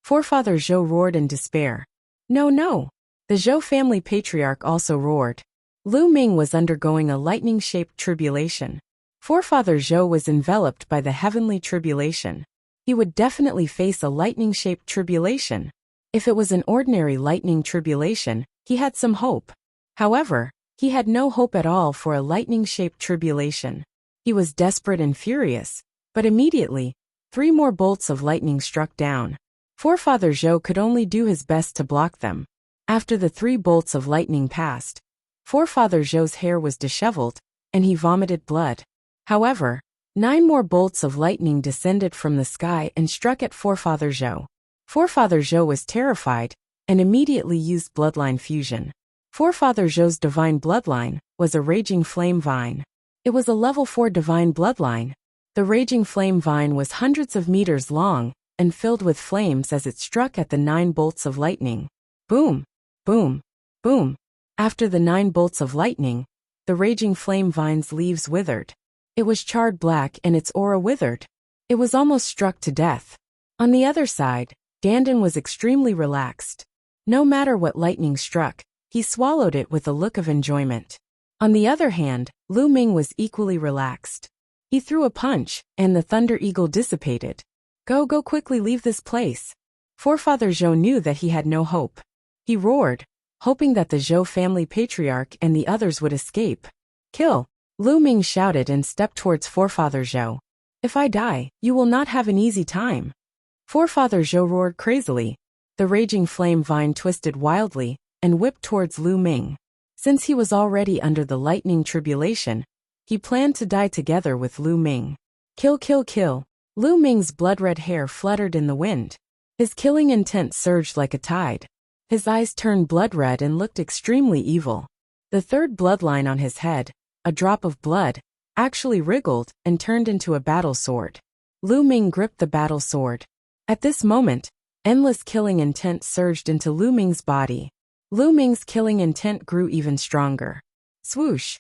Forefather Zhou roared in despair. No, no. The Zhou family patriarch also roared. Lu Ming was undergoing a lightning-shaped tribulation. Forefather Zhou was enveloped by the heavenly tribulation. He would definitely face a lightning-shaped tribulation. If it was an ordinary lightning tribulation, he had some hope. However, he had no hope at all for a lightning-shaped tribulation. He was desperate and furious, but immediately, 3 more bolts of lightning struck down. Forefather Zhou could only do his best to block them. After the 3 bolts of lightning passed, Forefather Zhou's hair was disheveled, and he vomited blood. However, 9 more bolts of lightning descended from the sky and struck at Forefather Zhou. Forefather Zhou was terrified, and immediately used bloodline fusion. Forefather Zhou's divine bloodline was a raging flame vine. It was a level 4 divine bloodline. The raging flame vine was hundreds of meters long, and filled with flames as it struck at the 9 bolts of lightning. Boom! Boom! Boom! After the 9 bolts of lightning, the raging flame vine's leaves withered. It was charred black and its aura withered. It was almost struck to death. On the other side, Dandan was extremely relaxed. No matter what lightning struck, he swallowed it with a look of enjoyment. On the other hand, Lu Ming was equally relaxed. He threw a punch, and the Thunder Eagle dissipated. Go quickly leave this place. Forefather Zhou knew that he had no hope. He roared, hoping that the Zhou family patriarch and the others would escape. Kill! Lu Ming shouted and stepped towards Forefather Zhou. If I die, you will not have an easy time. Forefather Zhou roared crazily. The raging flame vine twisted wildly and whipped towards Lu Ming. Since he was already under the lightning tribulation, he planned to die together with Lu Ming. Kill, kill, kill. Lu Ming's blood-red hair fluttered in the wind. His killing intent surged like a tide. His eyes turned blood-red and looked extremely evil. The 3rd bloodline on his head, a drop of blood, actually wriggled and turned into a battle sword. Lu Ming gripped the battle sword. At this moment, endless killing intent surged into Lu Ming's body. Lu Ming's killing intent grew even stronger. Swoosh!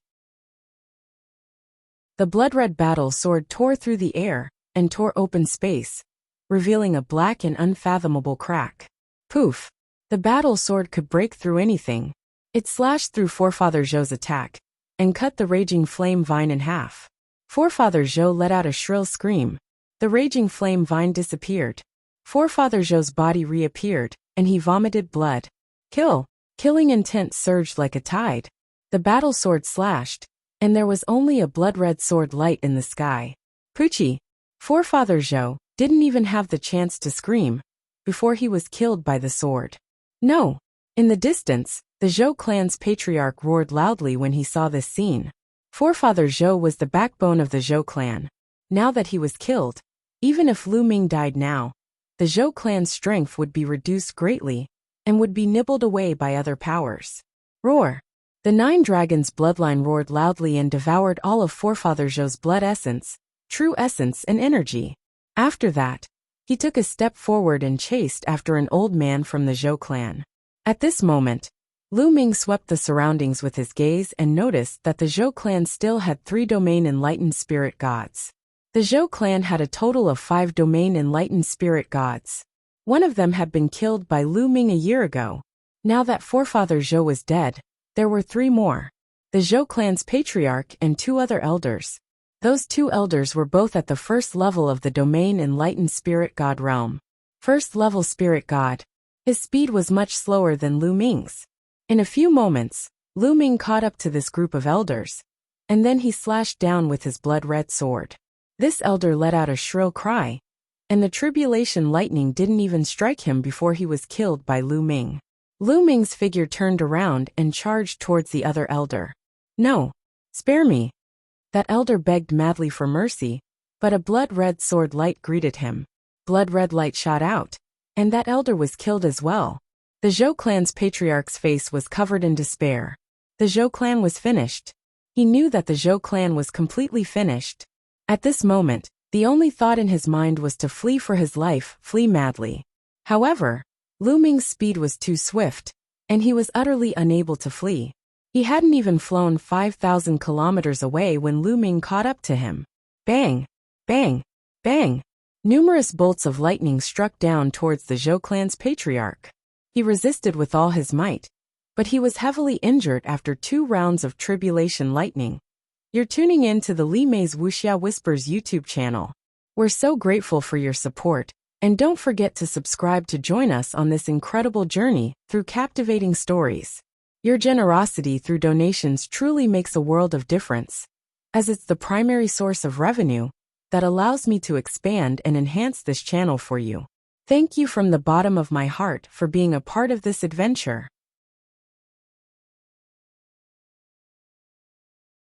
The blood-red battle sword tore through the air and tore open space, revealing a black and unfathomable crack. Poof! The battle sword could break through anything. It slashed through Forefather Zhou's attack and cut the raging flame vine in half. Forefather Zhou let out a shrill scream. The raging flame vine disappeared. Forefather Zhou's body reappeared, and he vomited blood. Kill! Killing intent surged like a tide. The battle sword slashed, and there was only a blood-red sword light in the sky. Poochie! Forefather Zhou didn't even have the chance to scream before he was killed by the sword. No! In the distance, the Zhou clan's patriarch roared loudly when he saw this scene. Forefather Zhou was the backbone of the Zhou clan. Now that he was killed, even if Lu Ming died now, the Zhou clan's strength would be reduced greatly and would be nibbled away by other powers. Roar! The 9 dragons' bloodline roared loudly and devoured all of Forefather Zhou's blood essence, true essence and energy. After that, he took a step forward and chased after an old man from the Zhou clan. At this moment, Lu Ming swept the surroundings with his gaze and noticed that the Zhou clan still had 3 domain enlightened spirit gods. The Zhou clan had a total of 5 domain enlightened spirit gods. One of them had been killed by Lu Ming a year ago. Now that Forefather Zhou was dead, there were 3 more. The Zhou clan's patriarch and 2 other elders. Those 2 elders were both at the 1st level of the domain enlightened spirit god realm. 1st level spirit god. His speed was much slower than Lu Ming's. In a few moments, Lu Ming caught up to this group of elders, and then he slashed down with his blood-red sword. This elder let out a shrill cry, and the tribulation lightning didn't even strike him before he was killed by Lu Ming. Lu Ming's figure turned around and charged towards the other elder. No! Spare me! That elder begged madly for mercy, but a blood-red sword light greeted him. Blood-red light shot out, and that elder was killed as well. The Zhou clan's patriarch's face was covered in despair. The Zhou clan was finished. He knew that the Zhou clan was completely finished. At this moment, the only thought in his mind was to flee for his life, flee madly. However, Lu Ming's speed was too swift, and he was utterly unable to flee. He hadn't even flown 5,000 kilometers away when Lu Ming caught up to him. Bang! Bang! Bang! Numerous bolts of lightning struck down towards the Zhou clan's patriarch. He resisted with all his might, but he was heavily injured after 2 rounds of tribulation lightning. You're tuning in to the Li Mei's Wuxia Whispers YouTube channel. We're so grateful for your support, and don't forget to subscribe to join us on this incredible journey through captivating stories. Your generosity through donations truly makes a world of difference, as it's the primary source of revenue that allows me to expand and enhance this channel for you. Thank you from the bottom of my heart for being a part of this adventure.